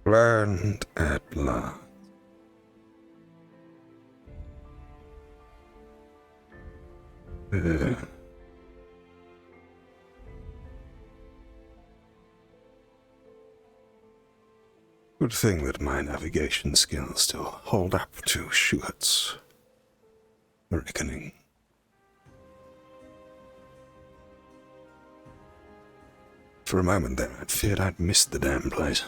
Land at last. Good thing that my navigation skills still hold up to Schuert's reckoning. For a moment there, I feared I'd missed the damn place.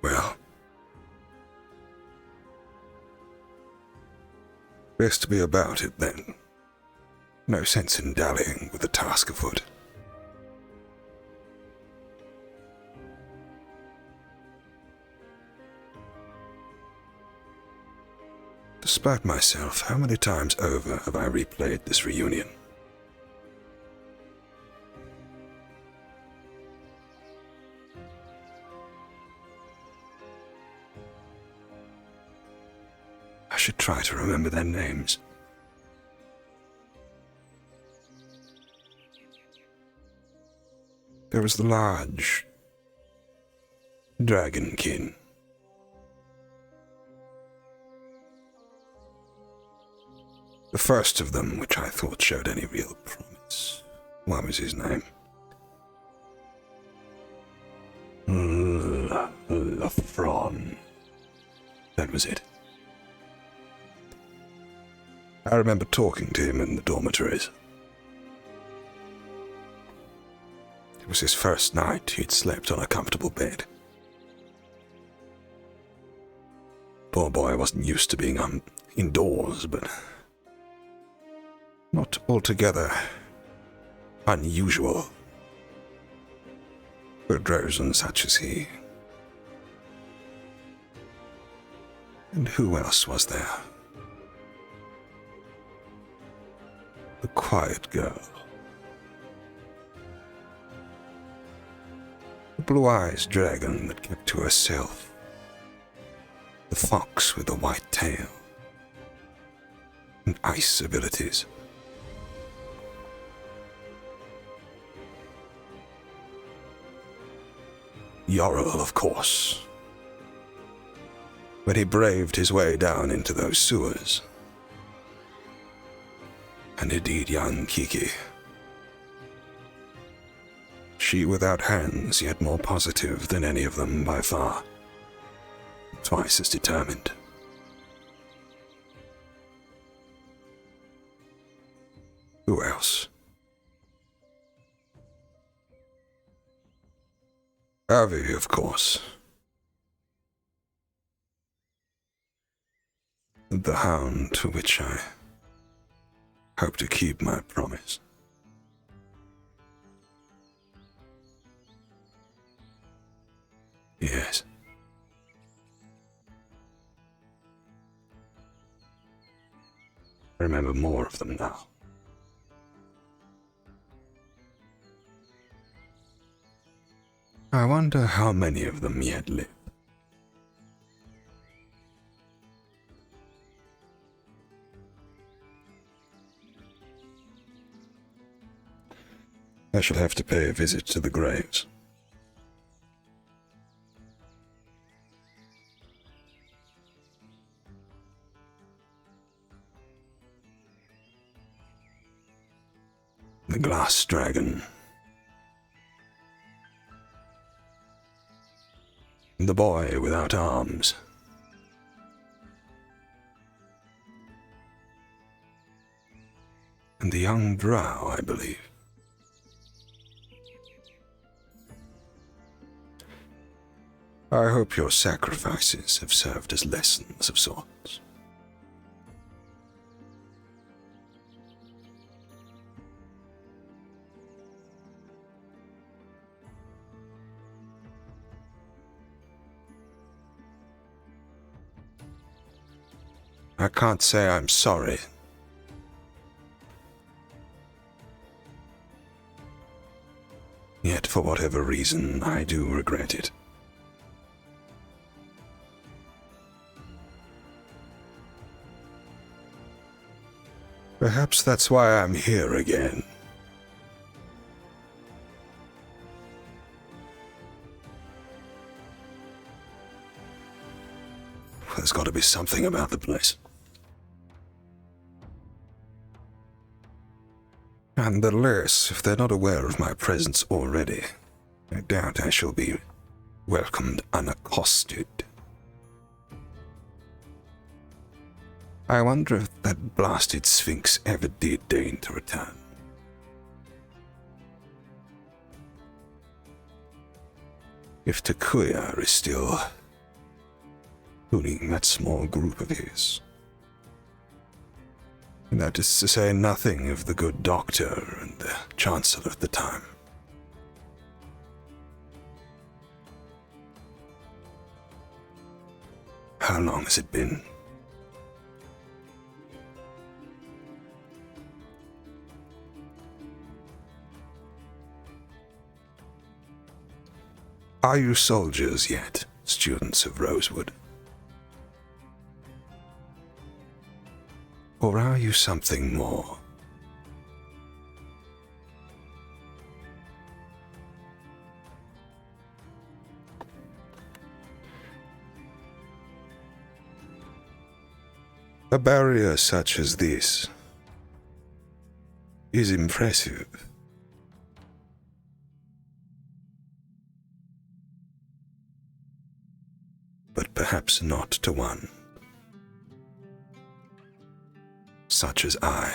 Well, best to be about it then. No sense in dallying with the task afoot. Despite myself, how many times over have I replayed this reunion? I should try to remember their names. There was the large dragonkin. The first of them, which I thought showed any real promise. What was his name? Lafron. That was it. I remember talking to him in the dormitories. It was his first night. He'd slept on a comfortable bed. Poor boy wasn't used to being indoors, but not altogether unusual for Drozen such as he. And who else was there? The quiet girl. The blue-eyed dragon that kept to herself. The fox with the white tail. And ice abilities. Yorl, of course. When he braved his way down into those sewers. And indeed young Kiki. She without hands, yet more positive than any of them by far. Twice as determined. Who else? Avi, of course. The hound to which I hope to keep my promise. Yes. I remember more of them now. I wonder how many of them yet live. I shall have to pay a visit to the graves. The glass dragon. The boy without arms. And the young drow, I believe. I hope your sacrifices have served as lessons of sorts. I can't say I'm sorry. Yet, for whatever reason, I do regret it. Perhaps that's why I'm here again. There's got to be something about the place. And the less, if they're not aware of my presence already, I doubt I shall be welcomed unaccosted. I wonder if that blasted Sphinx ever did deign to return. If Takuya is still fooling that small group of his. And that is to say nothing of the good doctor and the chancellor at the time. How long has it been? Are you soldiers yet, students of Rosewood? Or are you something more? A barrier such as this is impressive. But perhaps not to one such as I.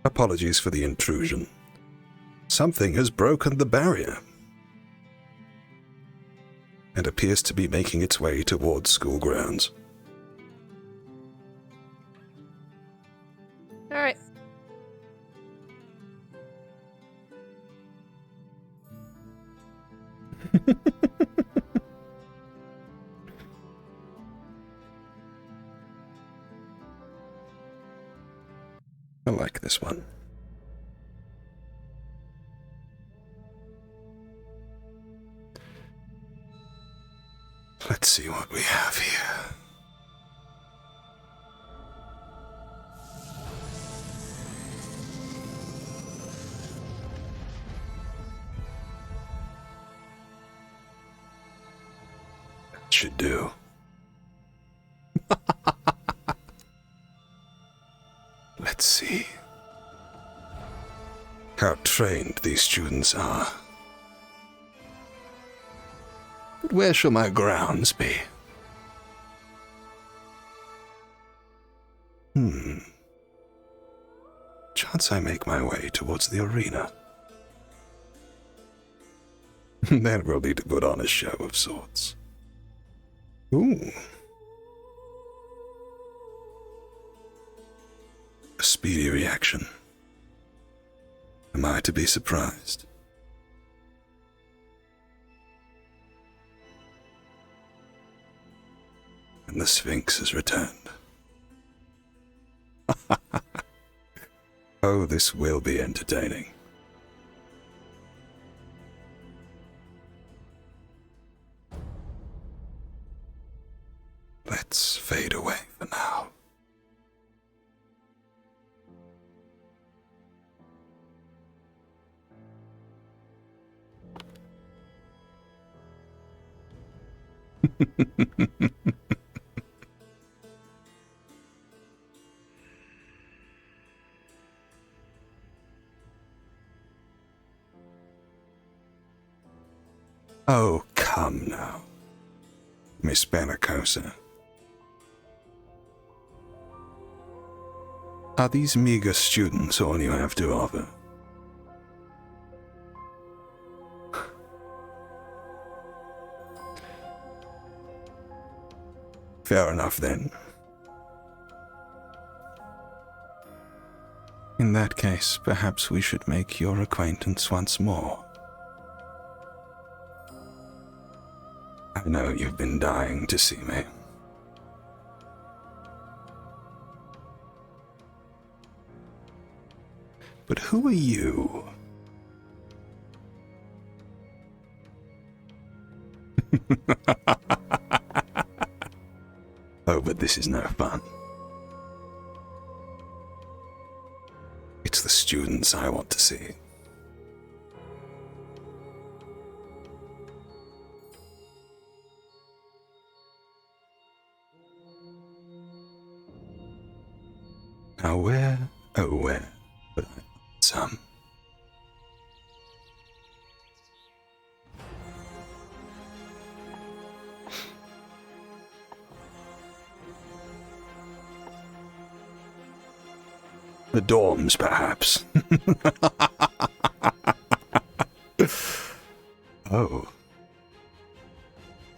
Apologies for the intrusion. Something has broken the barrier and appears to be making its way towards school grounds. All right. I like this one. Let's see what we have here. That should do. Let's see how trained these students are. But where shall my grounds be? Chance I make my way towards the arena. Then we'll need to put on a show of sorts. Ooh. A speedy reaction. Am I to be surprised? And the Sphinx has returned. Oh, this will be entertaining. Let's fade away for now. Oh, come now, Miss Benacosa. Are these meager students all you have to offer? Fair enough, then. In that case, perhaps we should make your acquaintance once more. I know you've been dying to see me. But who are you? Oh, but this is no fun. It's the students I want to see. Now where, oh where, would I find some? The dorms, perhaps. Oh.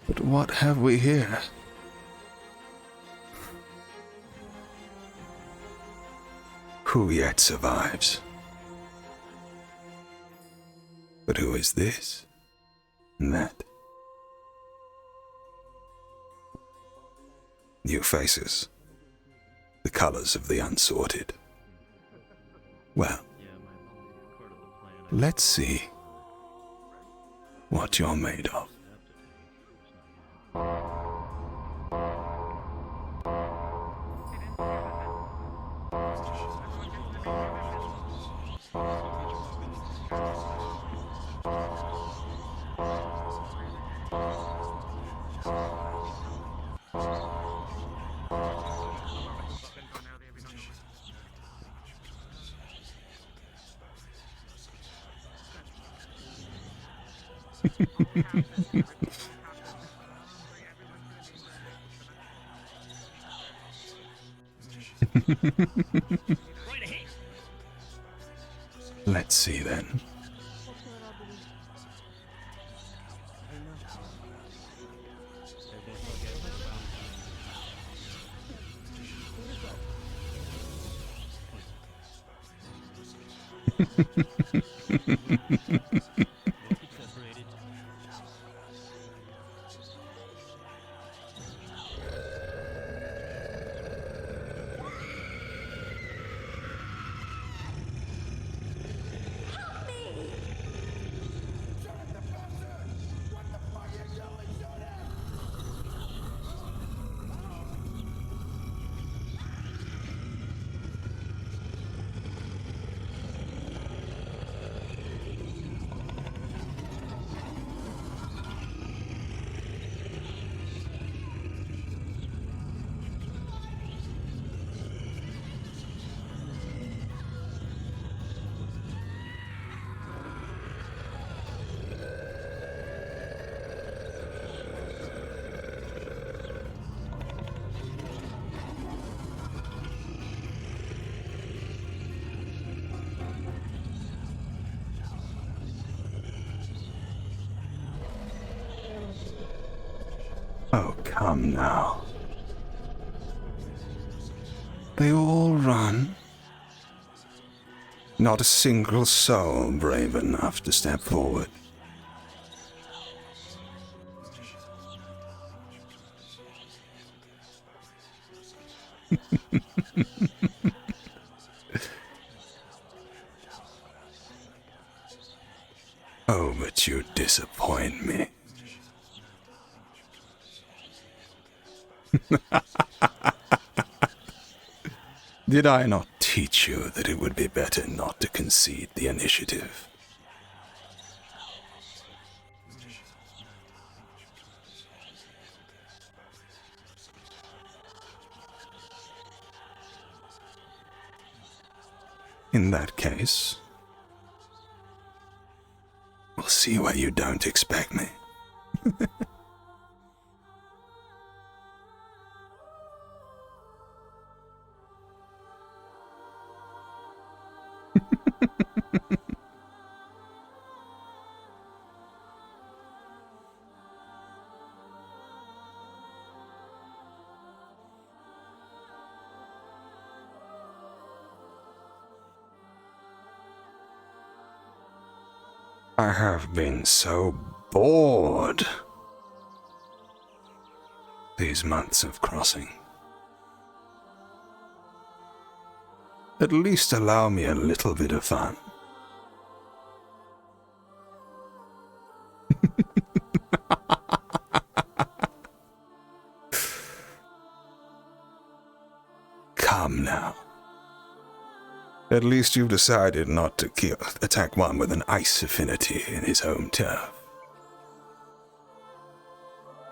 But what have we here? Who yet survives? But who is this and that? New faces. The colors of the unsorted. Well, let's see what you're made of. Let's see then. Oh, come now. They all run. Not a single soul brave enough to step forward. Oh, but you disappoint me. Did I not teach you that it would be better not to concede the initiative? In that case, we'll see where you don't expect me. I have been so bored these months of crossing. At least allow me a little bit of fun. Come now. At least you've decided not to attack one with an ice affinity in his home turf.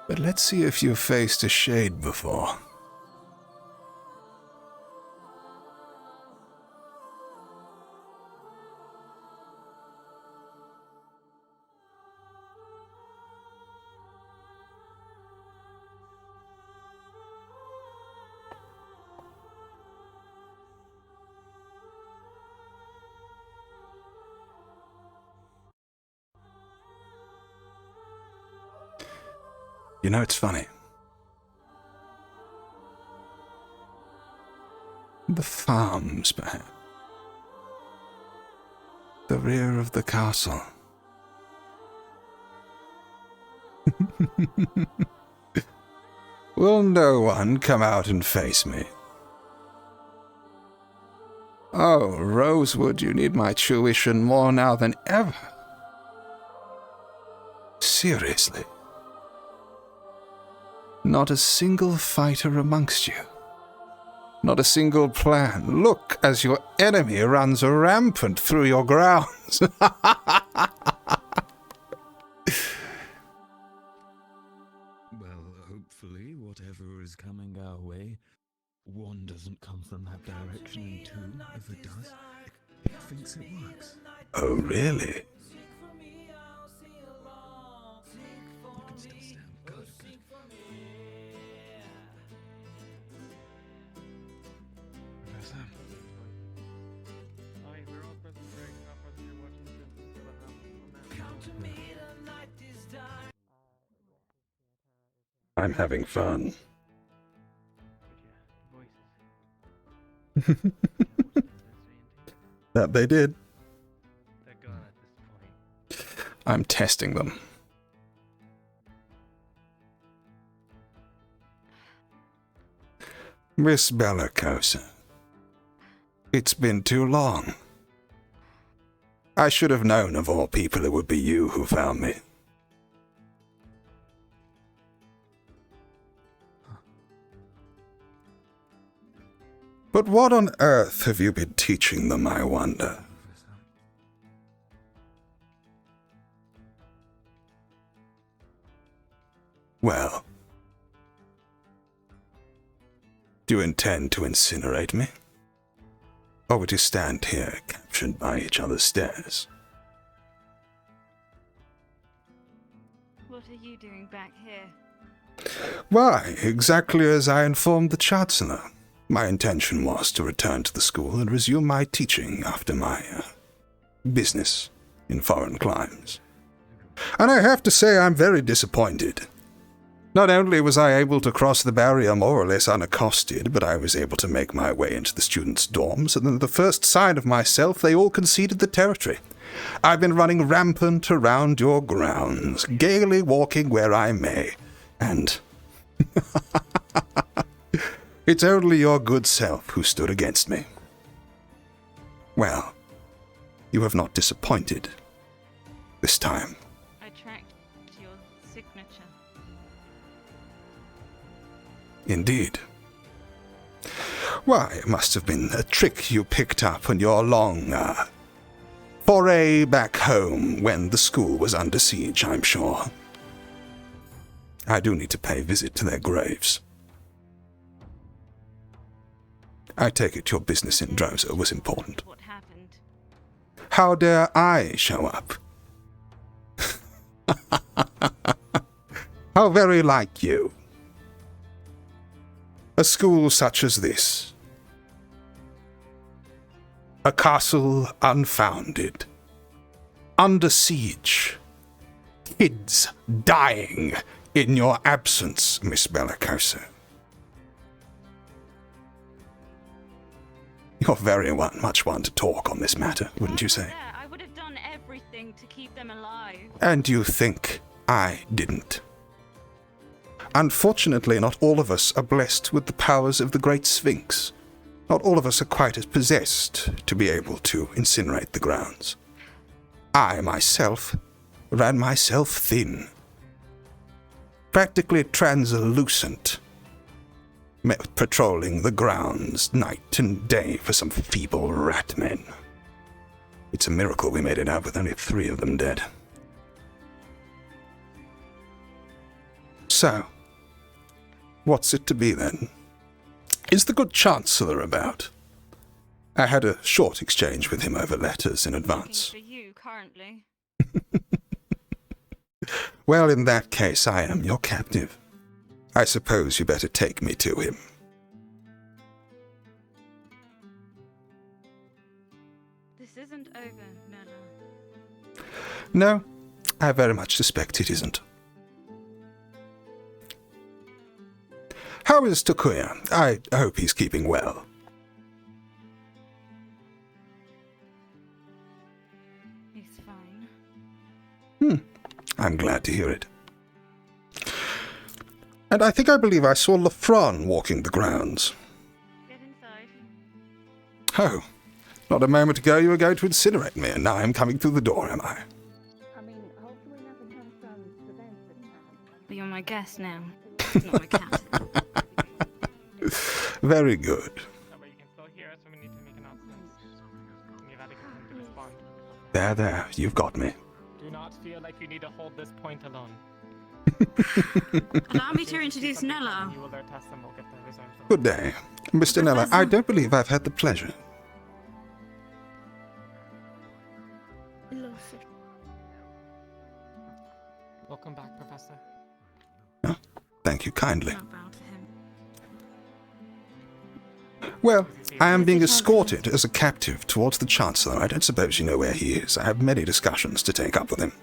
But let's see if you've faced a shade before. You know, it's funny. The farms, perhaps. The rear of the castle. Will no one come out and face me? Oh, Rosewood, you need my tuition more now than ever. Seriously. Not a single fighter amongst you. Not a single plan. Look as your enemy runs rampant through your grounds. Well, hopefully, whatever is coming our way, one doesn't come from that direction, and two, if it does, it thinks it works. Oh, really? You can still stand. Good. Professor? Hi, we're all present break up as you're watching this I'm having fun. voices. That they did. They're gone at this point. I'm testing them. Miss Bellicosa, it's been too long. I should have known of all people it would be you who found me. But what on earth have you been teaching them, I wonder? Well, do you intend to incinerate me? Or would you stand here, captured by each other's stares? What are you doing back here? Why, exactly as I informed the Chancellor. My intention was to return to the school and resume my teaching after my business in foreign climes. And I have to say I'm very disappointed. Not only was I able to cross the barrier more or less unaccosted, but I was able to make my way into the students' dorms, and at the first sign of myself they all conceded the territory. I've been running rampant around your grounds, gaily walking where I may, and it's only your good self who stood against me. Well, you have not disappointed this time. I tracked your signature. Indeed. Why, it must have been a trick you picked up on your long, foray back home when the school was under siege, I'm sure. I do need to pay a visit to their graves. I take it your business in Drozo was important. What happened? How dare I show up? How very like you. A school such as this. A castle unfounded. Under siege. Kids dying in your absence, Miss Bellicosa. You're very much one to talk on this matter, wouldn't you say? Yeah, I would have done everything to keep them alive. And you think I didn't. Unfortunately, not all of us are blessed with the powers of the Great Sphinx. Not all of us are quite as possessed to be able to incinerate the grounds. I, myself, ran myself thin. Practically translucent. Patrolling the grounds night and day for some feeble rat men. It's a miracle we made it out with only 3 of them dead. So, what's it to be then? Is the good Chancellor about? I had a short exchange with him over letters in advance. For you, currently. Well, in that case, I am your captive. I suppose you better take me to him. This isn't over, Kneller. No, I very much suspect it isn't. How is Takuya? I hope he's keeping well. He's fine. I'm glad to hear it. And I believe I saw Lafron walking the grounds. Get inside. Oh, not a moment ago you were going to incinerate me, and now I'm coming through the door, am I? I mean, hopefully nothing comes from the vents that he had. But you're my guest now. Not my cat. Very good. That way you can still hear us when we need to make announcements. And you've had to get him to respond. There, you've got me. Do not feel like you need to hold this point alone. Allow me to introduce Kneller. You alert us and we'll get the results. Good day. Mr. Kneller, I don't believe I've had the pleasure. Welcome back, Professor. Thank you kindly. Not bow to him. Well, I am being escorted as a captive towards the Chancellor. I don't suppose you know where he is. I have many discussions to take up with him.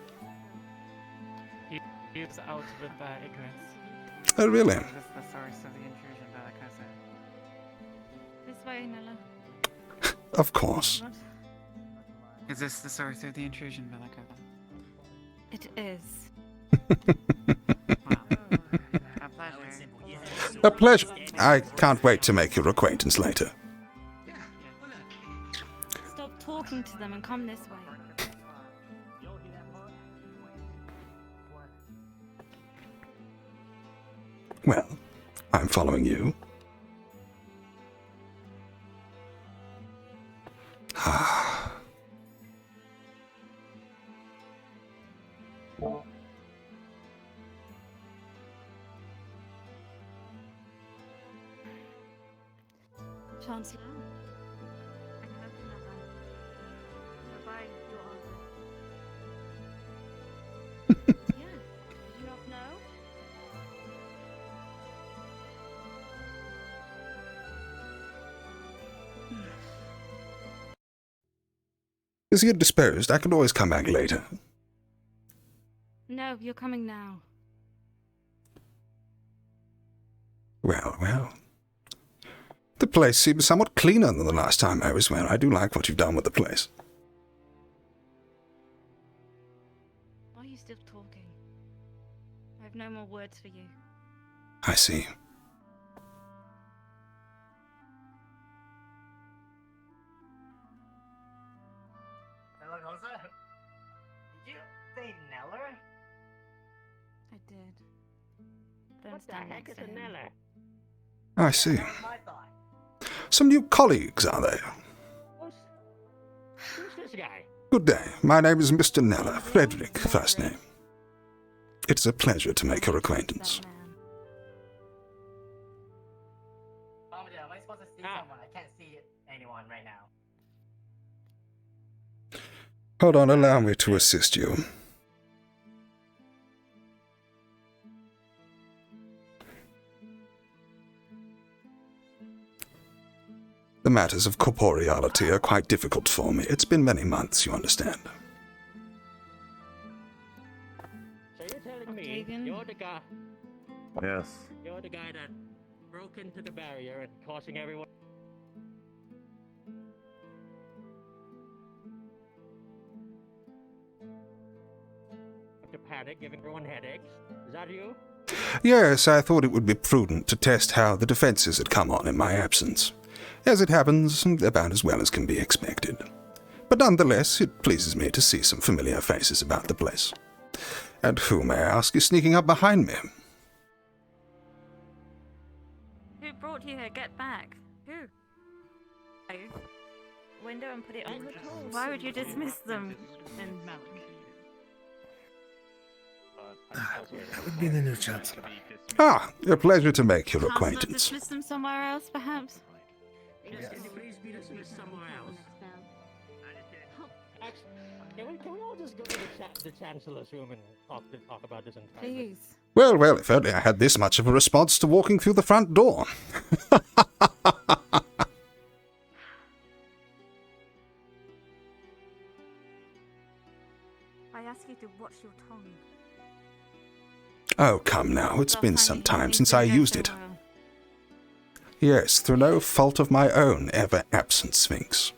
He's out with Ignis. Oh, really? Is this the source of the intrusion, Balakosa? This way, Kneller. Of course. What? Is this the source of the intrusion, Balakosa? It is. Wow. A pleasure. A pleasure. I can't wait to make your acquaintance later. Stop talking to them and come this way. Well, I'm following you. Ah. Chancellor? I have Kneller. Bye-bye, your honor. Yes, did you not know? Is he indisposed? I can always come back later. No, you're coming now. Well. The place seems somewhat cleaner than the last time I was where. I do like what you've done with the place. Why are you still talking? I have no more words for you. I see. Balakosa? Did you say Kneller? I did. Don't What the stand heck next is to a him. Kneller? I see. That was my thought. Some new colleagues, are they? Who's this guy? Good day. My name is Mr. Kneller, Frederick, first name. It is a pleasure to make your acquaintance. That man. Am I supposed to see someone? I can't see anyone right now. Hold on, allow me to assist you. The matters of corporeality are quite difficult for me. It's been many months, you understand. So you're telling me Octavian? you're the guy? Yes. You're the guy that broke into the barrier and causing everyone. panic, giving everyone headaches. Is that you? Yes, I thought it would be prudent to test how the defenses had come on in my absence. As it happens, about as well as can be expected. But nonetheless, it pleases me to see some familiar faces about the place. And who, may I ask, is sneaking up behind me? Who brought you here? Get back. Who? Oh. Window and put it on. Why would you dismiss them? That would be the new Chancellor. Ah, a pleasure to make your Chancellor, acquaintance. dismiss them somewhere else, perhaps? Yes. Can you please be dismissed somewhere else? Can we all just go to the Chancellor's room and talk about this entire thing? Please. Well, well, if only I had this much of a response to walking through the front door. I ask you to watch your tongue. Oh, come now, it's been some time since I used it. Well. Yes, through no fault of my own, ever absent Sphinx.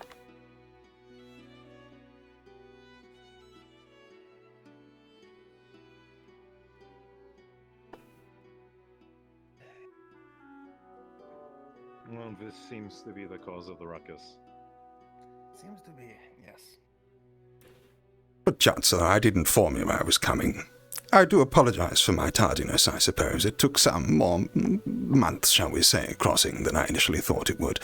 Well, this seems to be the cause of the ruckus. Seems to be, yes. But, Chancellor, I did inform you I was coming. I do apologize for my tardiness, I suppose. It took some more months, shall we say, crossing than I initially thought it would.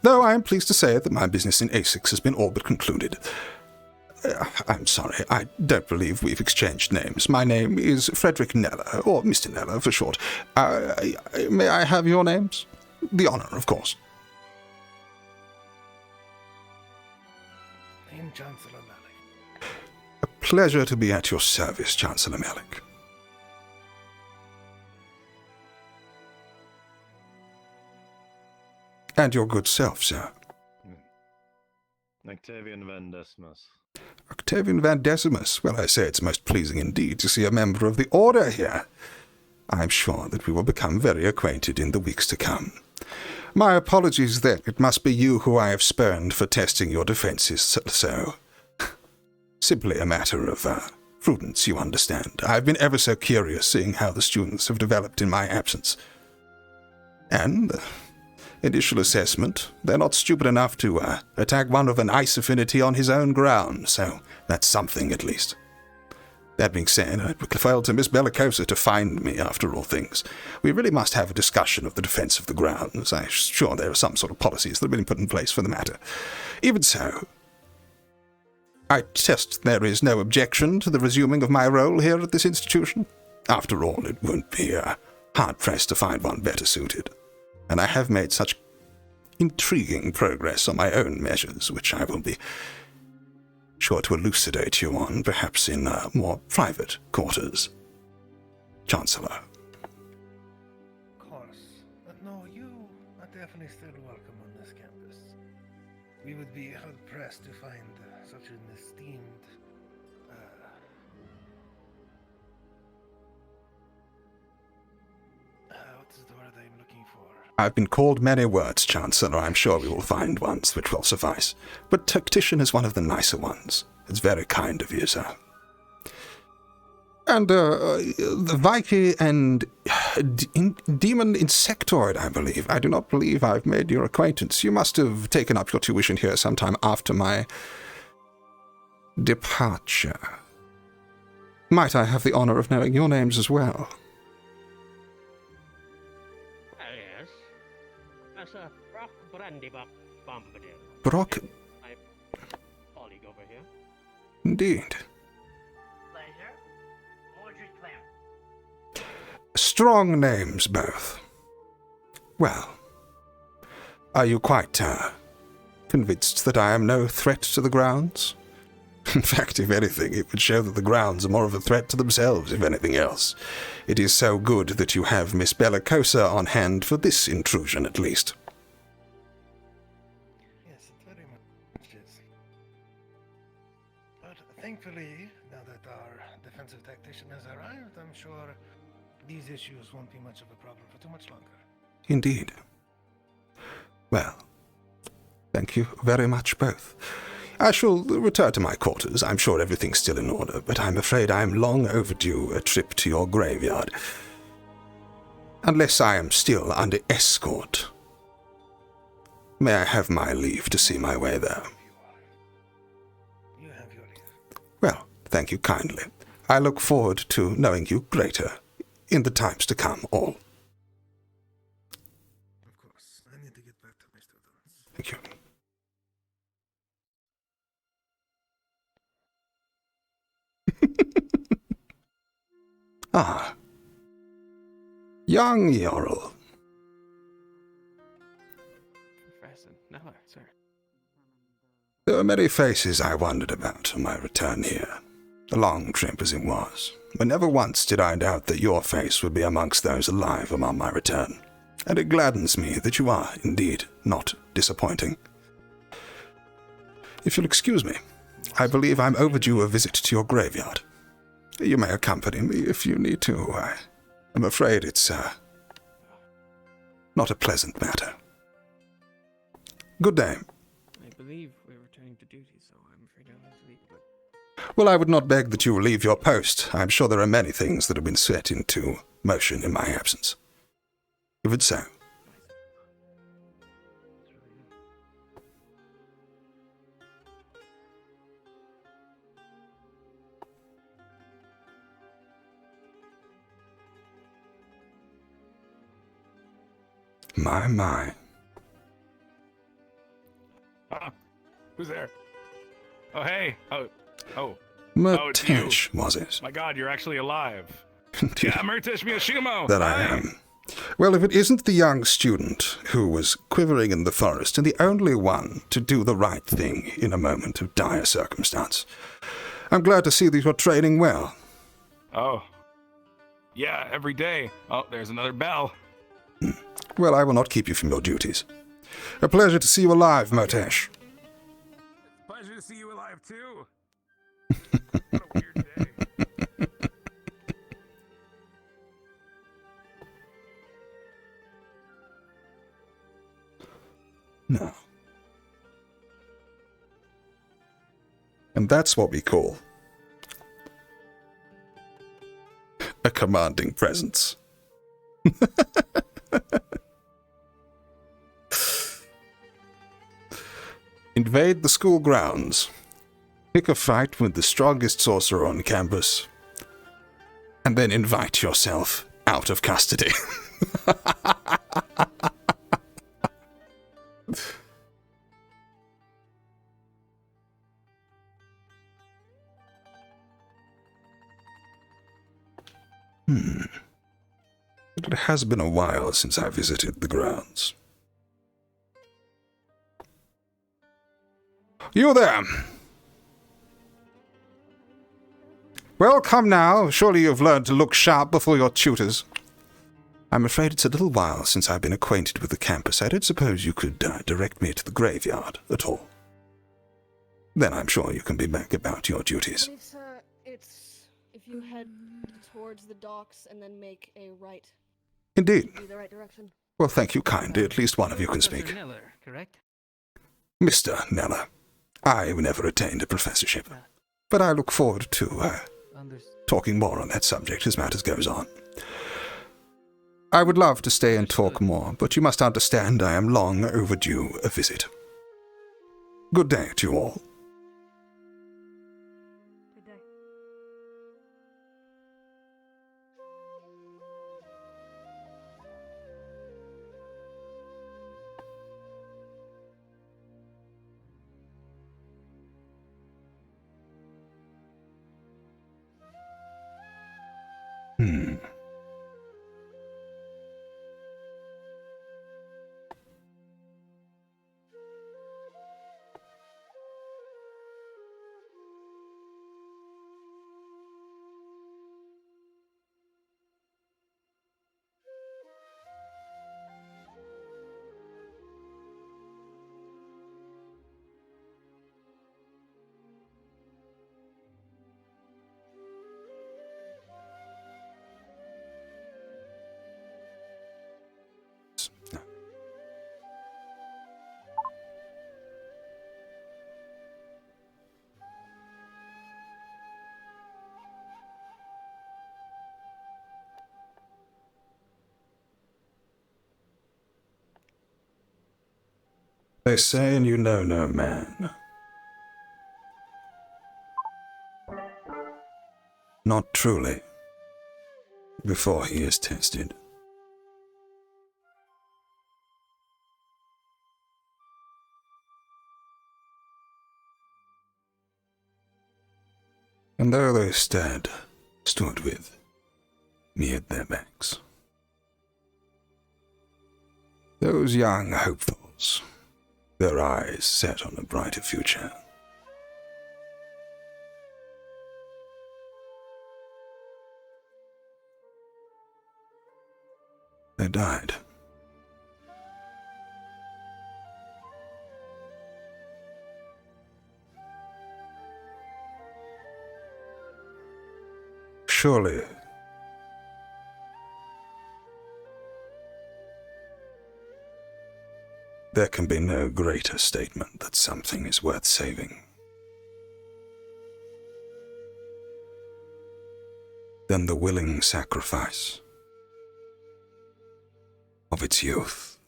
Though I am pleased to say that my business in A6 has been all but concluded. I'm sorry, I don't believe we've exchanged names. My name is Frederick Kneller, or Mr. Kneller for short. May I have your names? The honor, of course. I am Chancellor Malik. A pleasure to be at your service, Chancellor Malik. And your good self, sir. Octavian Van Decimus. Octavian Van Decimus. Well, I say it's most pleasing indeed to see a member of the Order here. I'm sure that we will become very acquainted in the weeks to come. My apologies then. It must be you who I have spurned for testing your defenses, so... Simply a matter of prudence, you understand. I've been ever so curious seeing how the students have developed in my absence. And, initial assessment, they're not stupid enough to attack one of an ice affinity on his own ground, so that's something at least. That being said, I fell to Miss Bellicosa to find me, after all things. We really must have a discussion of the defense of the grounds. I'm sure there are some sort of policies that have been put in place for the matter. Even so, I test there is no objection to the resuming of my role here at this institution. After all, it won't be hard-pressed to find one better suited. And I have made such intriguing progress on my own measures, which I will be sure to elucidate you on, perhaps in more private quarters. Chancellor. Of course. But no, you are definitely still welcome on this campus. We would be hard-pressed to find such an esteemed... what is the word I'm looking for? I've been called many words, Chancellor. I'm sure we will find ones which will suffice. But tactician is one of the nicer ones. It's very kind of you, sir. And, the Viking and Demon Insectoid, I believe. I do not believe I've made your acquaintance. You must have taken up your tuition here sometime after my departure. Might I have the honor of knowing your names as well? Yes. As a Brock Brandybuck Bombadil. Brock? My colleague over here. Indeed. Pleasure. Mordred Clarence. Strong names, both. Well, are you quite, convinced that I am no threat to the grounds? In fact, if anything, it would show that the grounds are more of a threat to themselves, if anything else. It is so good that you have Miss Bellicosa on hand for this intrusion, at least. Yes, it very much is. But thankfully, now that our defensive tactician has arrived, I'm sure these issues won't be much of a problem for too much longer. Indeed. Well, thank you very much both. I shall return to my quarters. I'm sure everything's still in order, but I'm afraid I'm long overdue a trip to your graveyard. Unless I am still under escort. May I have my leave to see my way there? You have your leave. Well, thank you kindly. I look forward to knowing you greater in the times to come, all. Of course. I need to get back to my students. Thank you. Ah. Young Jarl. Professor Kneller, sir. There were many faces I wondered about on my return here. A long trip as it was, but never once did I doubt that your face would be amongst those alive upon my return, and it gladdens me that you are, indeed, not disappointing. If you'll excuse me, I believe I'm overdue a visit to your graveyard. You may accompany me if you need to. I'm afraid it's, not a pleasant matter. Good day. I believe we're returning to duty, so I'm afraid I'll have to leave, but... Well, I would not beg that you will leave your post. I'm sure there are many things that have been set into motion in my absence. If it's so. My. Who's there? Oh, hey. Oh. Murtish, was it? My God, you're actually alive. Yeah, Murtish Miyashimo. That I am. Well, if it isn't the young student who was quivering in the forest and the only one to do the right thing in a moment of dire circumstance, I'm glad to see that you're training well. Oh. Yeah, every day. Oh, there's another bell. Well, I will not keep you from your duties. A pleasure to see you alive, Murtish. Pleasure to see you alive, too. What a weird day. No. And that's what we call a commanding presence. Invade the school grounds. Pick a fight with the strongest sorcerer on campus. And then invite yourself out of custody. But it has been a while since I visited the grounds. You there! Well, come now. Surely you've learned to look sharp before your tutors. I'm afraid it's a little while since I've been acquainted with the campus. I don't suppose you could direct me to the graveyard at all. Then I'm sure you can be back about your duties. It's if you head towards the docks and then make a right. Indeed. Be the right direction. Well, thank you kindly. At least one of you can speak. Kneller, correct? Mr. Kneller. I never attained a professorship, but I look forward to talking more on that subject as matters goes on. I would love to stay and talk more, but you must understand I am long overdue a visit. Good day to you all. Good day. They say and you know no man. Not truly. Before he is tested. And though they stood with me at their backs, those young hopefuls, their eyes set on a brighter future, they died. Surely, there can be no greater statement that something is worth saving than the willing sacrifice of its youth.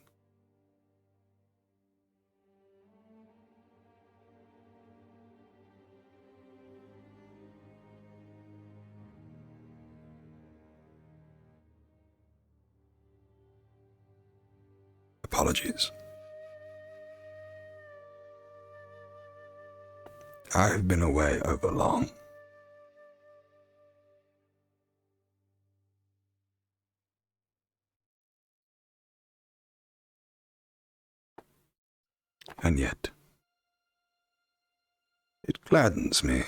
Apologies. I've been away over long. And yet, it gladdens me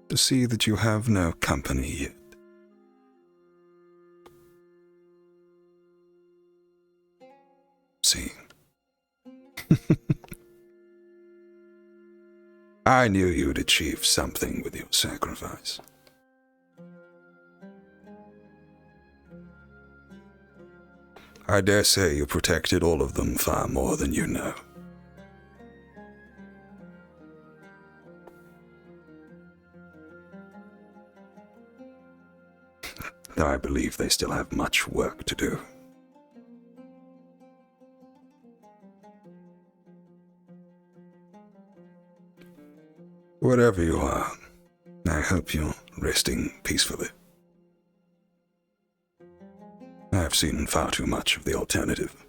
to see that you have no company yet. See. I knew you'd achieve something with your sacrifice. I dare say you protected all of them far more than you know. Though I believe they still have much work to do. Wherever you are, I hope you're resting peacefully. I've seen far too much of the alternative.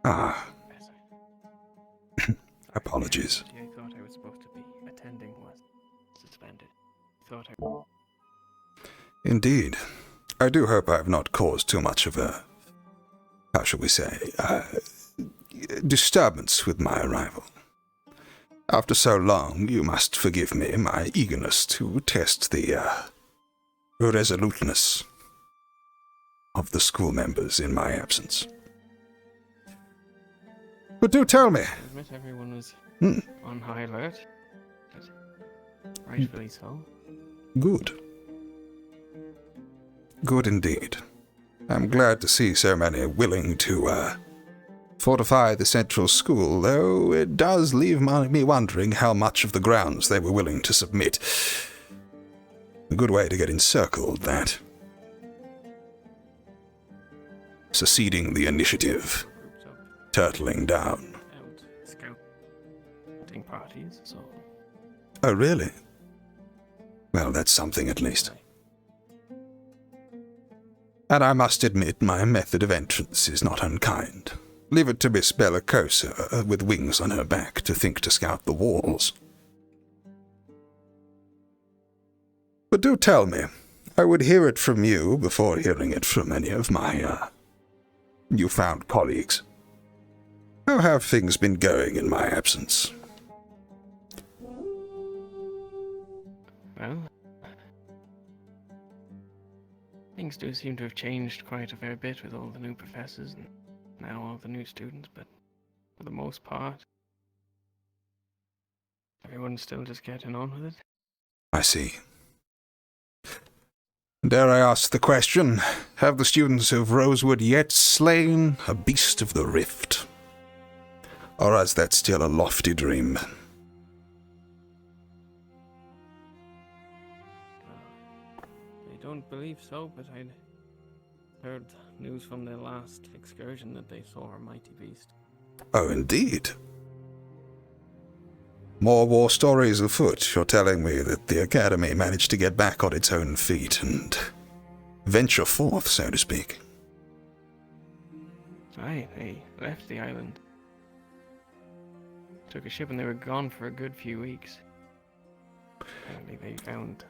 Ah. Apologies. I thought I was supposed to be attending was suspended. Indeed. I do hope I have not caused too much of a, how shall we say, disturbance with my arrival. After so long, you must forgive me my eagerness to test the resoluteness of the school members in my absence. But do tell me. I admit everyone was on high alert. But rightfully so. Good. Good indeed. I'm glad to see so many willing to fortify the central school, though it does leave me wondering how much of the grounds they were willing to submit. A good way to get encircled, that. Seceding the initiative. Turtling down. Out scouting parties, so. Oh, really? Well, that's something at least. And I must admit my method of entrance is not unkind. Leave it to Miss Bellicosa, with wings on her back, to think to scout the walls. But do tell me, I would hear it from you before hearing it from any of my, newfound colleagues. How have things been going in my absence? Well, things do seem to have changed quite a fair bit with all the new professors and now all the new students, but for the most part, everyone's still just getting on with it. I see. Dare I ask the question, have the students of Rosewood yet slain a beast of the rift? Or is that still a lofty dream? I don't believe so, but I'd heard news from their last excursion that they saw a mighty beast. Oh, indeed. More war stories afoot. You're telling me that the Academy managed to get back on its own feet and venture forth, so to speak. Aye, they left the island. Took a ship and they were gone for a good few weeks. Apparently they found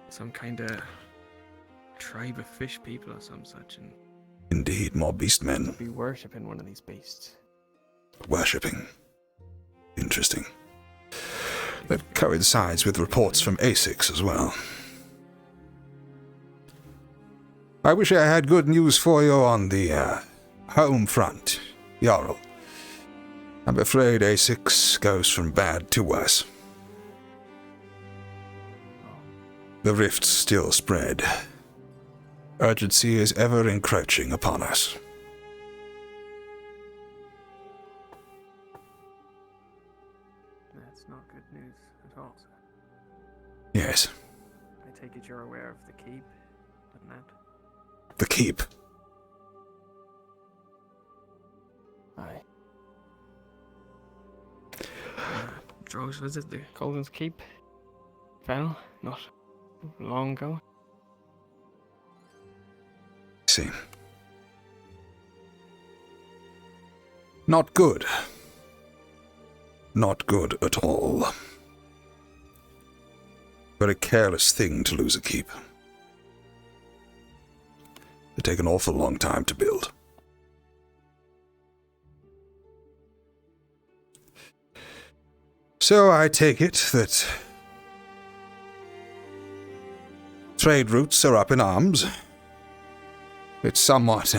some kind of tribe of fish people or some such, and Indeed, more beastmen. they'll be worshipping one of these beasts. Worshipping. Interesting. That coincides with reports from ASICS as well. I wish I had good news for you on the home front, Jarl. I'm afraid ASICS goes from bad to worse. The rifts still spread. Urgency is ever encroaching upon us. That's not good news at all, sir. Yes, I take it you're aware of the keep and that? the keep. Aye. Dro's visit the Golden's Keep fell not long ago. See. Not good. Not good at all. Very careless thing to lose a keep. It'd take an awful long time to build. So I take it that trade routes are up in arms. It's somewhat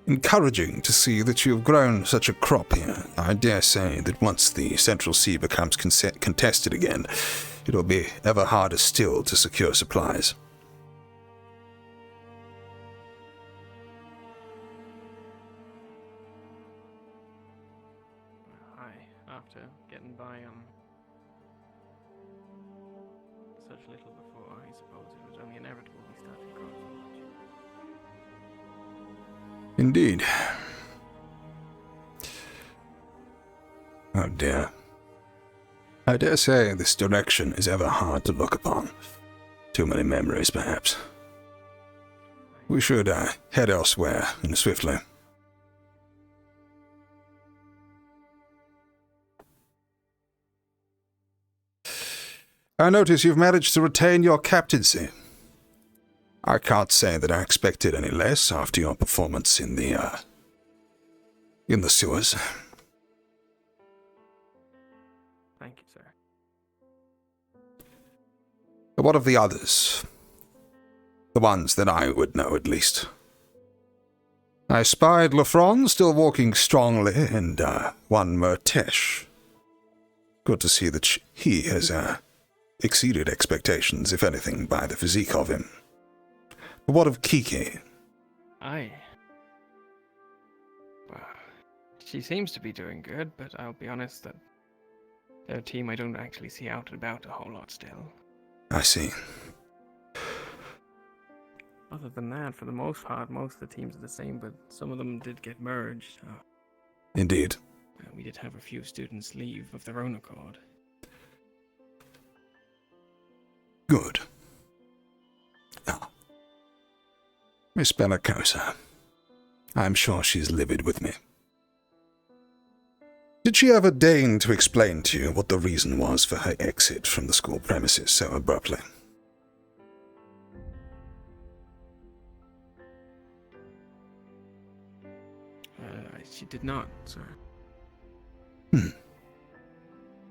encouraging to see that you've grown such a crop here. I dare say that once the Central Sea becomes contested again, it'll be ever harder still to secure supplies. After getting by on such little before, I suppose it was only inevitable we started growing so much. Indeed. Oh dear. I dare say this direction is ever hard to look upon. Too many memories, perhaps. We should head elsewhere, and swiftly. I notice you've managed to retain your captaincy. I can't say that I expected any less after your performance in the sewers. Thank you, sir. But what of the others? The ones that I would know, at least. I spied Lafron still walking strongly, and one Murtesh. Good to see that he has exceeded expectations, if anything, by the physique of him. But what of Kiki? Aye. Well, she seems to be doing good, but I'll be honest that their team I don't actually see out and about a whole lot still. I see. Other than that, for the most part, most of the teams are the same, but some of them did get merged. So, Indeed. we did have a few students leave of their own accord. Good. Ah. Miss Bellicosa. I'm sure she's livid with me. Did she ever deign to explain to you what the reason was for her exit from the school premises so abruptly? She did not, sir.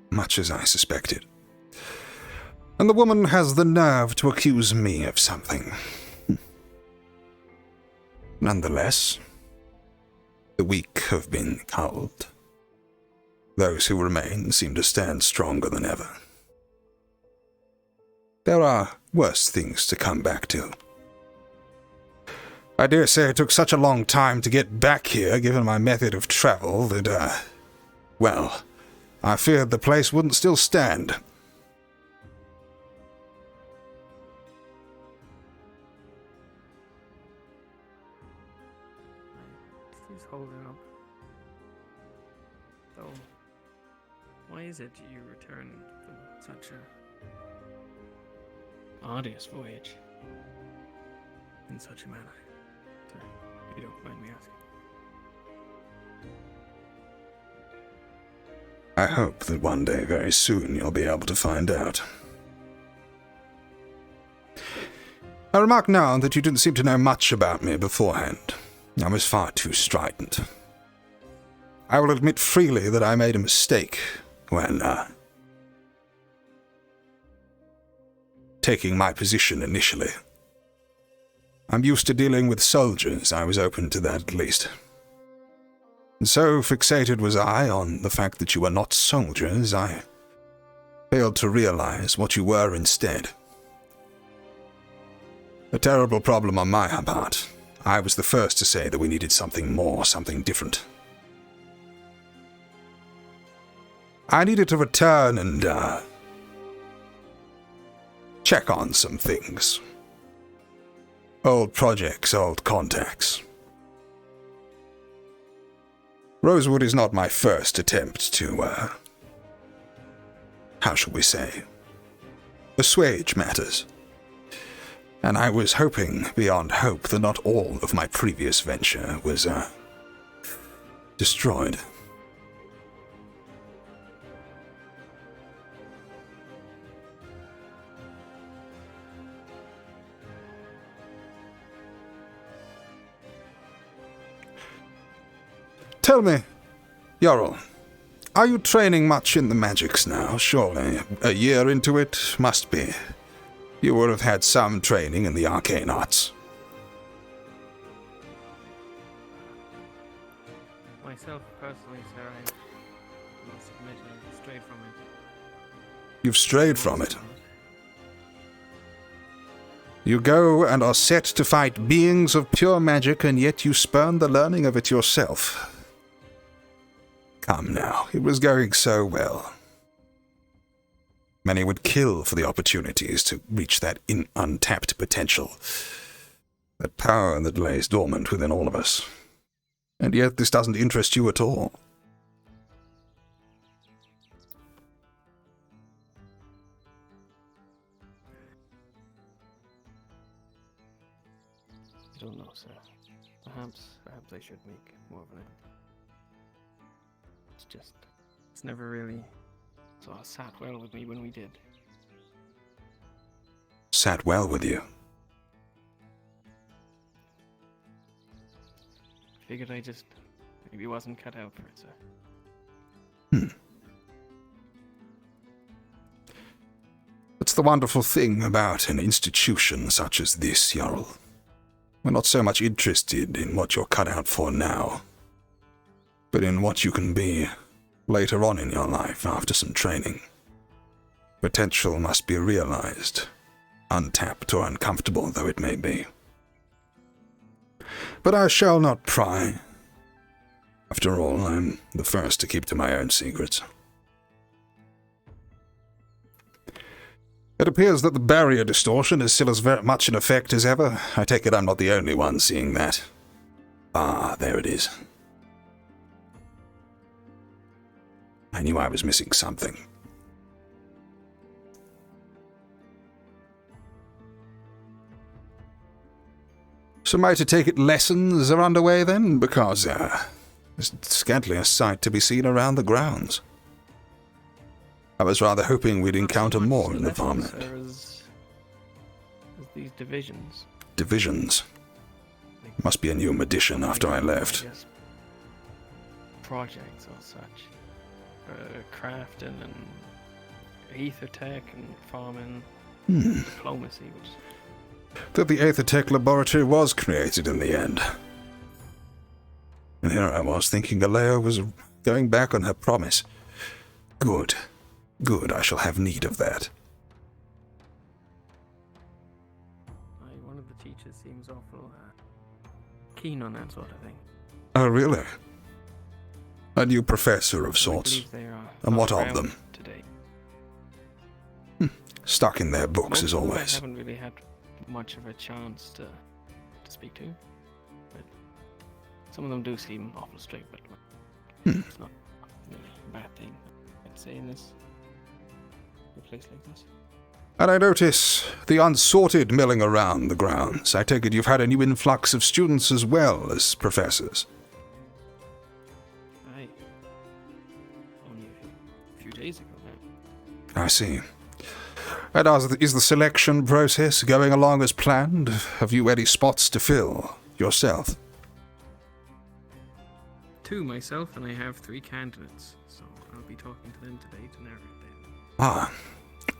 Much as I suspected. And the woman has the nerve to accuse me of something. Nonetheless, the weak have been culled. Those who remain seem to stand stronger than ever. There are worse things to come back to. I dare say it took such a long time to get back here, given my method of travel, that, well, I feared the place wouldn't still stand. She's holding up. So, why is it you return from such a arduous voyage in such a manner? Sorry, if you don't mind me asking. I hope that one day, very soon, you'll be able to find out. I remark now that you didn't seem to know much about me beforehand. I was far too strident. I will admit freely that I made a mistake when, taking my position initially. I'm used to dealing with soldiers, I was open to that at least. And so fixated was I on the fact that you were not soldiers, I failed to realize what you were instead. A terrible problem on my part. I was the first to say that we needed something more, something different. I needed to return and, check on some things. Old projects, old contacts. Rosewood is not my first attempt to, how shall we say, assuage matters. And I was hoping beyond hope that not all of my previous venture was, destroyed. Tell me, Jarl, are you training much in the magics now? Surely, a year into it must be. You would have had some training in the arcane arts. Myself, personally, sir, I must admit I've strayed from it. You've strayed from it. You go and are set to fight beings of pure magic, and yet you spurn the learning of it yourself. Come now, it was going so well. Many would kill for the opportunities to reach that untapped potential, that power that lays dormant within all of us. And yet this doesn't interest you at all. I don't know, sir. Perhaps I should make more of an effort. It's never really sort of sat well with me when we did. Sat well with you? Figured I just maybe wasn't cut out for it, sir. That's the wonderful thing about an institution such as this, Jarl. We're not so much interested in what you're cut out for now, but in what you can be later on in your life after some training. Potential must be realized, untapped or uncomfortable though it may be. But I shall not pry. After all, I'm the first to keep to my own secrets. It appears that the barrier distortion is still as very much in effect as ever. I take it I'm not the only one seeing that. Ah, there it is. I knew I was missing something. So am I to take it lessons are underway then? Because, there's scantily a sight to be seen around the grounds. I was rather hoping we'd encounter more in the farmland. There's these divisions. Divisions? Must be a new addition after I left. Projects or such. Crafting and ether tech and farming, diplomacy, which... That the Aethertech laboratory was created in the end. And here I was thinking Alea was going back on her promise. Good. Good, I shall have need of that. keen on that sort of thing. Oh, really? A new professor of I sorts. believe they are And what not of around them? today. Stuck in their books Most as of them I always. haven't really had much of a chance to speak to. But some of them do seem awful strict, but it's not really a bad thing, I'd say, in a place like this. And I notice the unsorted milling around the grounds. I take it you've had a new influx of students as well as professors. Aye. Only a few days ago now. I see. And is the selection process going along as planned? Have you any spots to fill yourself? 2 myself, and I have 3 candidates, so I'll be talking to them today to narrow it down. Ah.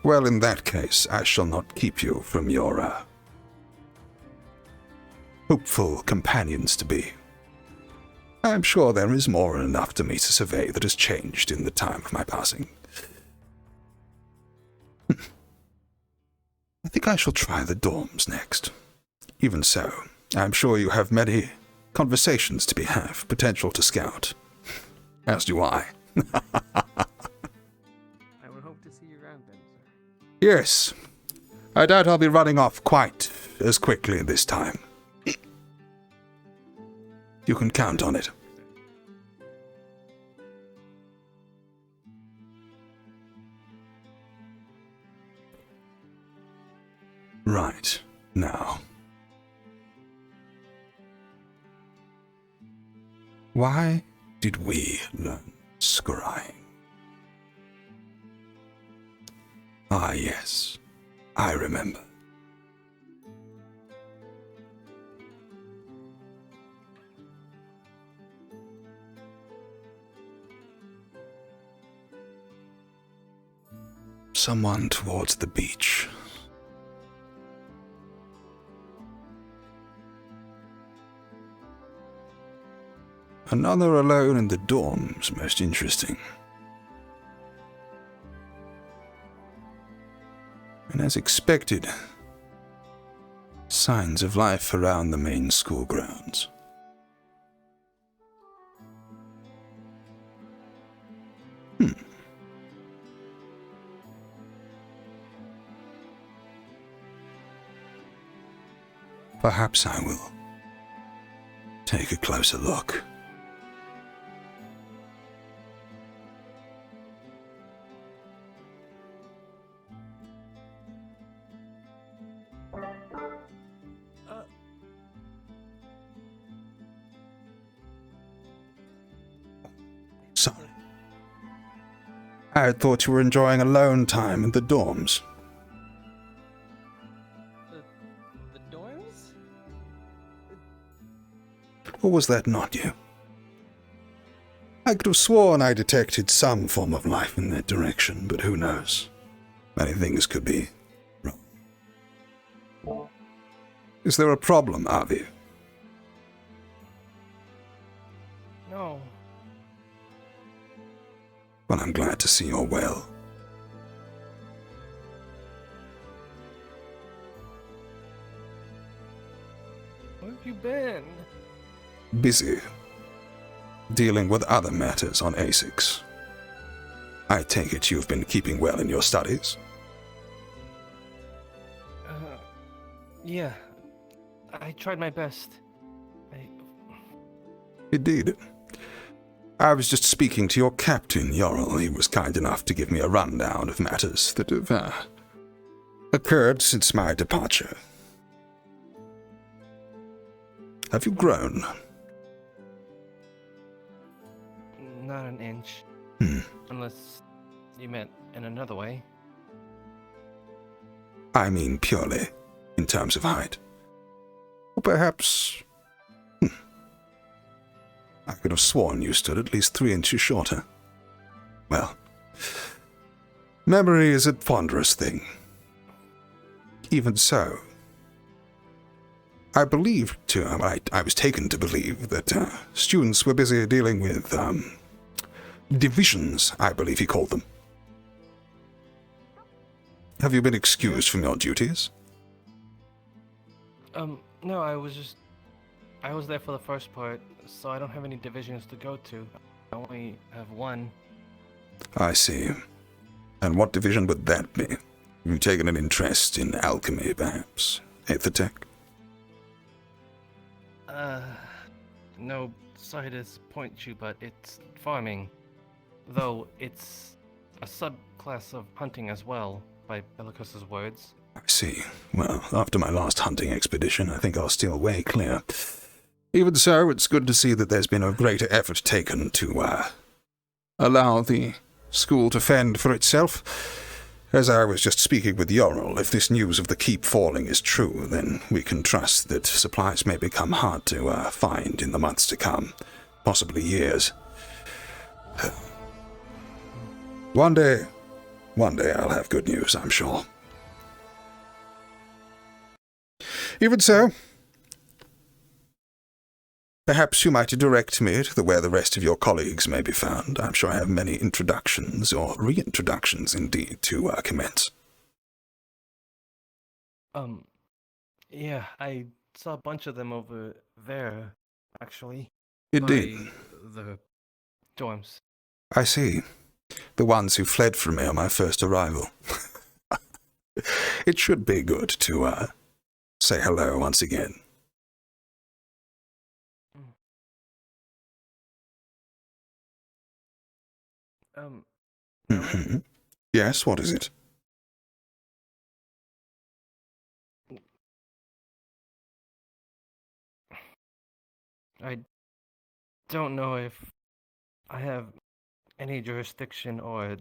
Well, in that case, I shall not keep you from your, hopeful companions-to-be. I'm sure there is more than enough to me to survey that has changed in the time of my passing. I think I shall try the dorms next. Even so, I'm sure you have many conversations to be had, potential to scout. As do I. I would hope to see you around then, sir. Yes. I doubt I'll be running off quite as quickly this time. You can count on it. Right, now. Why did we learn scrying? Ah, yes, I remember. Someone towards the beach. Another alone in the dorms, most interesting. And as expected, signs of life around the main school grounds. Perhaps I will take a closer look. Sorry. I had thought you were enjoying alone time in the dorms. The dorms? Or was that not you? I could have sworn I detected some form of life in that direction, but who knows? Many things could be wrong. Is there a problem, Avi? No. Well, I'm glad to see you're well. Where have you been? Busy. Dealing with other matters on ASICs. I take it you've been keeping well in your studies? Yeah. I tried my best. Indeed. I was just speaking to your captain, Yorl. He was kind enough to give me a rundown of matters that have occurred since my departure. Have you grown? Not an inch. Unless you meant in another way. I mean purely in terms of height. Or perhaps... I could have sworn you stood at least 3 inches shorter. Well, memory is a ponderous thing. Even so, I believed I was taken to believe that students were busy dealing with divisions, I believe he called them. Have you been excused from your duties? No, I was just I was there for the first part, so I don't have any divisions to go to. I only have one. I see. And what division would that be? You've taken an interest in alchemy, perhaps? Aethertech? No, sorry to disappoint you, but it's farming. Though it's a subclass of hunting as well, by Bellicus's words. I see. Well, after my last hunting expedition, I think I'll steer way clear. Even so, it's good to see that there's been a greater effort taken to, allow the school to fend for itself. As I was just speaking with Yorl, if this news of the keep falling is true, then we can trust that supplies may become hard to find in the months to come, possibly years. One day I'll have good news, I'm sure. Even so, perhaps you might direct me to where the rest of your colleagues may be found. I'm sure I have many introductions, or reintroductions indeed, to commence. Yeah, I saw a bunch of them over there, actually. Indeed. By the dorms. I see. The ones who fled from me on my first arrival. It should be good to, say hello once again. Mm-hmm. Yes, what is it? I don't know if I have any jurisdiction or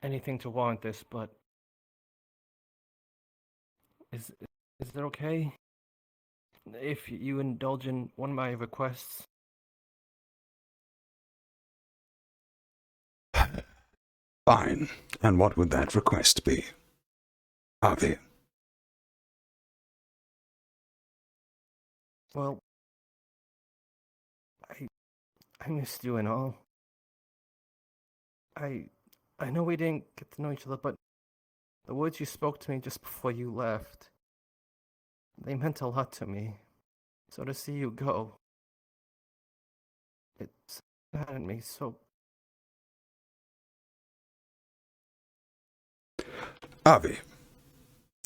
anything to warrant this, but is it okay if you indulge in one of my requests? Fine. And what would that request be? Avi? Well, I missed you and all. I know we didn't get to know each other, but the words you spoke to me just before you left, they meant a lot to me. So to see you go, it saddened me so. Avi,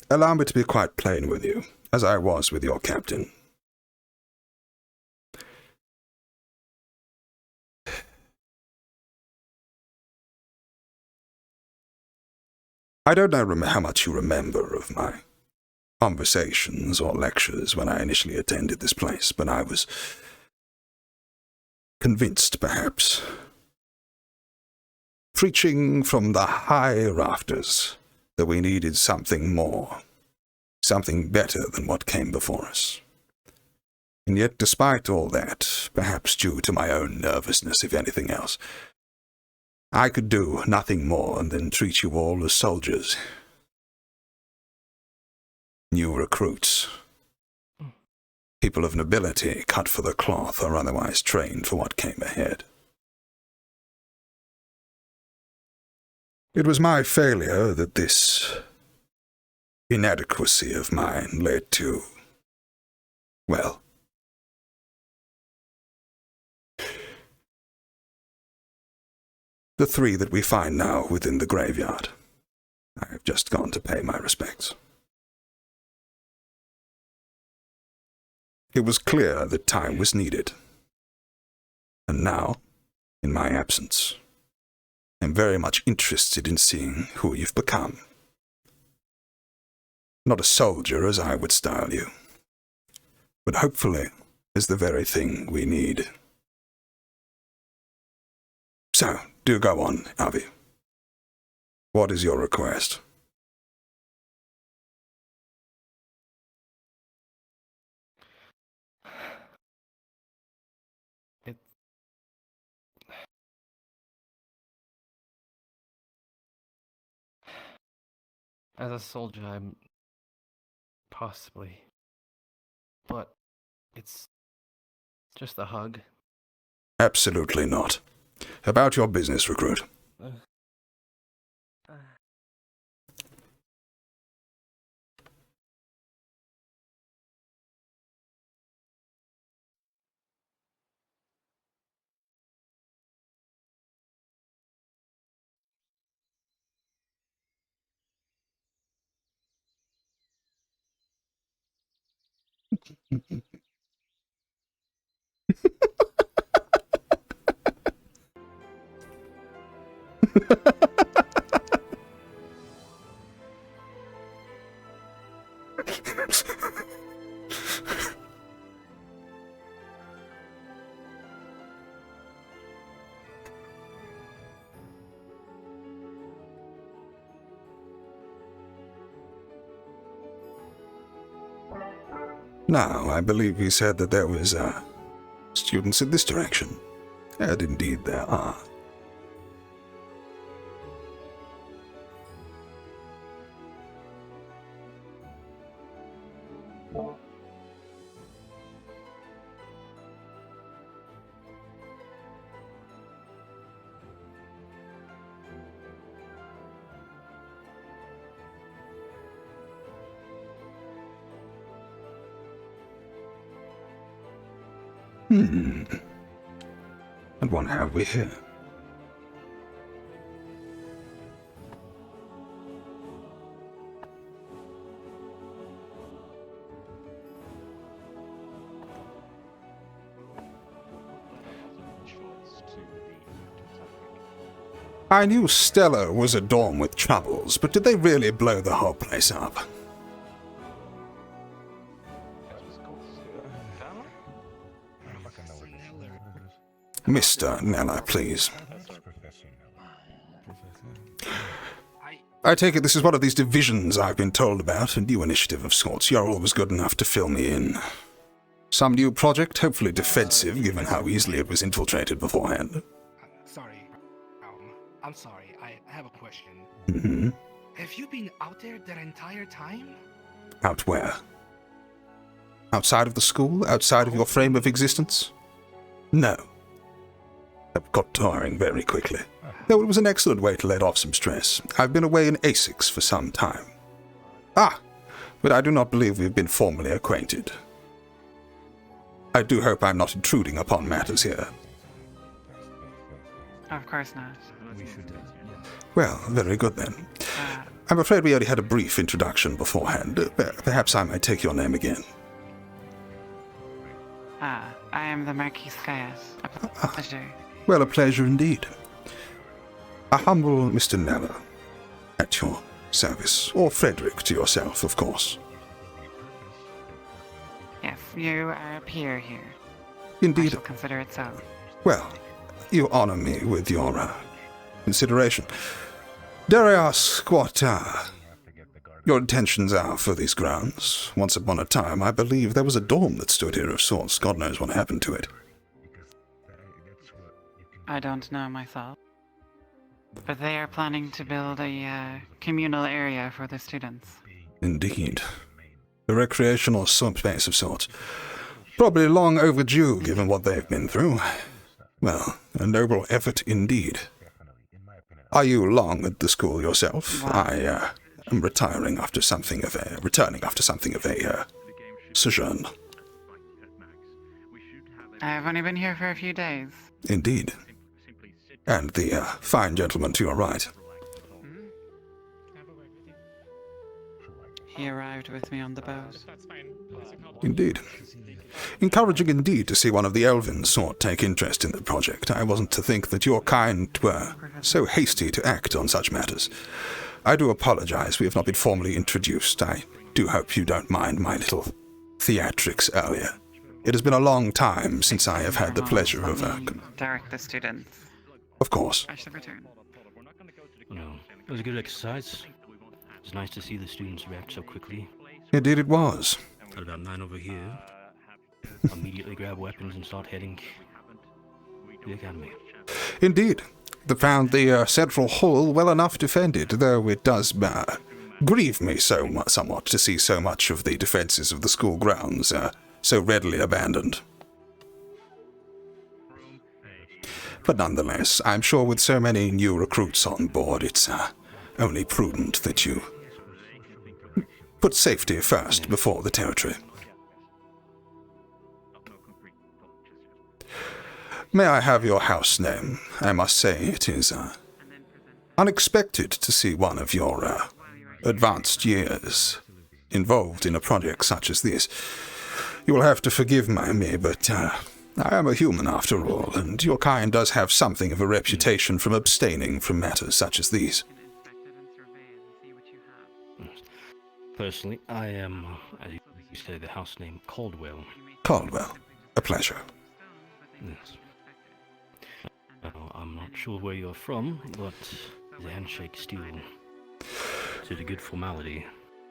allow me to be quite plain with you, as I was with your captain. I don't know how much you remember of my conversations or lectures when I initially attended this place, but I was convinced, perhaps, preaching from the high rafters, that we needed something more, something better than what came before us. And yet, despite all that, perhaps due to my own nervousness, if anything else, I could do nothing more than treat you all as soldiers. New recruits. People of nobility, cut for the cloth, or otherwise trained for what came ahead. It was my failure that this inadequacy of mine led to, well, the three that we find now within the graveyard. I have just gone to pay my respects. It was clear that time was needed. And now, in my absence, I'm very much interested in seeing who you've become. Not a soldier, as I would style you, but hopefully is the very thing we need. So, do go on, Avi. What is your request? As a soldier, I'm possibly, but it's just a hug. Absolutely not. About your business, recruit. Now, I believe he said that there was, students in this direction. And indeed there are. And what have we here? I knew Stella was a dorm with troubles, but did they really blow the whole place up? Mr. Kneller, please. I take it this is one of these divisions I've been told about, a new initiative of sorts. You're always good enough to fill me in. Some new project, hopefully defensive, given how easily it was infiltrated beforehand. Sorry. I'm sorry. I have a question. Mm-hmm. Have you been out there that entire time? Out where? Outside of the school? Outside of your frame of existence? No. I got tiring very quickly. Though it was an excellent way to let off some stress. I've been away in ASICS for some time. Ah, but I do not believe we've been formally acquainted. I do hope I'm not intruding upon matters here. Of course not. Well, very good then. I'm afraid we only had a brief introduction beforehand. Perhaps I might take your name again. I am the Marquise Caius. A pleasure. Well, a pleasure indeed. A humble Mr. Kneller, at your service. Or Frederick to yourself, of course. Yes, you are a peer here. Indeed. I shall consider it so. Well, you honor me with your consideration. Dare I ask what your intentions are for these grounds? Once upon a time, I believe there was a dorm that stood here of sorts. God knows what happened to it. I don't know myself. But they are planning to build a communal area for the students. Indeed. A recreational space of sorts. Probably long overdue, given what they've been through. Well, a noble effort indeed. Are you long at the school yourself? Wow. I am returning after something of a sojourn. I've only been here for a few days. Indeed. And the fine gentleman to your right. He arrived with me on the boat. Indeed. Encouraging indeed to see one of the elven sort take interest in the project. I wasn't to think that your kind were so hasty to act on such matters. I do apologize, we have not been formally introduced. I do hope you don't mind my little theatrics earlier. It has been a long time since I have had the pleasure of direct the students. Of course. I shall return. No, it was a good exercise. It's nice to see the students react so quickly. Indeed it was. At about 9 over here, immediately grab weapons and start heading to the academy. Indeed. They found the central hall well enough defended, though it does grieve me somewhat to see so much of the defenses of the school grounds so readily abandoned. But nonetheless, I'm sure with so many new recruits on board, it's only prudent that you put safety first before the territory. May I have your house name? I must say it is unexpected to see one of your advanced years involved in a project such as this. You will have to forgive me, but I am a human after all, and your kind does have something of a reputation from abstaining from matters such as these. Personally, I am, as you say, the house name Caldwell. Caldwell. A pleasure. Yes. I'm not sure where you're from, but the handshake still is a good formality.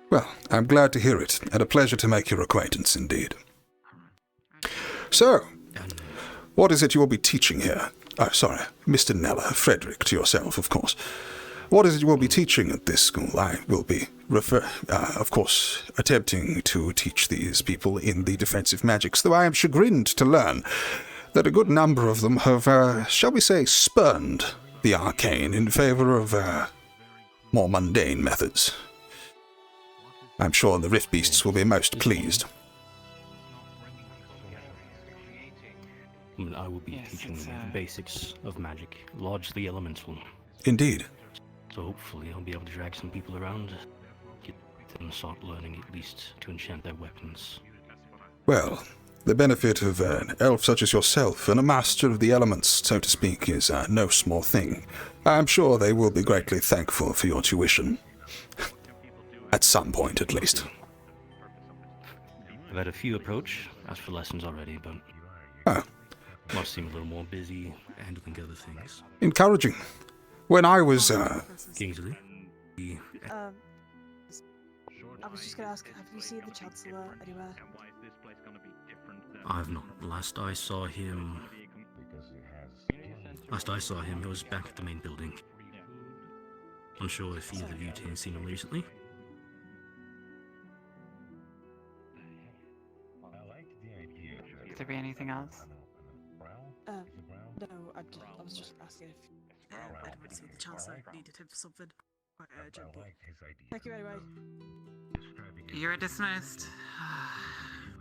Well, I'm glad to hear it, and a pleasure to make your acquaintance indeed. So, what is it you will be teaching here? Oh, sorry, Mr. Kneller, Frederick, to yourself, of course. What is it you will be teaching at this school? I will be, of course, attempting to teach these people in the defensive magics, though I am chagrined to learn that a good number of them have, shall we say, spurned the arcane in favor of more mundane methods. I'm sure the Rift Beasts will be most pleased. I will be teaching the basics of magic, largely elemental. Indeed. So hopefully I'll be able to drag some people around, get them to start learning at least to enchant their weapons. Well, the benefit of an elf such as yourself and a master of the elements, so to speak, is no small thing. I'm sure they will be greatly thankful for your tuition. At some point, at least. I've had a few approach, asked for lessons already, but must seem a little more busy handling other things. Encouraging. When I was, Kingsley? I was just gonna ask, have you seen the Chancellor anywhere? I've not. Last I saw him, he was back at the main building. Unsure if either of you two have seen him recently. Could there be anything else? No, I was just asking if anyone seen the Chancellor needed him for something quite urgent. Thank you anyway. You're dismissed.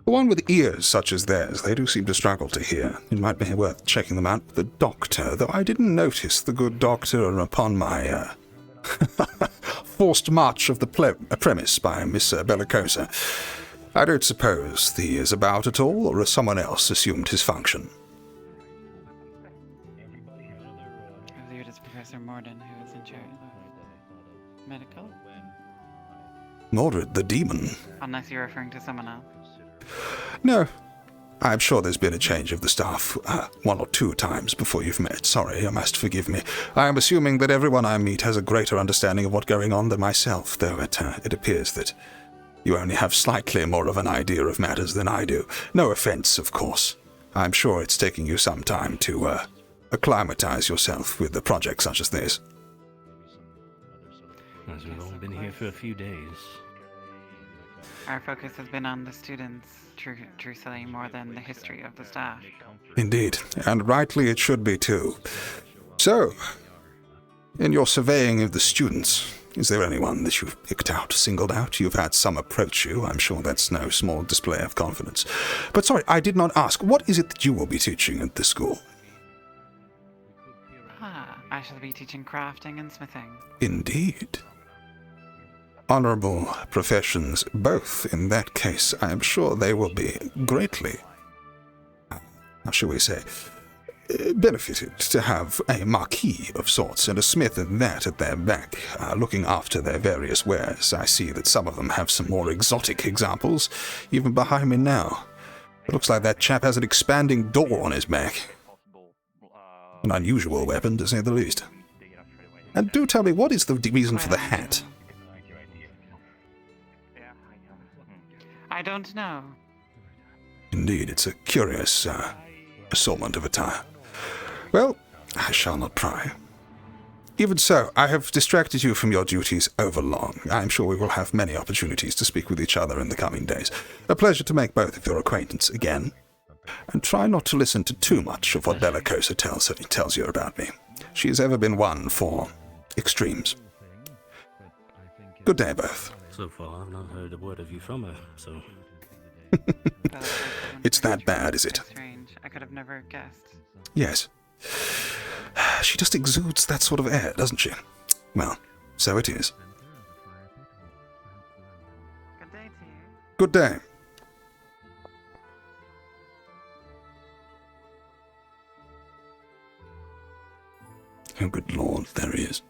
The one with ears such as theirs, they do seem to struggle to hear. It might be worth checking them out with the doctor, though I didn't notice the good doctor upon my, forced march of the premise by Miss Bellicosa. I don't suppose he is about at all, or has someone else assumed his function? I believe it is Professor Morden who is in charge of medical. Mordred the demon? Unless you're referring to someone else. No. I'm sure there's been a change of the staff one or two times before you've met. Sorry, you must forgive me. I am assuming that everyone I meet has a greater understanding of what's going on than myself, though it appears that you only have slightly more of an idea of matters than I do. No offense, of course. I'm sure it's taking you some time to acclimatize yourself with a project such as this. As we've only been here for a few days. Our focus has been on the students, truthfully, more than the history of the staff. Indeed, and rightly it should be too. So, in your surveying of the students, is there anyone that you've picked out, singled out? You've had some approach you. I'm sure that's no small display of confidence. But sorry, I did not ask. What is it that you will be teaching at this school? I shall be teaching crafting and smithing. Indeed. Honorable professions, both. In that case, I am sure they will be greatly, how shall we say, benefited to have a marquis of sorts and a smith at that at their back, looking after their various wares. I see that some of them have some more exotic examples, even behind me now. It looks like that chap has an expanding door on his back. An unusual weapon, to say the least. And do tell me, what is the reason for the hat? I don't know. Indeed, it's a curious assortment of attire. Well, I shall not pry. Even so, I have distracted you from your duties overlong. I am sure we will have many opportunities to speak with each other in the coming days. A pleasure to make both of your acquaintance again. And try not to listen to too much of what Bellicosa tells you about me. She has ever been one for extremes. Good day, both. So far, I've not heard a word of you from her, so... It's that bad, is it? Strange. I could have never guessed. Yes. She just exudes that sort of air, doesn't she? Well, so it is. Good day to you. Good day. Oh, good lord, there he is.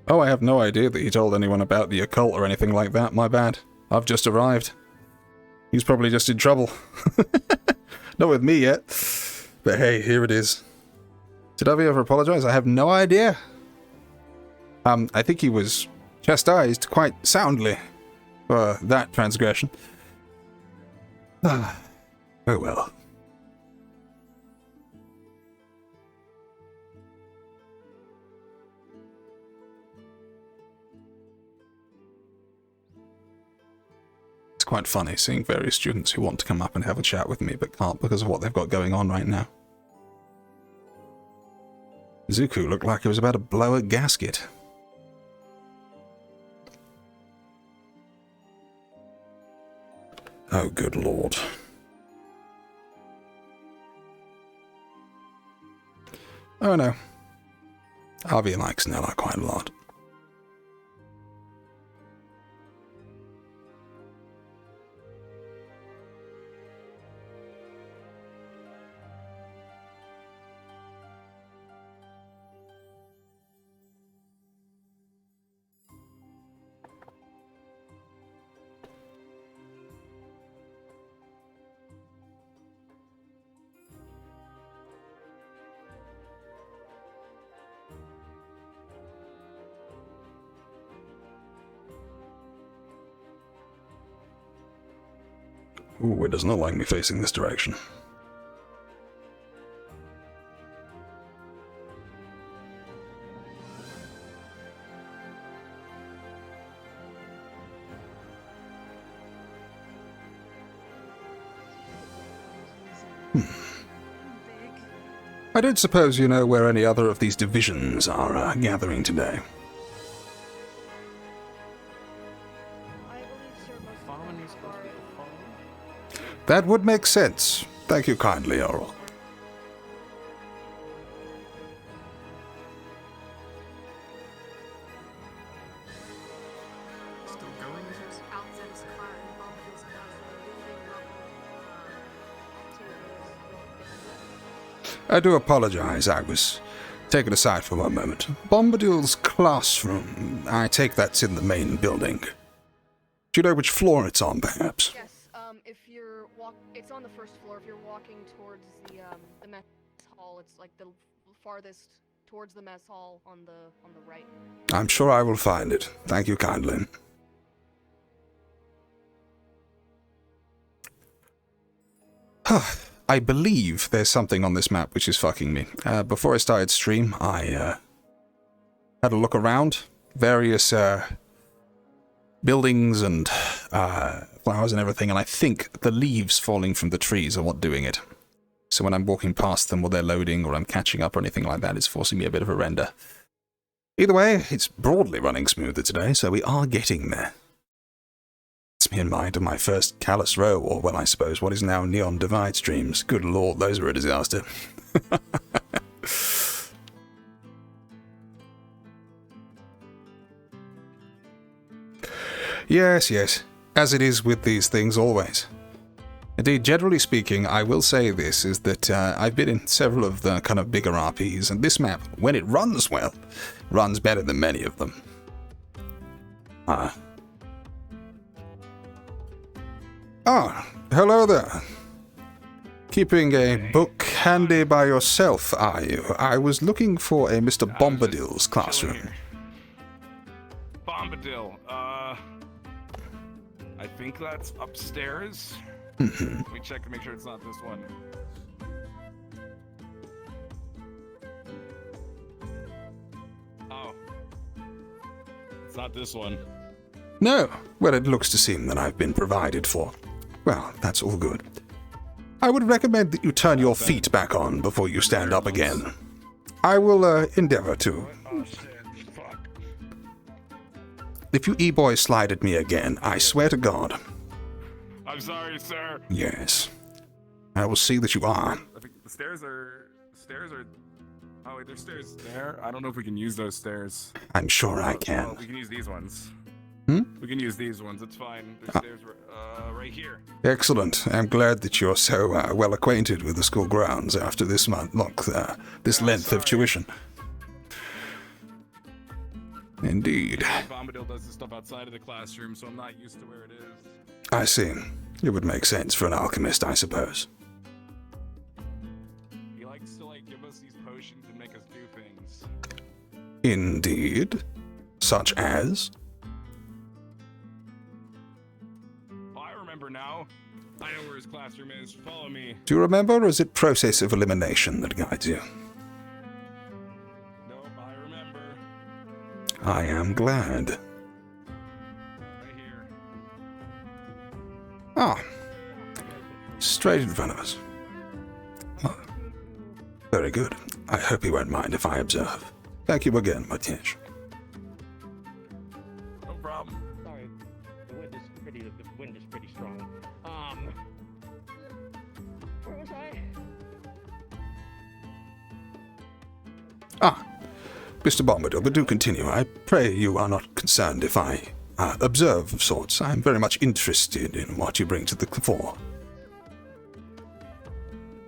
Oh, I have no idea that he told anyone about the occult or anything like that. My bad. I've just arrived. He's probably just in trouble. Not with me yet. But hey, here it is. Did Avi ever apologize? I have no idea. I think he was chastised quite soundly for that transgression. Oh well. It's quite funny seeing various students who want to come up and have a chat with me but can't because of what they've got going on right now. Zuko looked like he was about to blow a gasket. Oh, good lord. Oh no. Avi likes Kneller quite a lot. Ooh, it does not like me facing this direction. I don't suppose you know where any other of these divisions are gathering today. That would make sense. Thank you kindly, Oral. I do apologize, I was taken aside for one moment. Bombadil's classroom, I take that's in the main building. Do you know which floor it's on, perhaps? Yes, if you're it's on the first floor. If you're walking towards the mess hall, it's like the farthest towards the mess hall on the right. I'm sure I will find it. Thank you kindly. I believe there's something on this map which is fucking me. Before I started stream, I had a look around. Various buildings and flowers and everything, and I think the leaves falling from the trees are what doing it. So when I'm walking past them or they're loading or I'm catching up or anything like that, it's forcing me a bit of a render. Either way, it's broadly running smoother today, so we are getting there. It's me in mind of my first Callous Row, or, well, I suppose, what is now Neon Divide streams. Good lord, those were a disaster. Yes, as it is with these things always. Indeed, generally speaking, I will say this, is that I've been in several of the kind of bigger RPs, and this map, when it runs well, runs better than many of them. Hello there. Keeping a book handy by yourself, are you? I was looking for a Mr. Bombadil's classroom. Bombadil, I think that's upstairs. Let me check to make sure it's not this one. Oh. It's not this one. No. Well, it looks to seem that I've been provided for. Well, that's all good. I would recommend that you turn your feet back on before you stand up again. I will endeavor to. Oh shit, fuck. If you e-boys slide at me again, I swear to God. I'm sorry, sir. Yes. I will see that you are. I think the stairs are Oh wait, there's stairs there. I don't know if we can use those stairs. I'm sure I can. Well, we can use these ones. Hmm? We can use these ones. It's fine. There's stairs right here. Excellent. I'm glad that you're so well acquainted with the school grounds after this this length of tuition. Indeed. Bombadil does this stuff outside of the classroom, so I'm not used to where it is. I see. It would make sense for an alchemist, I suppose. He likes to give us these potions and make us do things. Indeed. Such as? I remember now. I know where his classroom is. Follow me. Do you remember, or is it process of elimination that guides you? Nope, I remember. I am glad. Right here. Ah. Straight in front of us. Well, very good. I hope you won't mind if I observe. Thank you again, Matej. No problem. Sorry, the wind is pretty strong. Where was I? Ah, Mr. Bombadil, but do continue. I pray you are not concerned if I observe of sorts. I'm very much interested in what you bring to the fore.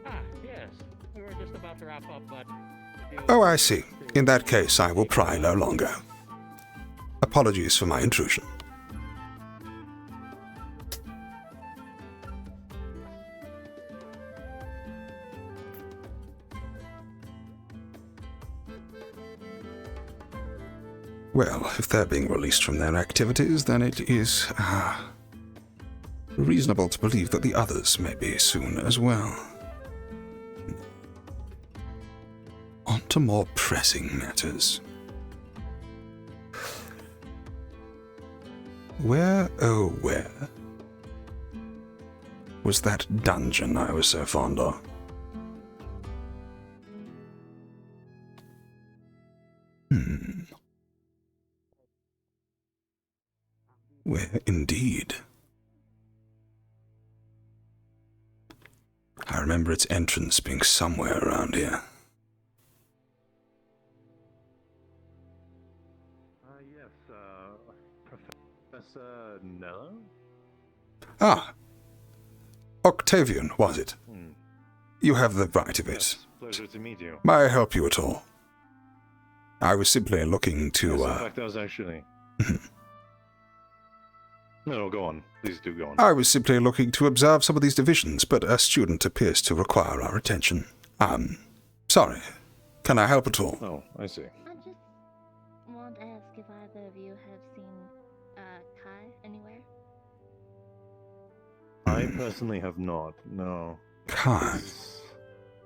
Ah, yes. We were just about to wrap up, but... Oh, I see. In that case, I will pry no longer. Apologies for my intrusion. Well, if they're being released from their activities, then it is reasonable to believe that the others may be soon as well. On to more pressing matters. Where, oh where, was that dungeon I was so fond of? Where indeed? I remember its entrance being somewhere around here. Yes, Professor Kneller? Ah, Octavian, was it? You have the right of it. Pleasure to meet you. May I help you at all? I was simply looking to, Yes, in fact, that was actually... No, go on. Please do go on. I was simply looking to observe some of these divisions, but a student appears to require our attention. Sorry. Can I help at all? Oh, I see. I just want to ask if either of you have seen, Kai anywhere? I personally have not, no. Kai?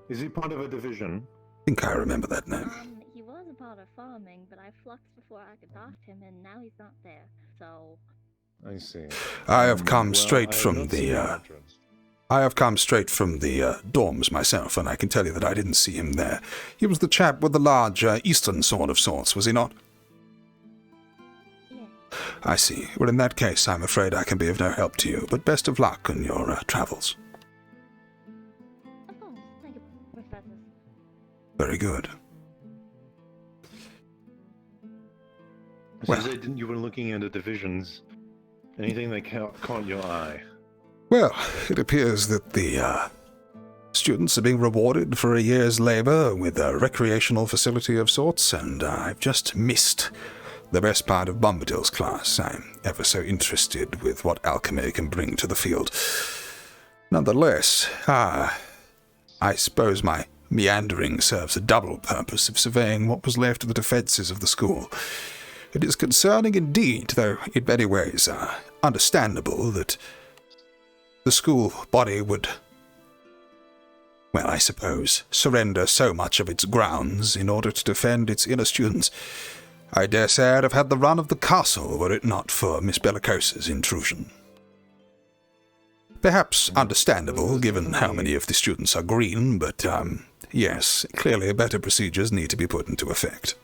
Is he part of a division? I think I remember that name. He was a part of farming, but I fluxed before I could talk to him, and now he's not there, so... I see. I have come straight from the dorms myself, and I can tell you that I didn't see him there. He was the chap with the large eastern sword of sorts, was he not? Yeah. I see. Well, in that case, I'm afraid I can be of no help to you, but best of luck on your travels. Of course. Thank you, Professor. Very good. So you were looking at the divisions. Anything that caught your eye? Well, it appears that the students are being rewarded for a year's labor with a recreational facility of sorts, and I've just missed the best part of Bombadil's class. I'm ever so interested with what alchemy can bring to the field. Nonetheless, I suppose my meandering serves a double purpose of surveying what was left of the defences of the school. It is concerning indeed, though in many ways understandable, that the school body would, well, I suppose, surrender so much of its grounds in order to defend its inner students. I dare say I'd have had the run of the castle were it not for Miss Bellicosa's intrusion. Perhaps understandable, given how many of the students are green, but, yes, clearly better procedures need to be put into effect.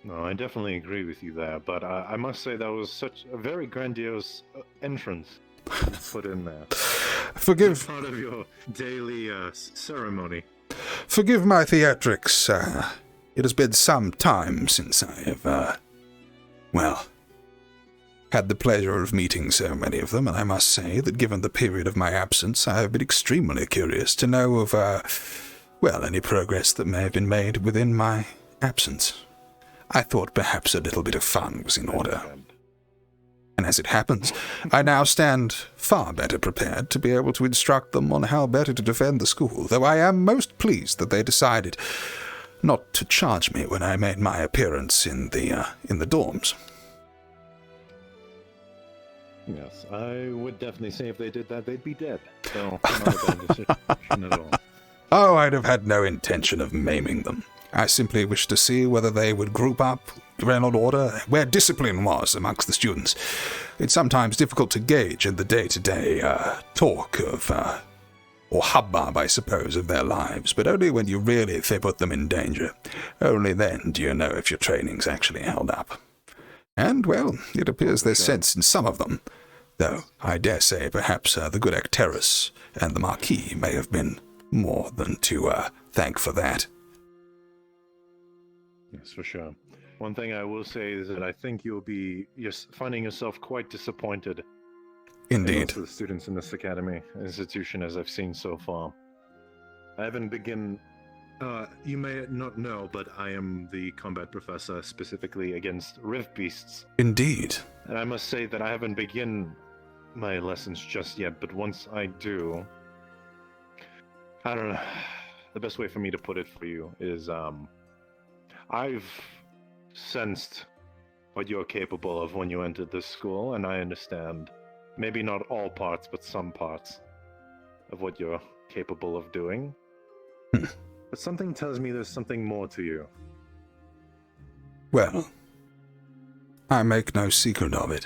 No, I definitely agree with you there, but I must say that was such a very grandiose entrance put in there. Forgive... Part of your daily ceremony. Forgive my theatrics. It has been some time since I have, had the pleasure of meeting so many of them, and I must say that given the period of my absence, I have been extremely curious to know of, any progress that may have been made within my absence. I thought perhaps a little bit of fun was in order. And as it happens, I now stand far better prepared to be able to instruct them on how better to defend the school, though I am most pleased that they decided not to charge me when I made my appearance in the dorms. Yes, I would definitely say if they did that, they'd be dead. So, not a bad decision at all. Oh, I'd have had no intention of maiming them. I simply wished to see whether they would group up, in order, where discipline was amongst the students. It's sometimes difficult to gauge in the day-to-day talk of, or hubbub, I suppose, of their lives, but only when you really put them in danger. Only then do you know if your training's actually held up. And, well, it appears there's sense in some of them, though I dare say perhaps the good Acterus and the Marquis may have been more than to thank for that. Yes, for sure. One thing I will say is that I think you'll be finding yourself quite disappointed. Indeed. In most of the students in this academy institution, as I've seen so far. I haven't begun. You may not know, but I am the combat professor specifically against rift beasts. Indeed. And I must say that I haven't begun my lessons just yet, but once I do, I don't know. The best way for me to put it for you is, I've sensed what you're capable of when you entered this school, and I understand, maybe not all parts, but some parts of what you're capable of doing. But something tells me there's something more to you. Well, I make no secret of it.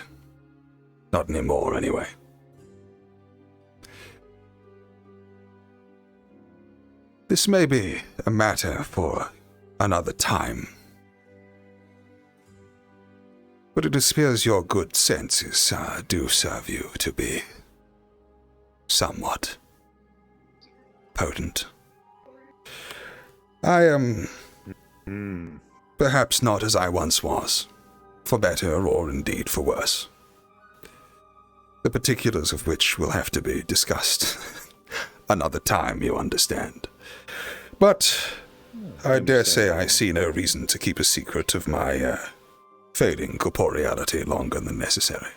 Not anymore, anyway. This may be a matter for another time. But it appears your good senses do serve you to be somewhat potent. I am perhaps not as I once was, for better or indeed for worse. The particulars of which will have to be discussed another time, you understand. But I dare say I see no reason to keep a secret of my fading corporeality longer than necessary.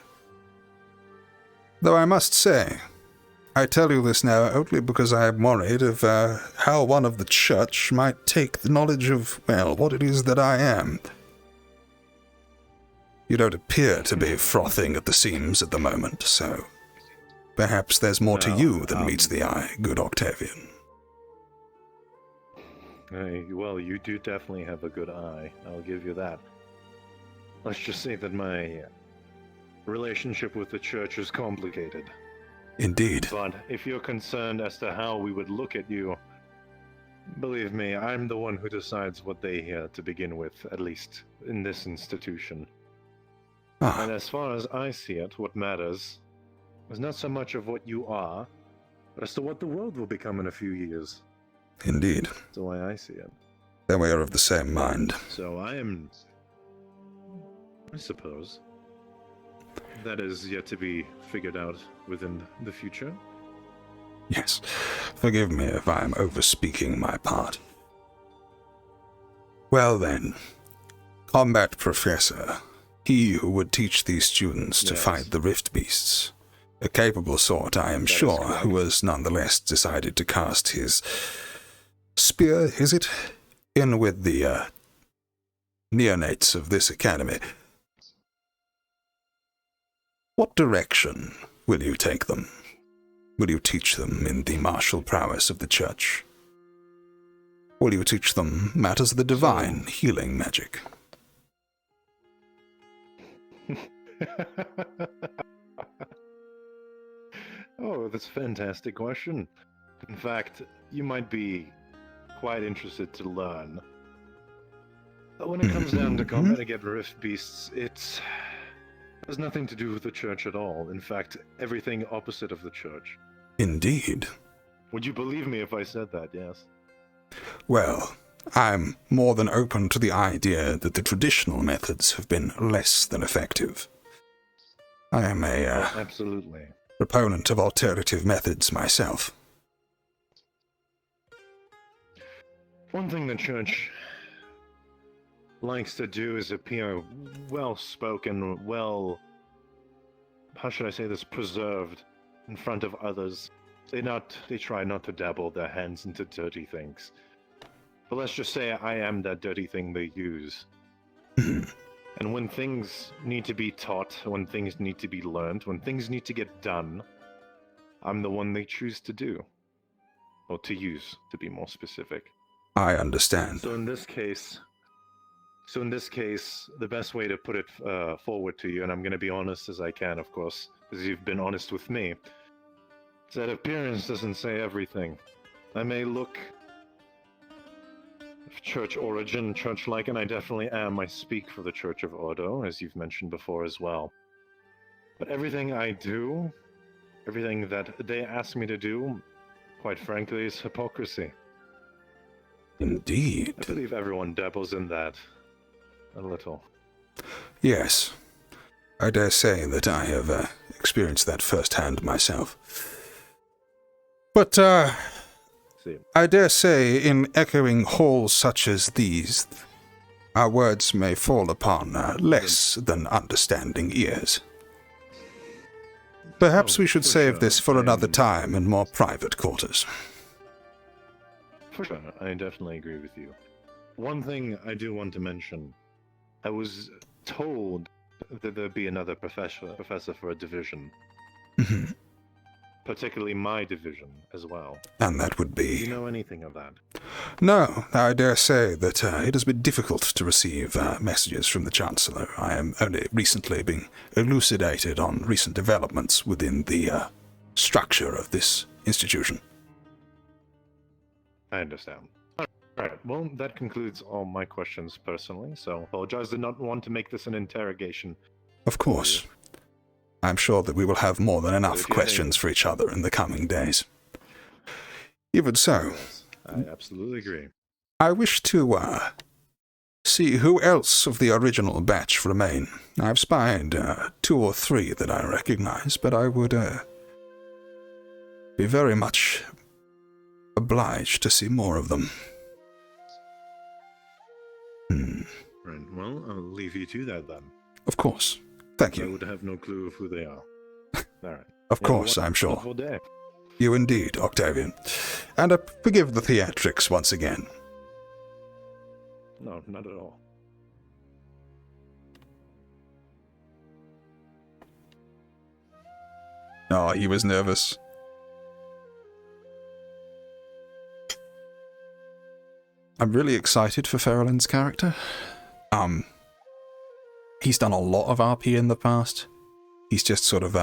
Though I must say, I tell you this now only because I am worried of how one of the church might take the knowledge of, what it is that I am. You don't appear to be frothing at the seams at the moment, so perhaps there's more to you than meets the eye, good Octavian. Well, you do definitely have a good eye, I'll give you that. Let's just say that my relationship with the church is complicated. Indeed. But if you're concerned as to how we would look at you, believe me, I'm the one who decides what they hear to begin with, at least in this institution. And as far as I see it, what matters is not so much of what you are, but as to what the world will become in a few years. Indeed. That's the way I see it. Then we are of the same mind. So I suppose, that is yet to be figured out within the future. Yes. Forgive me if I am overspeaking my part. Well then, combat professor, he who would teach these students to fight the rift beasts. A capable sort, I am sure, who has nonetheless decided to cast his spear, is it, in with the neonates of this academy. What direction will you take them? Will you teach them in the martial prowess of the church? Will you teach them matters of the divine, healing magic? Oh, that's a fantastic question. In fact, you might be quite interested to learn. But when it comes down to combat against rift beasts, it has nothing to do with the church at all. In fact, everything opposite of the church. Indeed. Would you believe me if I said that, yes? Well, I'm more than open to the idea that the traditional methods have been less than effective. I am a absolutely proponent of alternative methods myself. One thing the church likes to do is appear well-spoken, how should I say this, preserved in front of others. They try not to dabble their hands into dirty things. But let's just say I am that dirty thing they use. And when things need to be taught, when things need to be learned, when things need to get done, I'm the one they choose to do. Or to use, to be more specific. I understand. So in this case, the best way to put it forward to you, and I'm going to be honest as I can, of course, because you've been honest with me, is that appearance doesn't say everything. I may look church origin, church-like, and I definitely am. I speak for the Church of Ordo, as you've mentioned before as well. But everything I do, everything that they ask me to do, quite frankly, is hypocrisy. Indeed. I believe everyone dabbles in that a little. Yes. I dare say that I have experienced that firsthand myself. But, I dare say in echoing halls such as these, our words may fall upon less than understanding ears. Perhaps we should save this for another time in more private quarters. For sure, I definitely agree with you. One thing I do want to mention, I was told that there'd be another professor for a division. Particularly my division as well. And that would be... Do you know anything of that? No, I dare say that it has been difficult to receive messages from the Chancellor. I am only recently being elucidated on recent developments within the structure of this institution. I understand. Alright, well, that concludes all my questions personally, so I apologize. Did not want to make this an interrogation. Of course. I'm sure that we will have more than enough questions for each other in the coming days. Even so, I absolutely agree. I wish to see who else of the original batch remain. I've spied 2 or 3 that I recognize, but I would be very much obliged to see more of them. Right, well, I'll leave you to that then. Of course. Thank you. I would have no clue of who they are. Alright. Of course, I'm sure. Wonderful day. You indeed, Octavian. And forgive the theatrics once again. No, not at all. Oh, he was nervous. I'm really excited for Ferrelin's character. He's done a lot of RP in the past. He's just sort of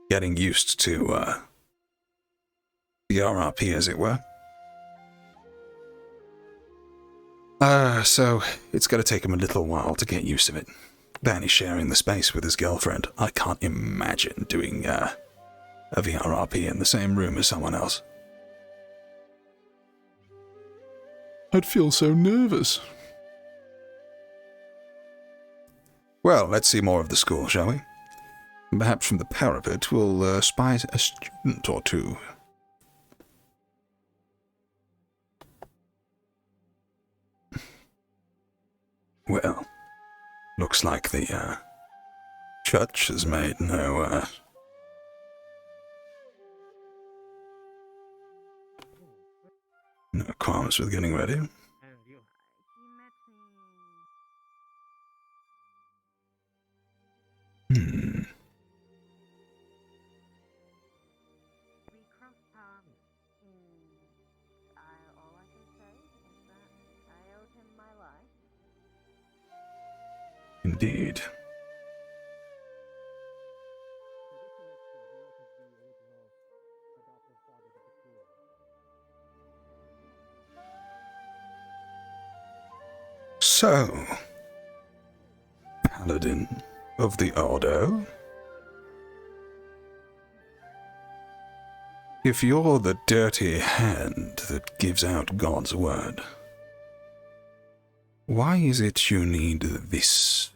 getting used to the RP, as it were. So it's going to take him a little while to get used to it. Then he's sharing the space with his girlfriend. I can't imagine doing a VRRP in the same room as someone else. I'd feel so nervous. Well, let's see more of the school, shall we? Perhaps from the parapet we'll spy a student or two. Well, looks like the church has made no qualms with getting ready. Indeed. So, Paladin of the Ordo? If you're the dirty hand that gives out God's word, why is it you need this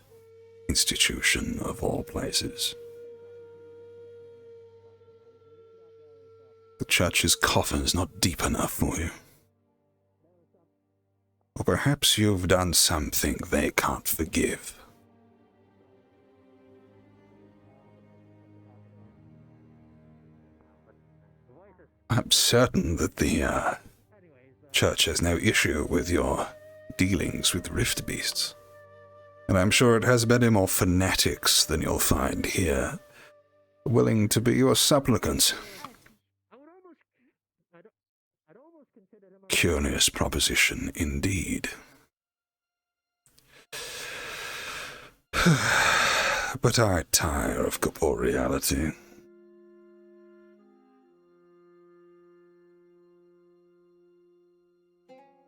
institution of all places? The church's coffin's not deep enough for you. Or perhaps you've done something they can't forgive. I'm certain that the church has no issue with your dealings with rift beasts. And I'm sure it has many more fanatics than you'll find here, willing to be your supplicants. Curious proposition indeed. But I tire of corporeality.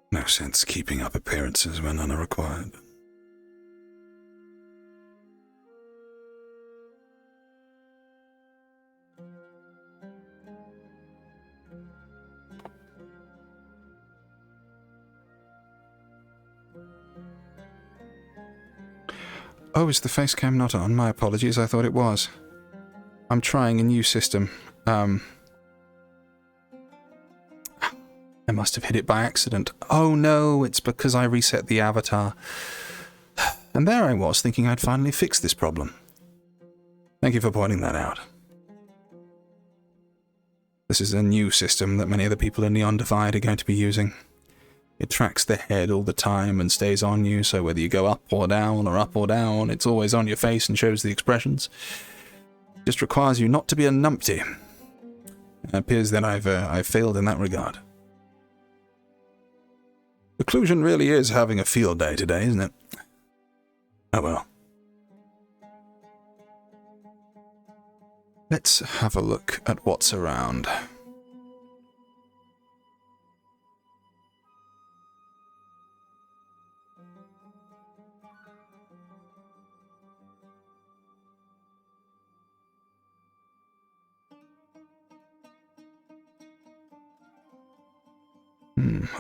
No sense keeping up appearances when none are required. Oh, is the face cam not on? My apologies, I thought it was. I'm trying a new system. I must have hit it by accident. Oh no, it's because I reset the avatar. And there I was, thinking I'd finally fixed this problem. Thank you for pointing that out. This is a new system that many of the people in Neon Divide are going to be using. It tracks the head all the time and stays on you, so whether you go up or down, it's always on your face and shows the expressions. It just requires you not to be a numpty. It appears that I've failed in that regard. Occlusion really is having a field day today, isn't it? Oh well. Let's have a look at what's around.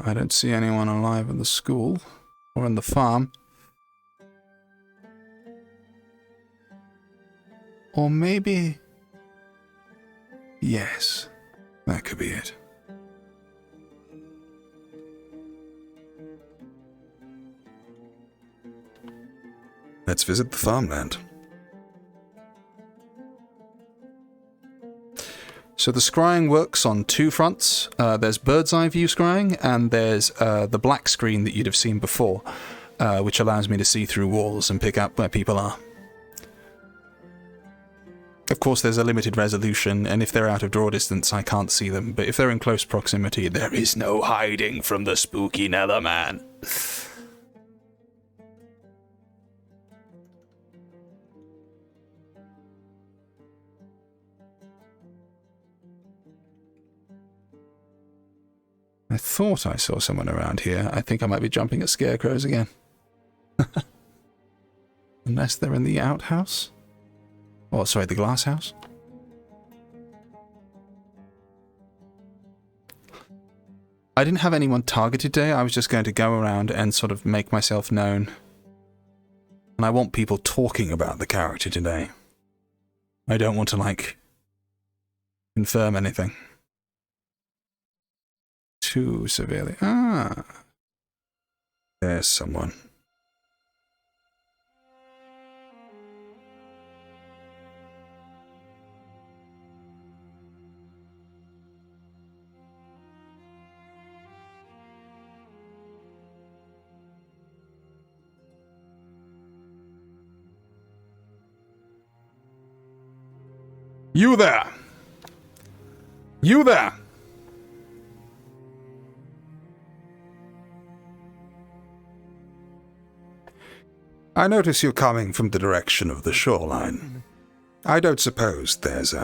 I don't see anyone alive at the school or in the farm. Or maybe... Yes, that could be it. Let's visit the farmland. So the scrying works on two fronts. There's bird's eye view scrying, and there's the black screen that you'd have seen before, which allows me to see through walls and pick up where people are. Of course, there's a limited resolution, and if they're out of draw distance, I can't see them, but if they're in close proximity, there is no hiding from the spooky Kneller man. I thought I saw someone around here. I think I might be jumping at scarecrows again. Unless they're in the outhouse? Oh, sorry, the glass house? I didn't have anyone targeted today. I was just going to go around and sort of make myself known. And I want people talking about the character today. I don't want to, like, confirm anything. Too severely. Ah. There's someone. You there! You there! I notice you're coming from the direction of the shoreline. I don't suppose there's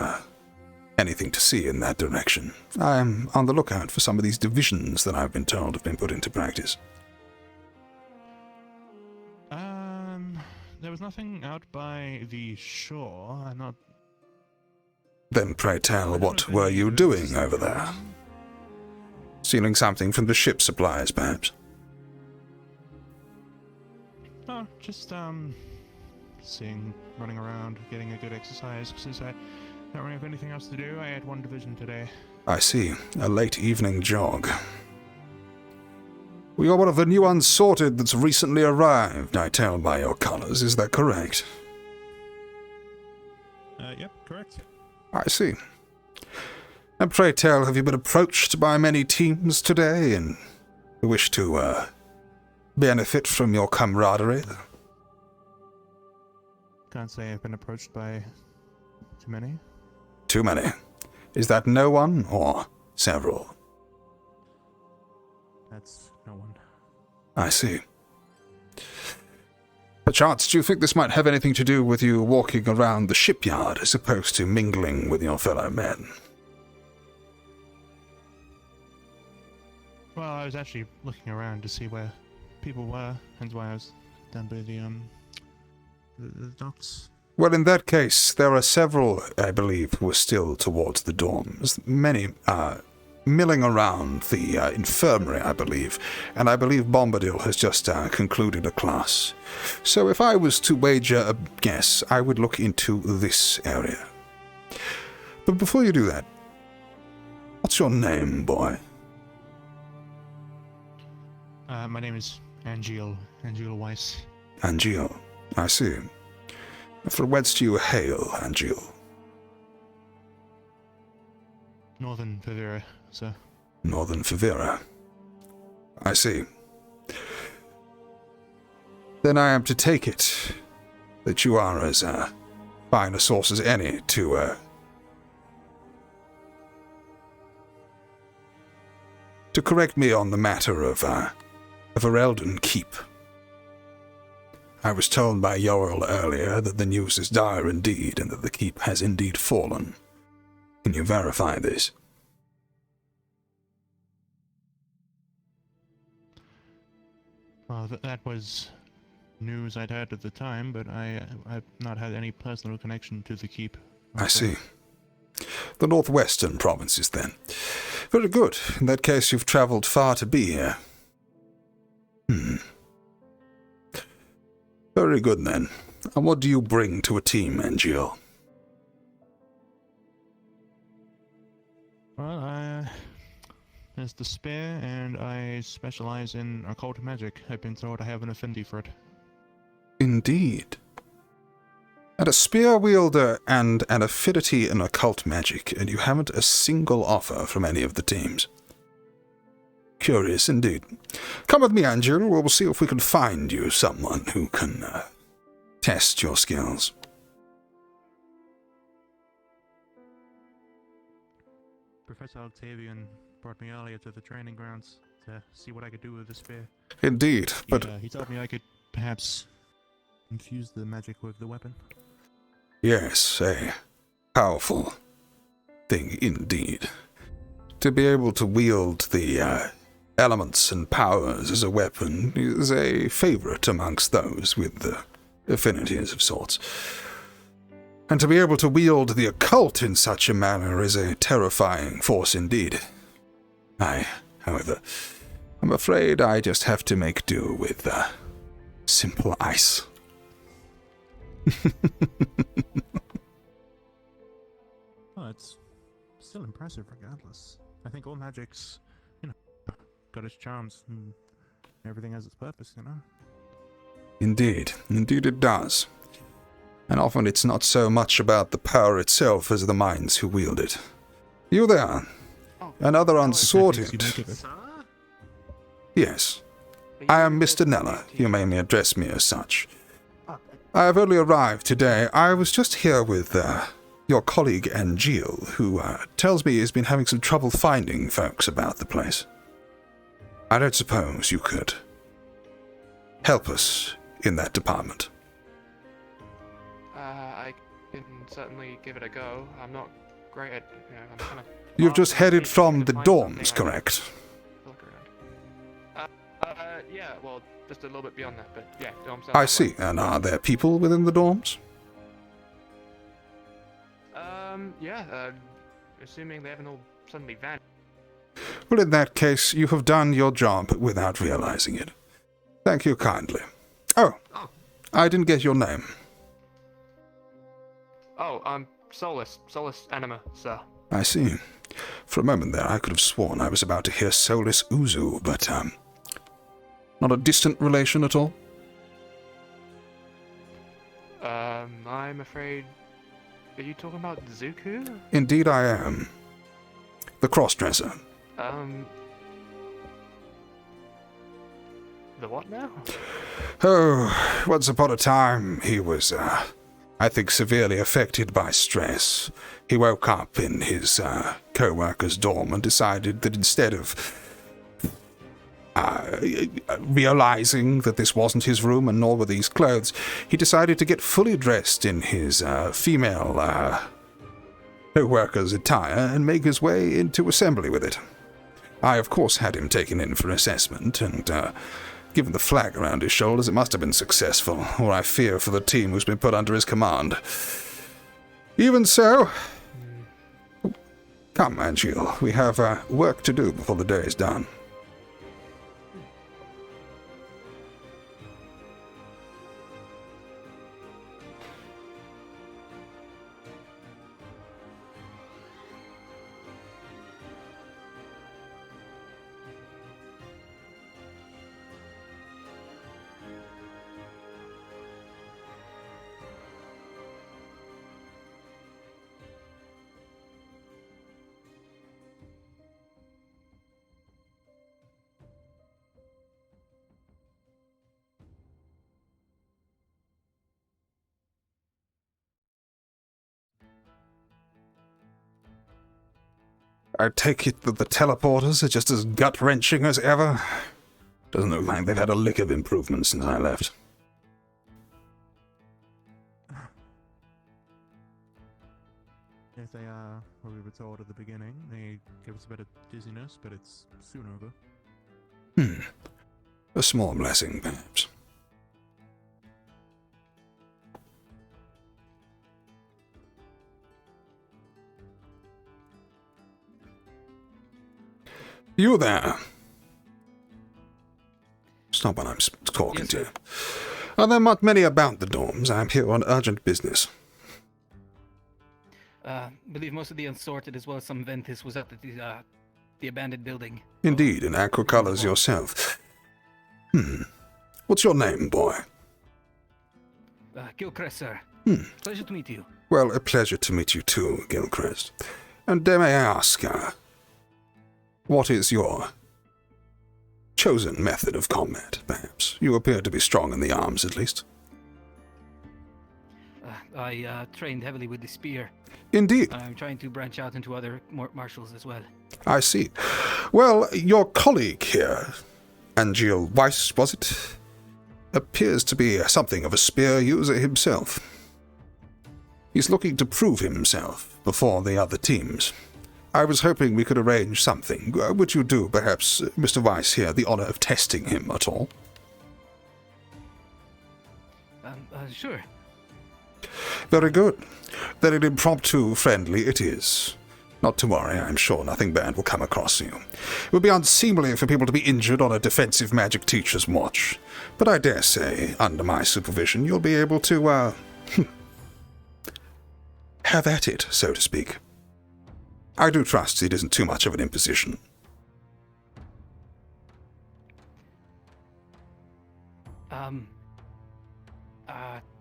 anything to see in that direction. I'm on the lookout for some of these divisions that I've been told have been put into practice. There was nothing out by the shore. I'm not Then pray tell, what were you doing over there? Stealing something from the ship supplies, perhaps? Oh, just, running around, getting a good exercise, since I don't really have anything else to do. I had one division today. I see. A late evening jog. We are one of the new unsorted that's recently arrived, I tell by your colors. Is that correct? Yep, correct. I see. And pray tell, have you been approached by many teams today and wish to, benefit from your camaraderie? Can't say I've been approached by too many. Too many. Is that no one or several? That's no one. I see. Perchance, do you think this might have anything to do with you walking around the shipyard as opposed to mingling with your fellow men? Well, I was actually looking around to see where people were, hence why I was down by the docks. Well, in that case, there are several, I believe, who are still towards the dorms. Many milling around the infirmary, I believe, and I believe Bombadil has just concluded a class. So if I was to wager a guess, I would look into this area. But before you do that, what's your name, boy? My name is Angel Weiss. Angel, I see. From whence do you hail, Angel? Northern Favira, sir. Northern Favira. I see. Then I am to take it that you are as fine a source as any to correct me on the matter of Eldon Keep. I was told by Yorl earlier that the news is dire indeed, and that the keep has indeed fallen. Can you verify this? Well, that was news I'd heard at the time, but I've not had any personal connection to the keep. I see. The northwestern provinces, then. Very good. In that case, you've travelled far to be here. Very good, then. And what do you bring to a team, Angel? Well, there's the spear, and I specialize in occult magic. I've been told I have an affinity for it. Indeed. And a spear wielder and an affinity in occult magic, and you haven't a single offer from any of the teams. Curious indeed. Come with me, Angel. We'll see if we can find you someone who can test your skills. Professor Octavian brought me earlier to the training grounds to see what I could do with the spear. Indeed, but he told me I could perhaps infuse the magic with the weapon. Yes, a powerful thing indeed. To be able to wield the elements and powers as a weapon is a favourite amongst those with the affinities of sorts. And to be able to wield the occult in such a manner is a terrifying force indeed. However, I'm afraid I just have to make do with simple ice. Well, it's still impressive regardless. I think all magic's, got its charms, and everything has its purpose, Indeed it does. And often it's not so much about the power itself as the minds who wield it. You there? Another unsorted. Yes. I am Mr. Kneller. You may address me as such. I have only arrived today. I was just here with your colleague Angel, who tells me he's been having some trouble finding folks about the place. I don't suppose you could help us in that department. I can certainly give it a go. I'm not great at, I'm kind of... You've just headed from the dorms, correct? Look around. Yeah, well, just a little bit beyond that, but yeah, dorms. I see. And are there people within the dorms? Yeah, assuming they haven't all suddenly vanished. Well, in that case, you have done your job without realizing it. Thank you kindly. Oh, I didn't get your name. Oh, Solus Anima, sir. I see. For a moment there, I could have sworn I was about to hear Solus Uzu, but, not a distant relation at all? I'm afraid... Are you talking about Zuku? Indeed I am. The crossdresser. The what now? Oh, once upon a time, he was, I think severely affected by stress. He woke up in his, co-worker's dorm and decided that instead of realizing that this wasn't his room and nor were these clothes, he decided to get fully dressed in his, female, co-worker's attire and make his way into assembly with it. I, of course, had him taken in for assessment, and, given the flag around his shoulders, it must have been successful, or I fear for the team who's been put under his command. Even so, come, Angel, we have work to do before the day is done. I take it that the teleporters are just as gut-wrenching as ever? Doesn't look like they've had a lick of improvement since I left. Yes, they are what we were told at the beginning. They give us a bit of dizziness, but it's soon over. A small blessing, perhaps. You there? Stop when I'm talking to you. Are there not many about the dorms? I'm here on urgent business. Believe most of the unsorted as well as some Ventus was at the abandoned building. Indeed, in aqua colors yourself. What's your name, boy? Gilchrist, sir. Pleasure to meet you. Well, a pleasure to meet you too, Gilchrist. And may I ask, what is your chosen method of combat, perhaps? You appear to be strong in the arms, at least. I trained heavily with the spear. Indeed. I'm trying to branch out into other martials as well. I see. Well, your colleague here, Angel Weiss, was it? Appears to be something of a spear user himself. He's looking to prove himself before the other teams. I was hoping we could arrange something. Would you do, perhaps, Mr. Weiss here, the honor of testing him at all? Sure. Very good. Then an impromptu friendly it is. Not to worry, I'm sure nothing bad will come across you. It would be unseemly for people to be injured on a defensive magic teacher's watch. But I dare say, under my supervision, you'll be able to, have at it, so to speak. I do trust it isn't too much of an imposition.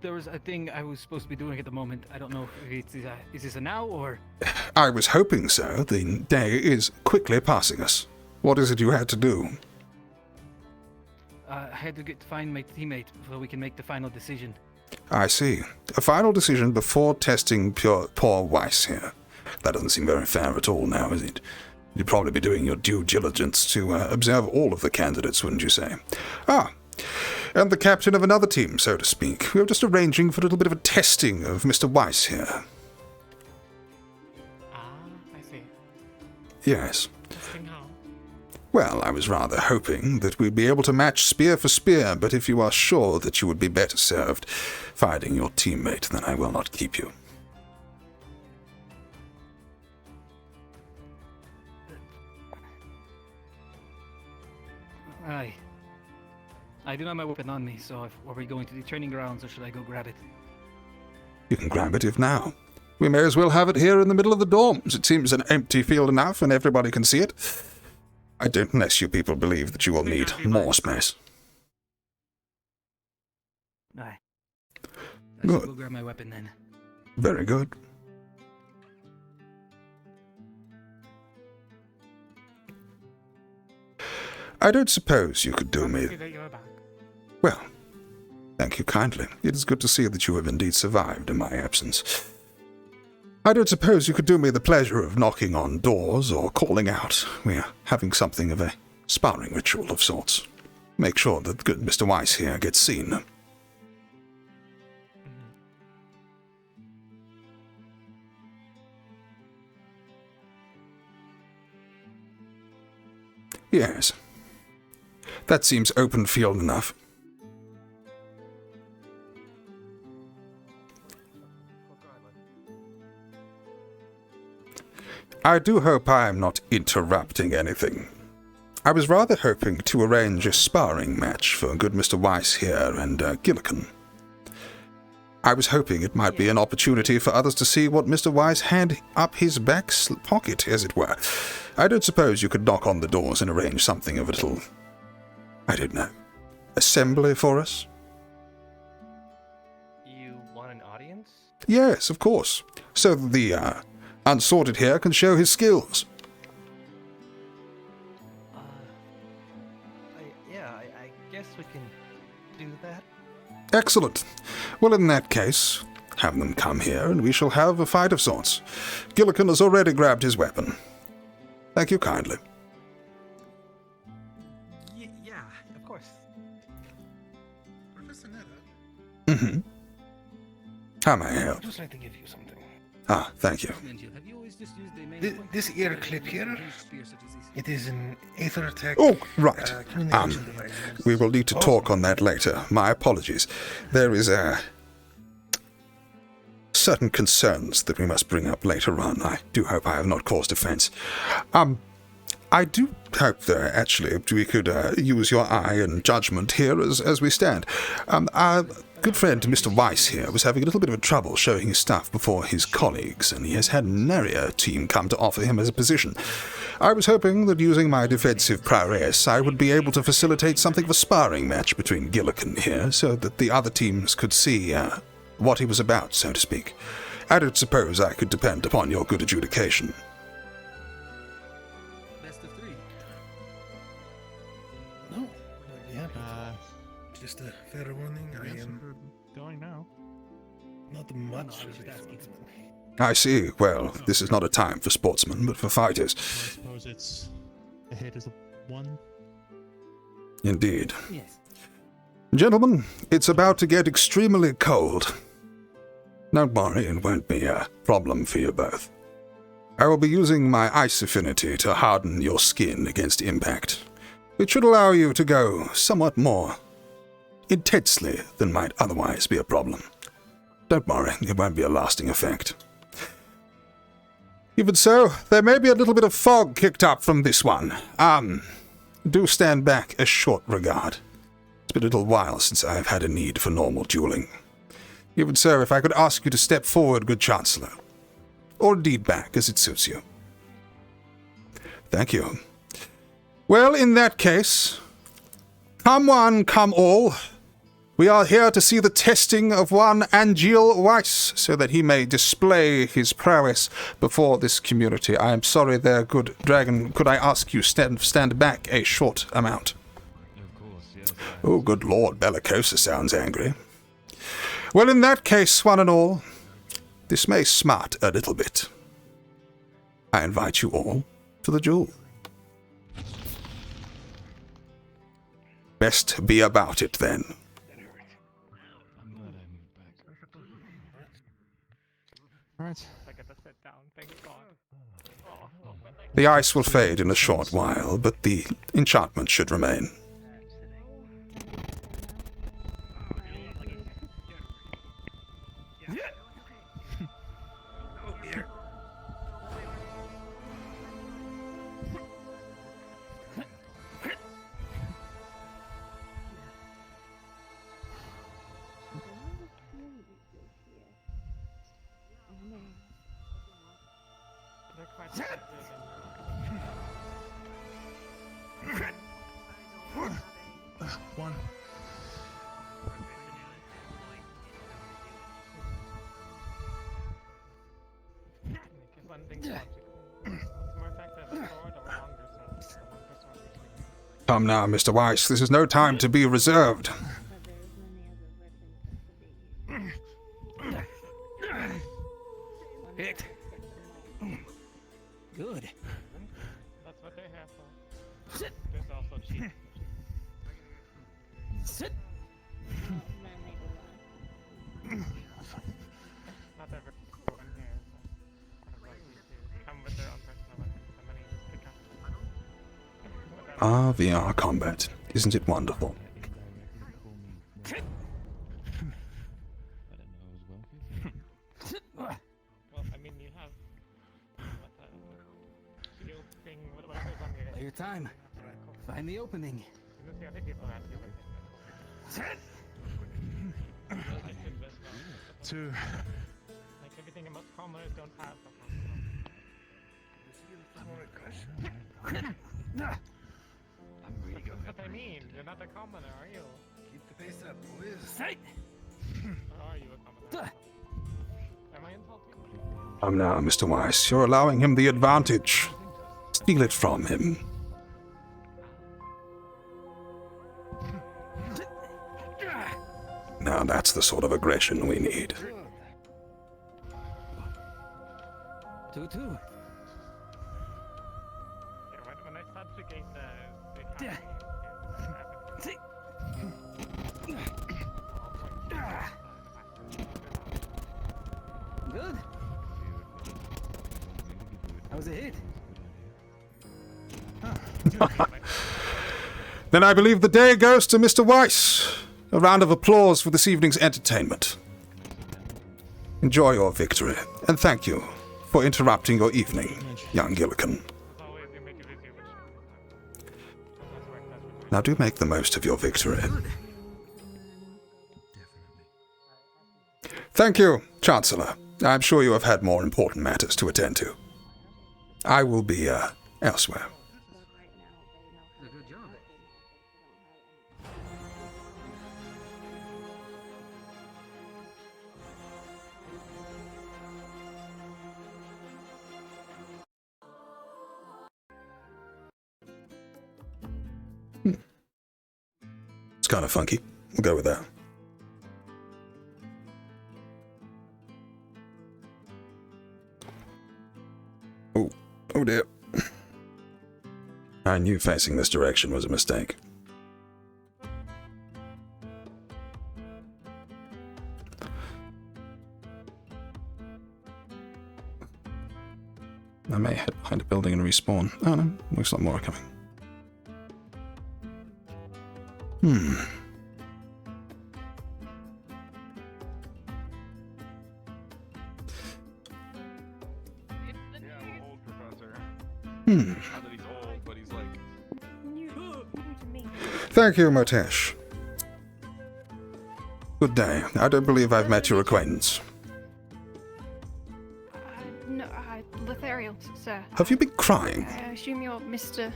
There was a thing I was supposed to be doing at the moment. I don't know if it's, is this a now or? I was hoping so. The day is quickly passing us. What is it you had to do? I had to find my teammate so we can make the final decision. I see. A final decision before testing poor Weiss here. That doesn't seem very fair at all now, is it? You'd probably be doing your due diligence to observe all of the candidates, wouldn't you say? And the captain of another team, so to speak. We were just arranging for a little bit of a testing of Mr. Weiss here. I see. Yes. Testing how? Well, I was rather hoping that we'd be able to match spear for spear, but if you are sure that you would be better served finding your teammate, then I will not keep you. Aye. I do not have my weapon on me, so are we going to the training grounds or should I go grab it? You can grab it if now. We may as well have it here in the middle of the dorms. It seems an empty field enough and everybody can see it. I don't, unless you people believe that you will need more space. Aye. I Good. should go grab my weapon then. Very good. I don't suppose you could do me... Well, thank you kindly. It is good to see that you have indeed survived in my absence. I don't suppose you could do me the pleasure of knocking on doors or calling out. We are having something of a sparring ritual of sorts. Make sure that good Mr. Weiss here gets seen. Yes. That seems open field enough. I do hope I am not interrupting anything. I was rather hoping to arrange a sparring match for good Mr. Weiss here and Gilligan. I was hoping it might be an opportunity for others to see what Mr. Weiss had up his back pocket, as it were. I don't suppose you could knock on the doors and arrange something of a little, I don't know, assembly for us? You want an audience? Yes, of course. So that the unsorted here can show his skills. I guess we can do that. Excellent. Well, in that case, have them come here and we shall have a fight of sorts. Gilligan has already grabbed his weapon. Thank you kindly. Yeah, of course. Professor Kneller? Mm-hmm. How may I help? I'd just like to give you something. Ah, thank you. This ear clip here, it is an AetherTech Oh, right. communication device. We will need to talk on that later. My apologies. There is certain concerns that we must bring up later on. I do hope I have not caused offense. I do hope that actually we could use your eye and judgment here as we stand. Our good friend Mr. Weiss here was having a little bit of trouble showing his stuff before his colleagues, and he has had an area team come to offer him as a position. I was hoping that using my defensive prowess, I would be able to facilitate something of a sparring match between Gilligan here, so that the other teams could see what he was about, so to speak. I don't suppose I could depend upon your good adjudication. Best of three. No, I'd be happy. Just a fair warning, I am going now. Not much of a sportsman. I see. Well, this is not a time for sportsmen, but for fighters. I suppose it's a hit is a one. Indeed. Yes. Gentlemen, it's about to get extremely cold. Don't worry, it won't be a problem for you both. I will be using my ice affinity to harden your skin against impact. It should allow you to go somewhat more intensely than might otherwise be a problem. Don't worry, it won't be a lasting effect. Even so, there may be a little bit of fog kicked up from this one. Do stand back a short regard. It's been a little while since I have had a need for normal dueling. Even so, if I could ask you to step forward, good Chancellor. Or indeed back, as it suits you. Thank you. Well, in that case, come one, come all. We are here to see the testing of one Angeal Weiss, so that he may display his prowess before this community. I am sorry there, good dragon. Could I ask you stand back a short amount? Of course, yes. Oh, good lord, Bellicosa sounds angry. Well, in that case, one and all, this may smart a little bit. I invite you all to the duel. Best be about it, then. Alright. I get to sit down, thank God. The ice will fade in a short while, but the enchantment should remain. One. One thing's logical. What's more effective, a sword or a longer sword? A longer sword usually. Come now, Mr. Weiss. This is no time to be reserved. Hit. Good. That's what they're here for. Sit. There's also cheap. Sit. Not everyone here is come with their own personal weapons. Somebody just pick up. VR combat. Isn't it wonderful? Well, I mean, you have shield thing, whatever's on your head. Play your time. Find the opening. You can see other people have you with it. Two. Like everything in most commoners don't have. I'm really going That's what I mean. You're not a commoner, are you? Keep the pace up, boys. Sight. Or are you a commoner? Am I insulting? Come now, Mr. Weiss. You're allowing him the advantage. Steal it from him. Now that's the sort of aggression we need. 2-2. Yeah, when I subjugate the Good. That was a hit. Then I believe the day goes to Mr. Weiss. A round of applause for this evening's entertainment. Enjoy your victory, and thank you for interrupting your evening, young Gilligan. Now do make the most of your victory. Thank you, Chancellor. I'm sure you have had more important matters to attend to. I will be, elsewhere. Good job. It's kind of funky. We'll go with that. Oh dear. I knew facing this direction was a mistake. I may head behind a building and respawn. Oh no, looks like more are coming. Not that he's old, but he's like. Thank you, Motesh. Good day. I don't believe I've met your acquaintance. No, Lethariel, sir. Have you been crying? I assume you're Mr.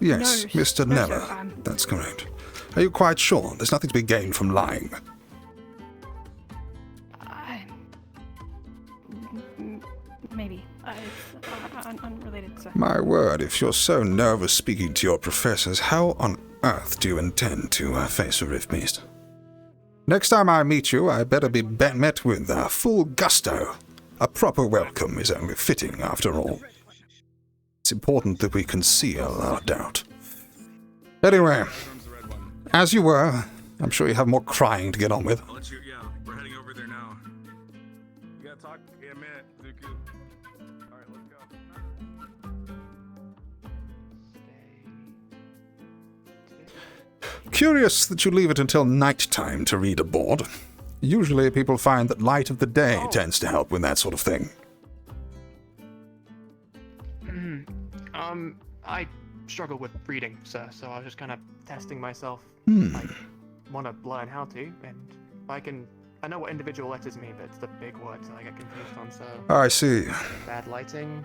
Yes, no, Mr. no, Kneller. sir, That's correct. Are you quite sure? There's nothing to be gained from lying. Maybe. It's unrelated, sir. My word, if you're so nervous speaking to your professors, how on earth do you intend to face a Rift Beast? Next time I meet you, I better be met with full gusto. A proper welcome is only fitting, after all. It's important that we conceal our doubt. Anyway, as you were, I'm sure you have more crying to get on with. I'll let you, yeah, we're heading over there now. You gotta talk in a minute, Zuku. Alright, let's go. Curious that you leave it until nighttime to read aboard. Usually people find that light of the day tends to help with that sort of thing. I struggle with reading, sir, so I was just kind of testing myself. I want to learn how to, and I know what individual letters mean, but it's the big words that I get confused on, so... I see. Bad lighting?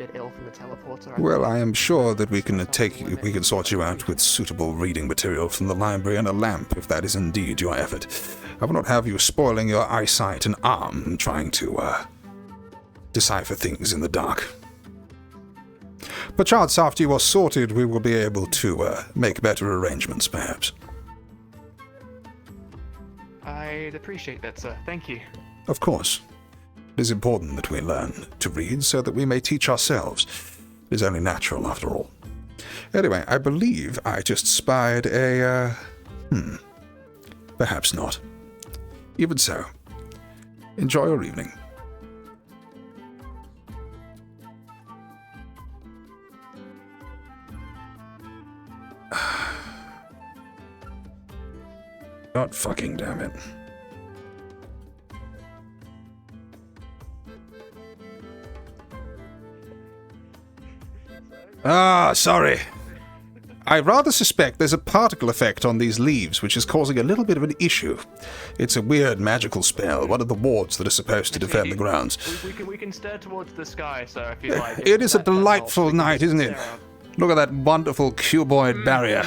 bit ill from the teleporter. Well, I am sure that we can sort you out with suitable reading material from the library and a lamp, if that is indeed your effort. I will not have you spoiling your eyesight and arm trying to, decipher things in the dark. Perchance after you are sorted, we will be able to, make better arrangements, perhaps. I'd appreciate that, sir. Thank you. Of course. It is important that we learn to read so that we may teach ourselves. It is only natural, after all. Anyway, I believe I just spied a, perhaps not. Even so, enjoy your evening. God fucking damn it. Ah, sorry. I rather suspect there's a particle effect on these leaves which is causing a little bit of an issue. It's a weird magical spell, one of the wards that are supposed to defend the grounds. We can stare towards the sky, sir, if you like. It is a delightful night, isn't it? Look at that wonderful cuboid barrier.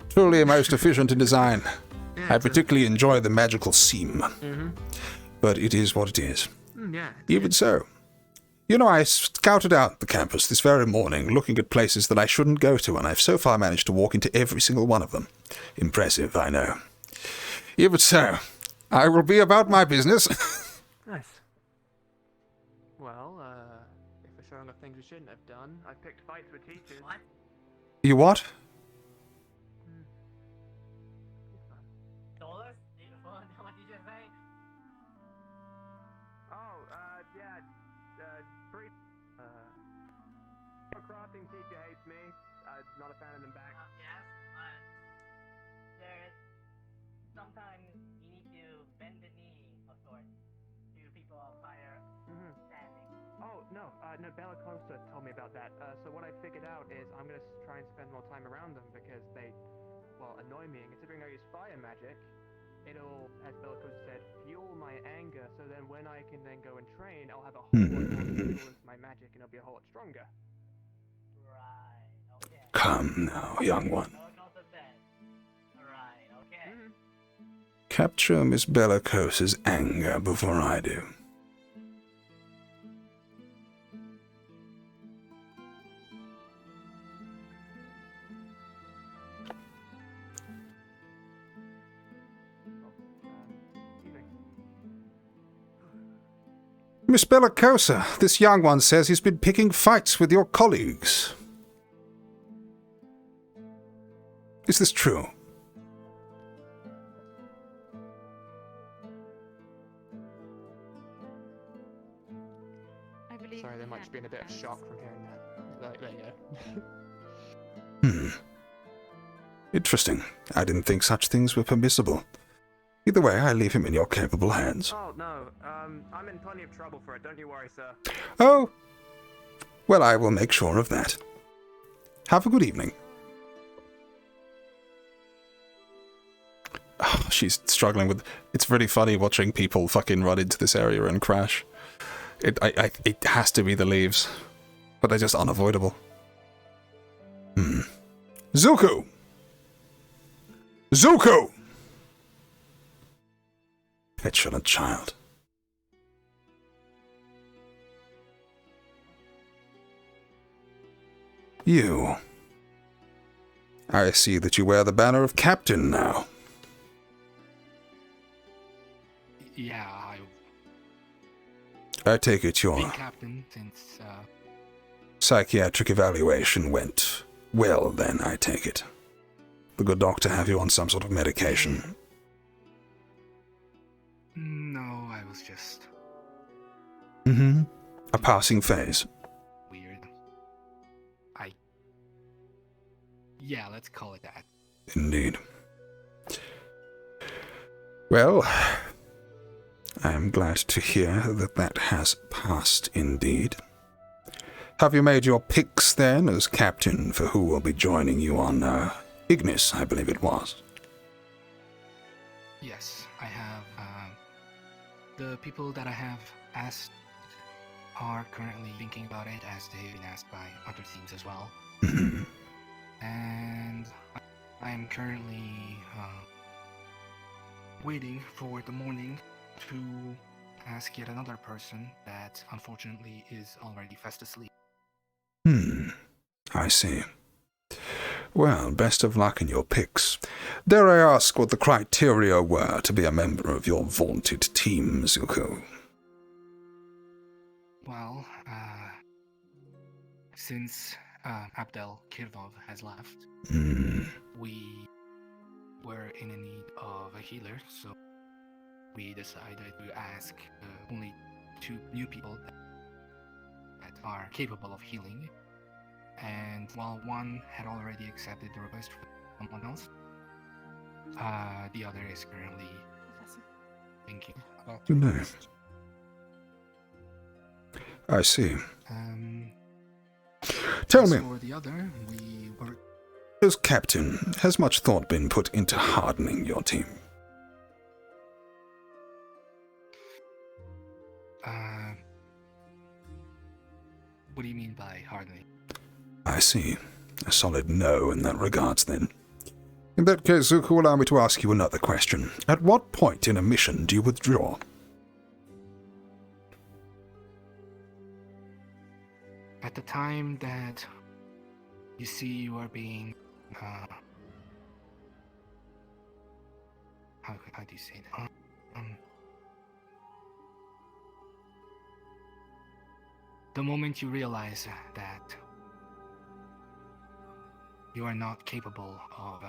Truly most efficient in design. I particularly enjoy the magical seam. But it is what it is. Even so. You know, I scouted out the campus this very morning, looking at places that I shouldn't go to, and I've so far managed to walk into every single one of them. Impressive, I know. Even so, I will be about my business. Nice. Well, if we're showing off things we shouldn't have done, I picked fights with teachers. What? You what? Crossing teacher hates me. Not a fan of them back. Yes, sometimes you need to bend the knee of sorts to people of higher standing. Oh, no, Bella Costa told me about that. So what I figured out is I'm gonna try and spend more time around them because they, well, annoy me. And considering I use fire magic, it'll, as Bella Costa said, fuel my anger. So then when I can then go and train, I'll have a whole lot more fuel into my magic and it'll be a whole lot stronger. Come now, young one. Capture Miss Bellicose's anger before I do. Miss Bellicosa, this young one says he's been picking fights with your colleagues. Is this true? Sorry, there might just been a bit of shock from hearing that. There you go. Interesting. I didn't think such things were permissible. Either way, I leave him in your capable hands. Oh, no. I'm in plenty of trouble for it. Don't you worry, sir. Oh! Well, I will make sure of that. Have a good evening. Oh, she's struggling with... It's really funny watching people fucking run into this area and crash. It has to be the leaves. But they're just unavoidable. Zuko! Zuko! Petulant child. You. I see that you wear the banner of captain now. Yeah, I take it your been captain since, psychiatric evaluation went well then, I take it. The good doctor have you on some sort of medication. No, I was just... A passing phase. weird. Yeah, let's call it that. Indeed. Well, I am glad to hear that that has passed indeed. Have you made your picks then as captain for who will be joining you on Ignis, I believe it was? Yes, I have, the people that I have asked are currently thinking about it, as they've been asked by other teams as well. And I'm currently waiting for the morning to ask yet another person that unfortunately is already fast asleep. I see. Well, best of luck in your picks. Dare I ask what the criteria were to be a member of your vaunted team, Zuko? Well, since Abdel Kirvov has left, we were in a need of a healer, so we decided to ask only 2 new people that are capable of healing. And while one had already accepted the request from someone else, the other is currently thinking about Who knows? I see. Tell me, for the other, we were... as captain, has much thought been put into hardening your team? What do you mean by hardening? I see. A solid no in that regards, then. In that case, Zuko, allow me to ask you another question. At what point in a mission do you withdraw? At the time that you see you are being... how do you say that? The moment you realize that you are not capable of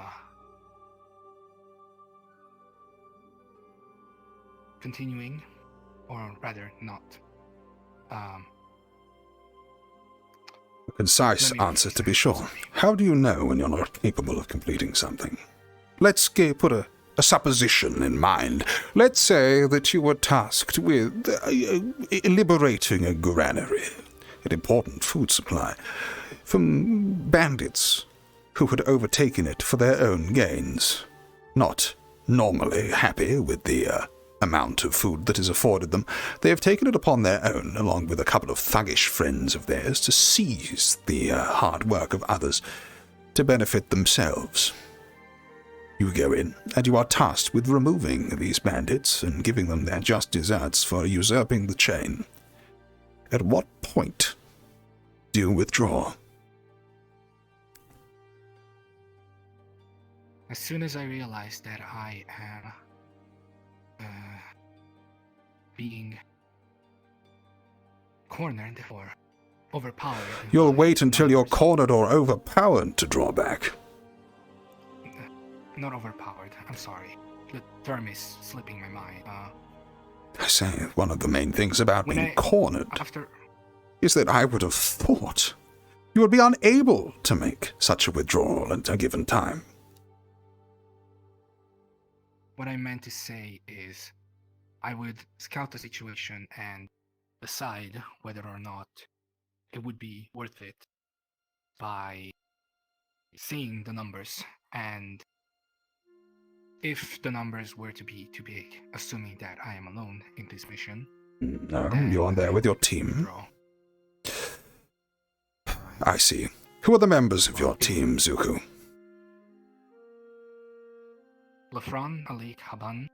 continuing, or rather not. A concise answer, to be sure. How do you know when you're not capable of completing something? Let's put a supposition in mind. Let's say that you were tasked with liberating a granary, an important food supply, from bandits who had overtaken it for their own gains, not normally happy with the amount of food that is afforded them. They have taken it upon their own, along with a couple of thuggish friends of theirs, to seize the hard work of others to benefit themselves. You go in, and you are tasked with removing these bandits and giving them their just deserts for usurping the chain. At what point do you withdraw? As soon as I realize that I am being cornered or overpowered. You'll wait until you're cornered or overpowered to draw back. Not overpowered, I'm sorry. The term is slipping my mind. I say, one of the main things about being cornered is that I would have thought you would be unable to make such a withdrawal at a given time. What I meant to say is, I would scout the situation and decide whether or not it would be worth it by seeing the numbers, and if the numbers were to be too big, assuming that I am alone in this mission. No, you're there with your team. I see. Who are the members of your team, Zuko? Lafron, Alik, Haban,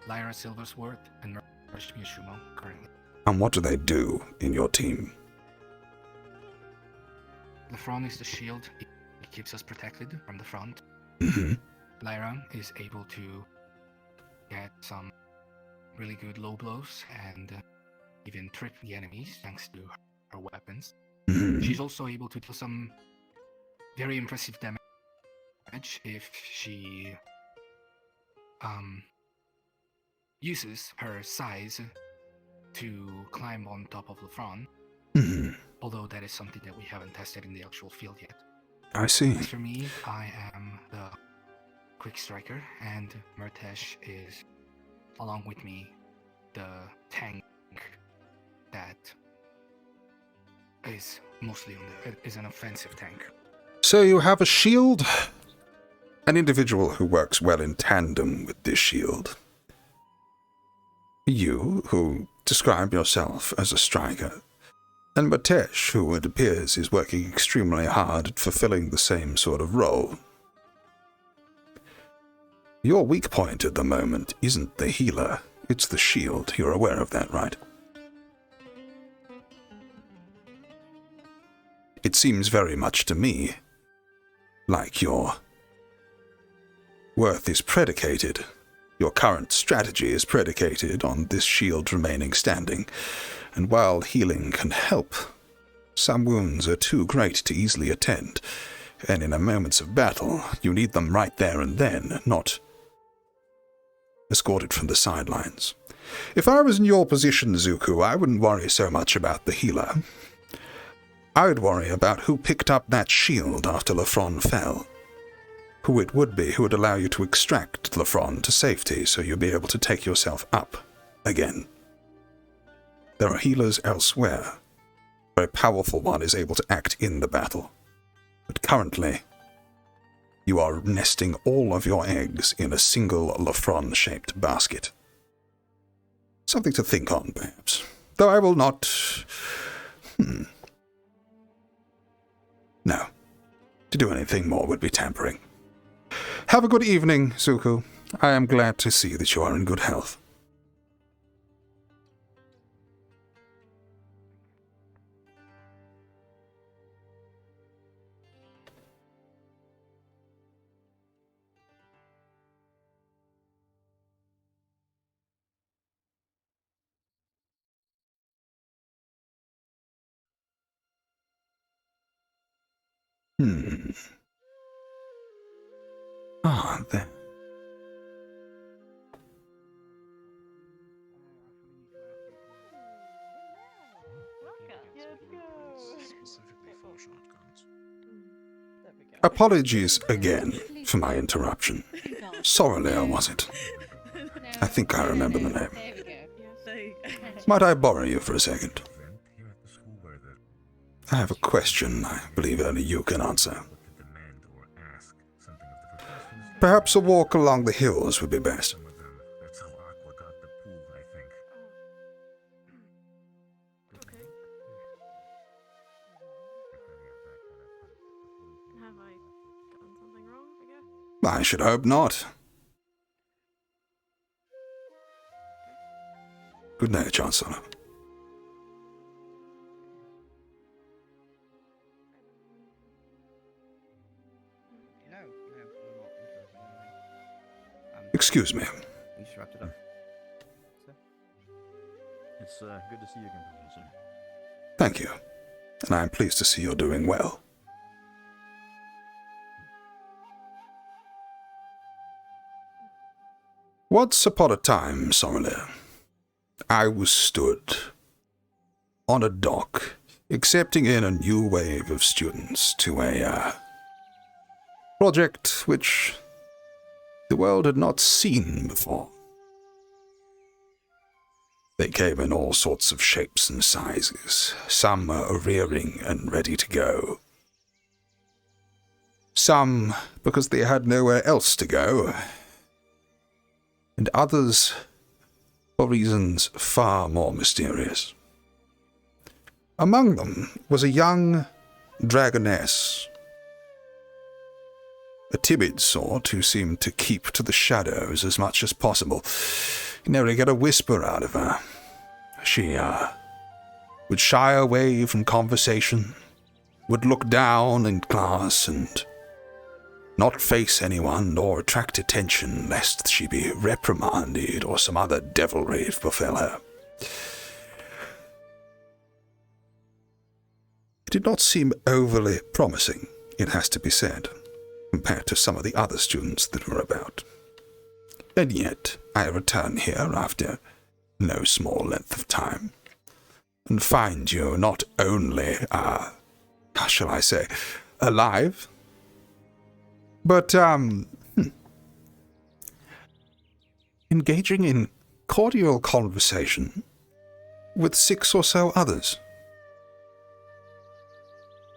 Lyra Silversworth, and Mersh Mishumo currently. And what do they do in your team? Lafron is the shield. It keeps us protected from the front. Lyra is able to get some really good low blows and even trip the enemies thanks to her weapons. She's also able to do some very impressive damage if she uses her size to climb on top of Lafron. Although that is something that we haven't tested in the actual field yet. I see. As for me, I am the quick striker, and Murtesh is, along with me, the tank that is mostly is an offensive tank. So you have a shield, an individual who works well in tandem with this shield, You, who describe yourself as a striker, and Matesh, who it appears is working extremely hard at fulfilling the same sort of role. Your weak point at the moment isn't the healer, it's the shield. You're aware of that, right? It seems very much to me like your worth is predicated, your current strategy is predicated on this shield remaining standing, and while healing can help, some wounds are too great to easily attend, and in a moments of battle, you need them right there and then, not escorted from the sidelines. If I was in your position, Zuko, I wouldn't worry so much about the healer. I would worry about who picked up that shield after Lafron fell. Who it would be who would allow you to extract Lafron to safety so you'll be able to take yourself up again. There are healers elsewhere. A very powerful one is able to act in the battle. But currently, you are nesting all of your eggs in a single Lafron-shaped basket. Something to think on, perhaps. Though I will not... No. To do anything more would be tampering. Have a good evening, Zuko. I am glad to see that you are in good health. There. Apologies again for my interruption. Sorrelea, was it? I think I remember the name. Might I borrow you for a second? I have a question I believe only you can answer. Perhaps a walk along the hills would be best. Have I done something wrong, I guess? I should hope not. Good night, Chancellor. Excuse me. We just wrapped it up. It's good to see you again, Professor. Thank you. And I am pleased to see you're doing well. Once upon a time, Sorrelea, I was stood on a dock, accepting in a new wave of students to a project which the world had not seen before. They came in all sorts of shapes and sizes, some rearing and ready to go. Some because they had nowhere else to go, and others for reasons far more mysterious. Among them was a young dragoness, a timid sort who seemed to keep to the shadows as much as possible. You never get a whisper out of her. She would shy away from conversation, would look down in class and not face anyone nor attract attention lest she be reprimanded or some other devilry befell her. It did not seem overly promising, it has to be said, compared to some of the other students that were about. And yet, I return here after no small length of time, and find you not only, how shall I say, alive, but, engaging in cordial conversation with 6 or so others.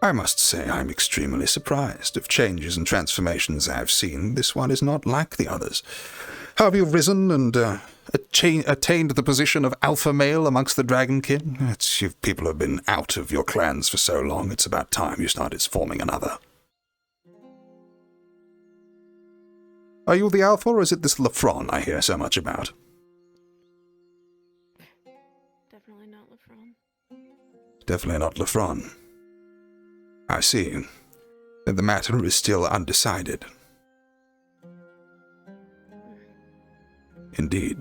I must say I'm extremely surprised. Of changes and transformations I've seen, this one is not like the others. Have you risen and attained the position of alpha male amongst the Dragonkin? You people have been out of your clans for so long, it's about time you started forming another. Are you the alpha, or is it this Lefron I hear so much about? Definitely not Lefron. Definitely not Lefron. I see. Then the matter is still undecided. Indeed.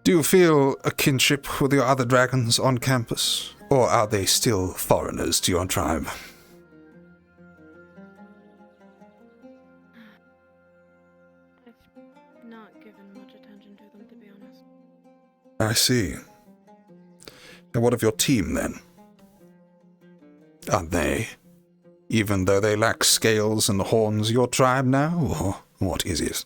Do you feel a kinship with your other dragons on campus, or are they still foreigners to your tribe? I've not given much attention to them, to be honest. I see. And what of your team, then? Are they, even though they lack scales and horns, your tribe now, or what is it?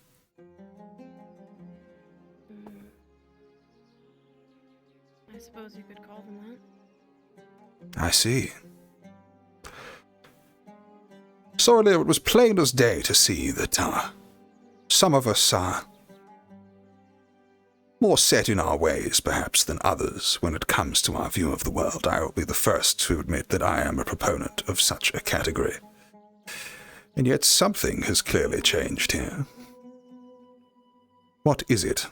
I suppose you could call them that. I see. Sorely, it was plain as day to see that some of us are more set in our ways, perhaps, than others when it comes to our view of the world. I will be the first to admit that I am a proponent of such a category. And yet something has clearly changed here. What is it?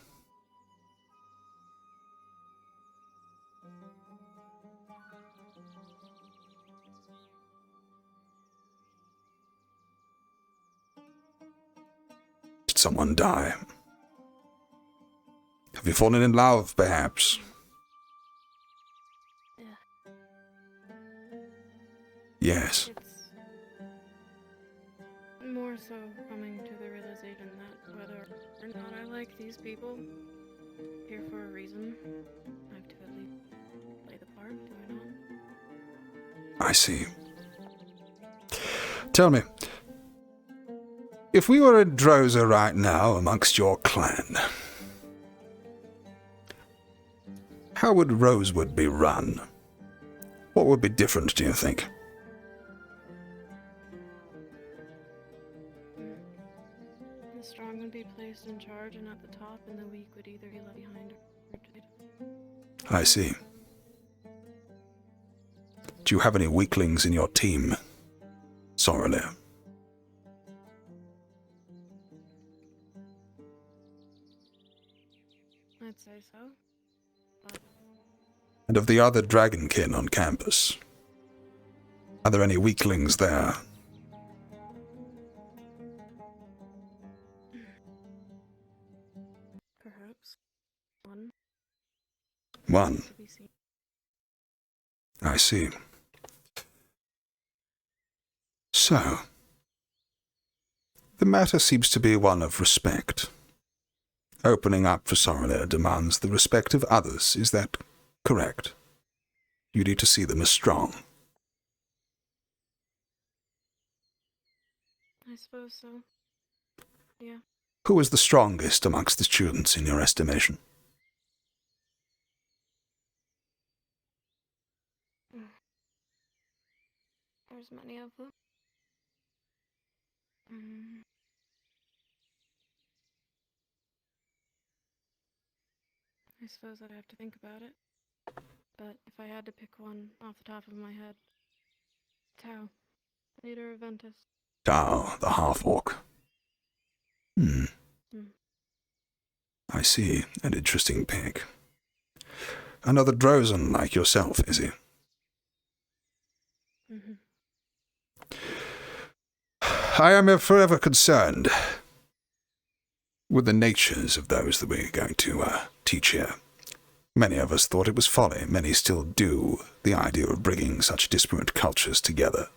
Did someone die? Have you fallen in love, perhaps? Yes. It's more so coming to the realization that whether or not I like these people, here for a reason, I have to at least play the part, do I not? I see. Tell me, if we were in Droza right now amongst your clan, how would Rosewood be run? What would be different, do you think? The strong would be placed in charge and at the top, and the weak would either be left behind or rotated. I see. Do you have any weaklings in your team, Sorely? I'd say so. But And of the other Dragonkin on campus, are there any weaklings there? perhaps one. One. To be seen. I see. So, the matter seems to be one of respect. Opening up for Sorrel demands the respect of others, is that correct? You need to see them as strong. I suppose so. Yeah. Who is the strongest amongst the students in your estimation? There's many of them. I suppose I'd have to think about it. But if I had to pick one off the top of my head, Tau, leader of Ventus. Tau, the half-orc. I see. An interesting pick. Another Drozen like yourself, is he? I am forever concerned with the natures of those that we're going to teach here. Many of us thought it was folly. Many still do, the idea of bringing such disparate cultures together.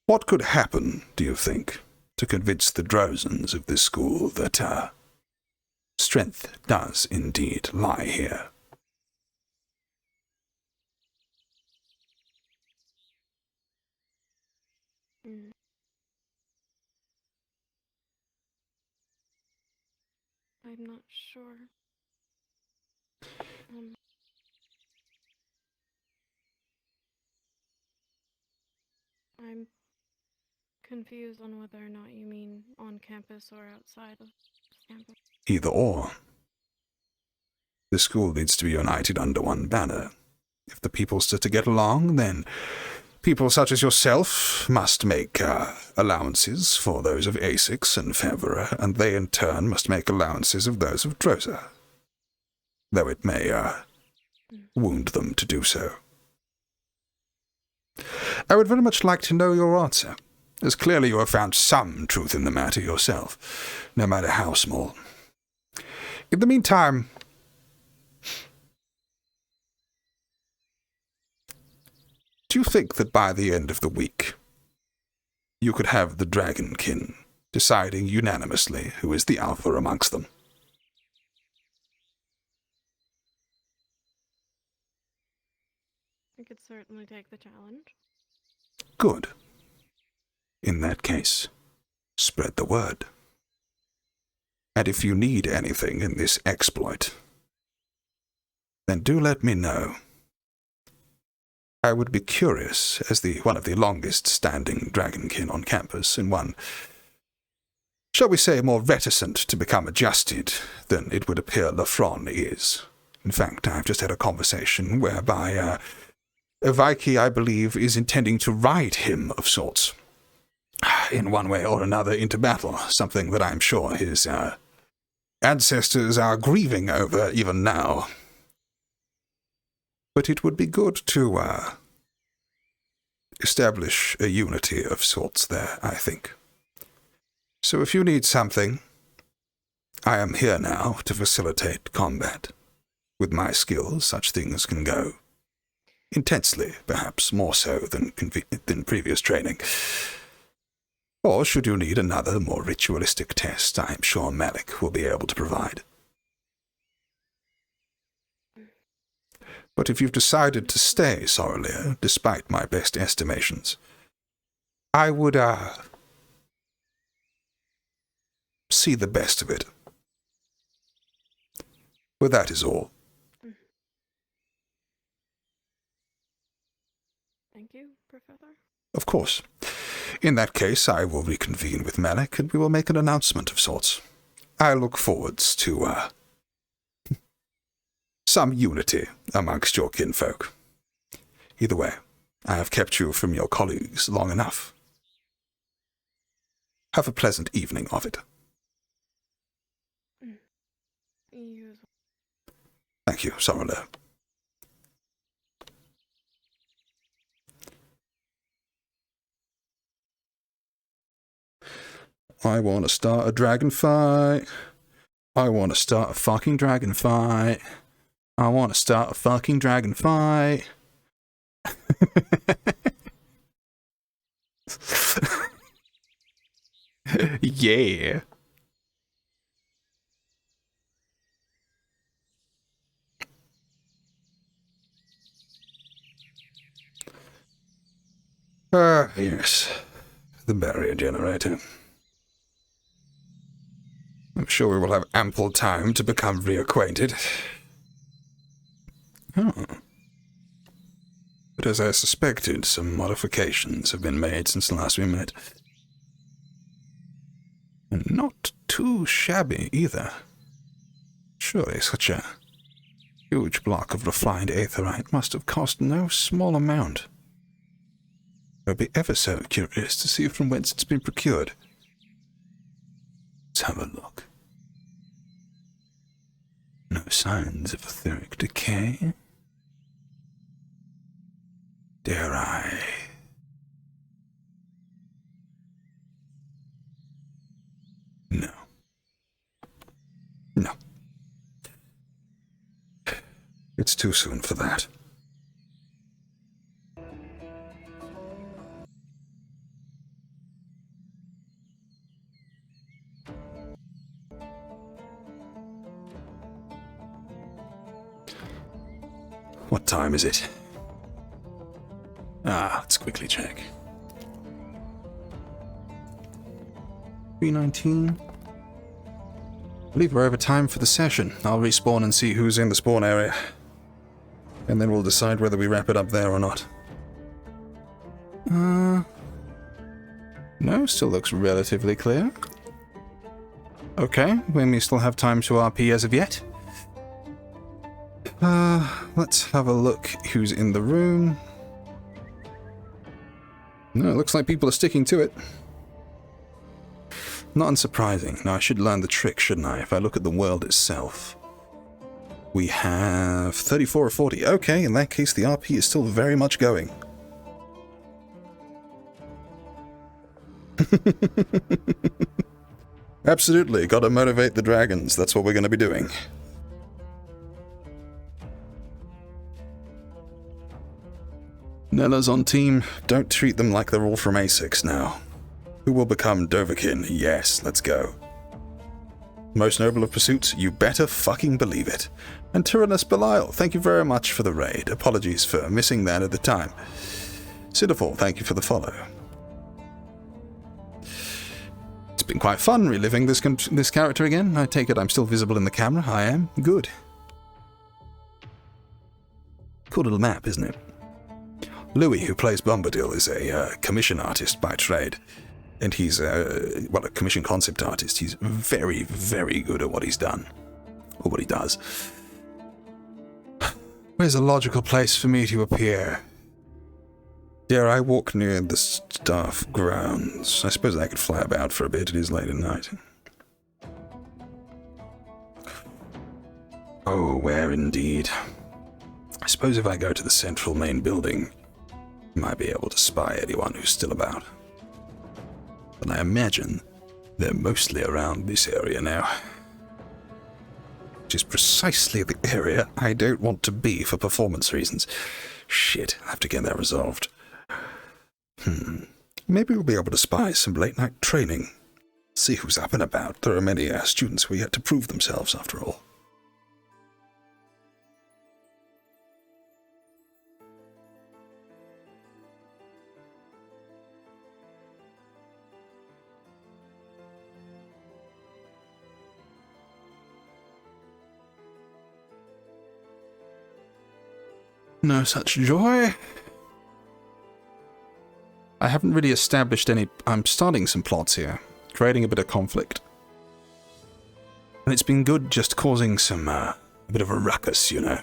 What could happen, do you think, to convince the Drozens of this school that strength does indeed lie here? I'm not sure. I'm confused on whether or not you mean on campus or outside of campus. Either or. The school needs to be united under one banner. If the people's to get along, then people such as yourself must make allowances for those of Asix and Fevera, and they in turn must make allowances of those of Droza, though it may wound them to do so. I would very much like to know your answer, as clearly you have found some truth in the matter yourself, no matter how small. In the meantime, do you think that by the end of the week, you could have the Dragonkin deciding unanimously who is the alpha amongst them? I could certainly take the challenge. Good. In that case, spread the word. And if you need anything in this exploit, then do let me know. I would be curious, as one of the longest-standing Dragonkin on campus, and one, shall we say, more reticent to become adjusted than it would appear Lafron is. In fact, I've just had a conversation whereby Vaiki, I believe, is intending to ride him of sorts, in one way or another, into battle, something that I'm sure his ancestors are grieving over even now. But it would be good to establish a unity of sorts there, I think. So if you need something, I am here now to facilitate combat. With my skills, such things can go. Intensely, perhaps more so than previous training. Or should you need another, more ritualistic test, I am sure Malik will be able to provide. But if you've decided to stay, Sorrelier, despite my best estimations, I would, see the best of it. But that is all. Thank you, Professor. Of course. In that case, I will reconvene with Malik, and we will make an announcement of sorts. I look forwards to, some unity amongst your kinfolk. Either way, I have kept you from your colleagues long enough. Have a pleasant evening of it. You as well. Thank you, Sorrelier. I want to start a dragon fight. I want to start a fucking dragon fight. I want to start a fucking dragon fight. Yeah. Yes. The barrier generator. I'm sure we will have ample time to become reacquainted. Oh. But as I suspected, some modifications have been made since last we met. And not too shabby either. Surely such a huge block of refined aetherite must have cost no small amount. I'd be ever so curious to see from whence it's been procured. Let's have a look. No signs of etheric decay. Dare I? No. No. It's too soon for that. What time is it? Let's quickly check. 3:19. I believe we're over time for the session. I'll respawn and see who's in the spawn area. And then we'll decide whether we wrap it up there or not. No, still looks relatively clear. Okay, we may still have time to RP as of yet. Let's have a look who's in the room. No, it looks like people are sticking to it. Not unsurprising. Now, I should learn the trick, shouldn't I? If I look at the world itself. We have 34 or 40. Okay, in that case, the RP is still very much going. Absolutely, gotta motivate the dragons. That's what we're gonna be doing. Kneller's on team. Don't treat them like they're all from A6 now. Who will become Dovahkiin? Yes, let's go. Most noble of pursuits, you better fucking believe it. And Tyrannus Belial, thank you very much for the raid. Apologies for missing that at the time. Sidafall, thank you for the follow. It's been quite fun reliving this character again. I take it I'm still visible in the camera. I am. Good. Cool little map, isn't it? Louis, who plays Bombadil, is a commission artist by trade. And he's, well, a commission concept artist. He's very, very good at what he's done. Or what he does. Where's a logical place for me to appear? Dare I walk near the staff grounds? I suppose I could fly about for a bit. It is late at night. Oh, where indeed? I suppose if I go to the central main building, I might be able to spy anyone who's still about. But I imagine they're mostly around this area now. Which is precisely the area I don't want to be for performance reasons. Shit, I have to get that resolved. Maybe we'll be able to spy some late-night training. See who's up and about. There are many students who are yet to prove themselves, after all. No such joy. I haven't really established any... I'm starting some plots here, creating a bit of conflict. And it's been good just causing some, a bit of a ruckus, you know.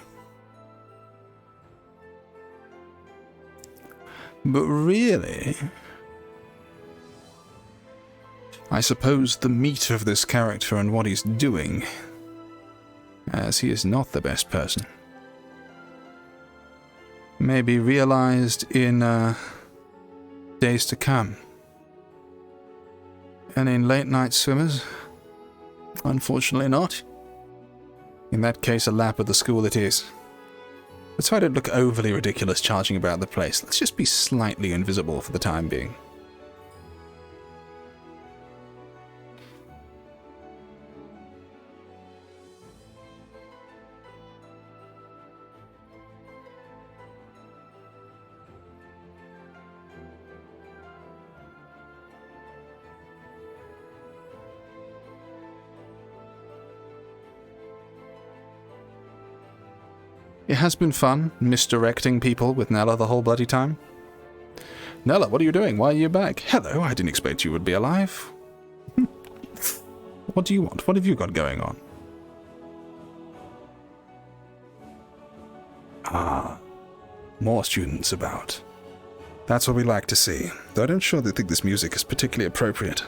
But really... I suppose the meat of this character and what he's doing, as he is not the best person, may be realized in, days to come. And in late night swimmers? Unfortunately not. In that case, a lap of the school it is. Let's try to look overly ridiculous charging about the place. Let's just be slightly invisible for the time being. It has been fun, misdirecting people with Kneller the whole bloody time. Kneller, what are you doing? Why are you back? Hello, I didn't expect you would be alive. What do you want? What have you got going on? Ah, more students about. That's what we like to see, though I don't surely think this music is particularly appropriate.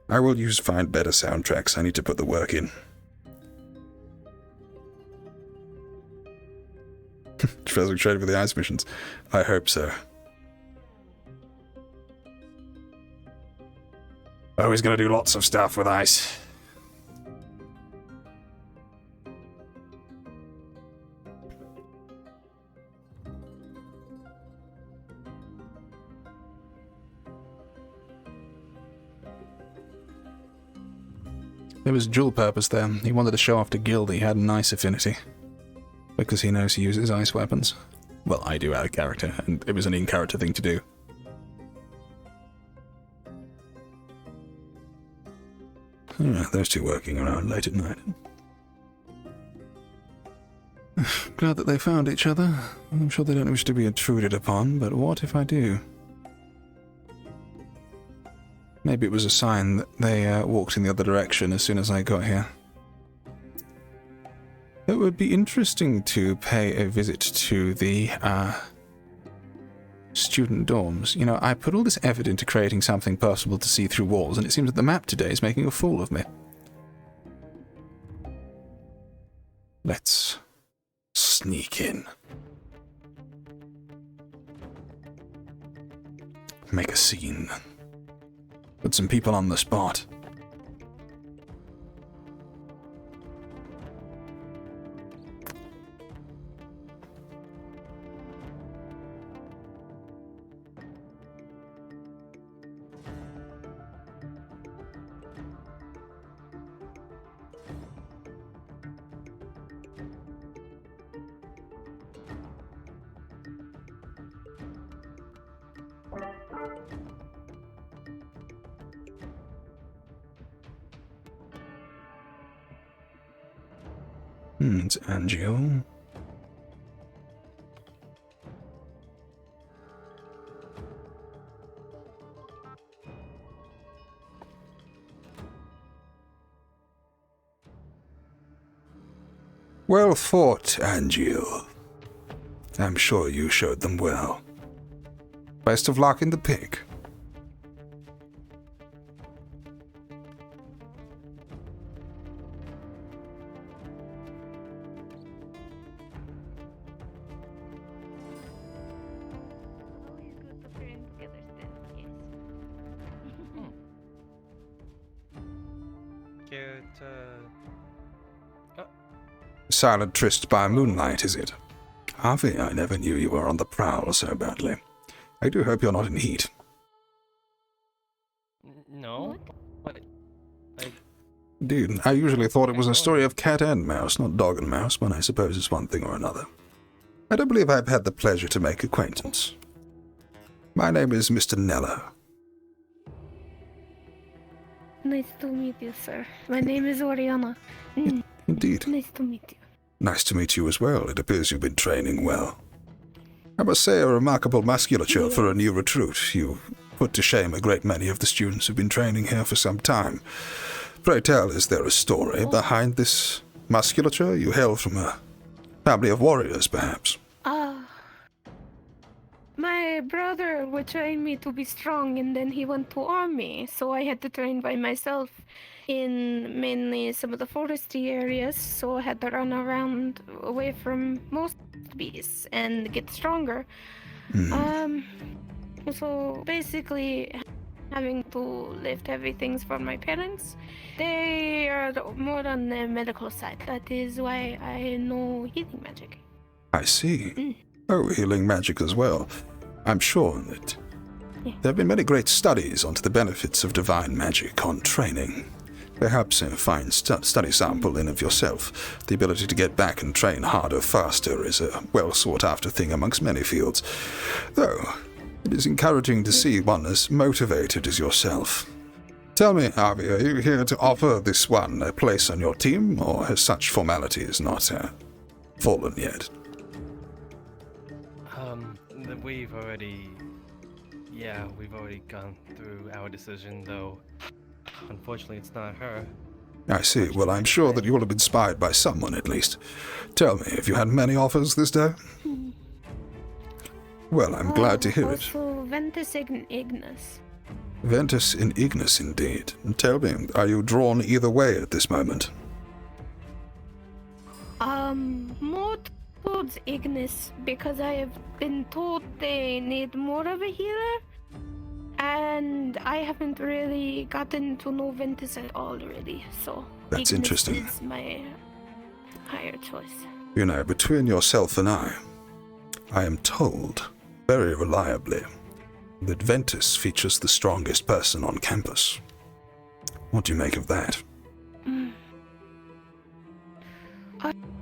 I will find better soundtracks. I need to put the work in. Feels trade for the ice missions. I hope so. Oh, he's gonna do lots of stuff with ice. There was dual purpose there. He wanted to show off to Guild he had a nice affinity. Because he knows he uses ice weapons. Well, I do out of character, and it was an in-character thing to do. Yeah, those two working around late at night. Glad that they found each other. I'm sure they don't wish to be intruded upon, but what if I do? Maybe it was a sign that they walked in the other direction as soon as I got here. It would be interesting to pay a visit to the student dorms. You know, I put all this effort into creating something possible to see through walls, and it seems that the map today is making a fool of me. Let's sneak in. Make a scene. Put some people on the spot. It's Angel. Well fought, Angel. I'm sure you showed them well. Best of luck in the pick. Silent tryst by moonlight, is it? Harvey, I never knew you were on the prowl so badly. I do hope you're not in heat. No. What? Dude, I usually thought it was a story of cat and mouse, not dog and mouse, but I suppose it's one thing or another. I don't believe I've had the pleasure to make acquaintance. My name is Mr. Kneller. Nice to meet you, sir. My name is Oriana. Indeed. Nice to meet you. Nice to meet you as well. It appears you've been training well. I must say a remarkable musculature for a new recruit. You put to shame a great many of the students who've been training here for some time. Pray tell, is there a story behind this musculature? You hail from a family of warriors, perhaps? My brother would train me to be strong, and then he went to army, so I had to train by myself in mainly some of the foresty areas, so I had to run around away from most beasts and get stronger. So basically having to lift heavy things for my parents. They are more on the medical side. That is why I know healing magic. I see. Oh, healing magic as well. I'm sure that there have been many great studies onto the benefits of divine magic on training. Perhaps a fine study sample in of yourself. The ability to get back and train harder, faster is a well-sought-after thing amongst many fields. Though, it is encouraging to see one as motivated as yourself. Tell me, Harvey, are you here to offer this one a place on your team, or has such formalities not fallen yet? We've already gone through our decision, though unfortunately it's not her. I see. Well, I'm sure that you will have been spied by someone at least. Tell me, have you had many offers this day? Well, I'm glad to hear it. Also, Ventus in Ignis. Ventus in Ignis, indeed. Tell me, are you drawn either way at this moment? More towards Ignis, because I have been told they need more of a healer, and I haven't really gotten to know Ventus at all, really, so That's Ignis interesting. is my higher choice. You know, between yourself and I am told, very reliably, that Ventus features the strongest person on campus. What do you make of that?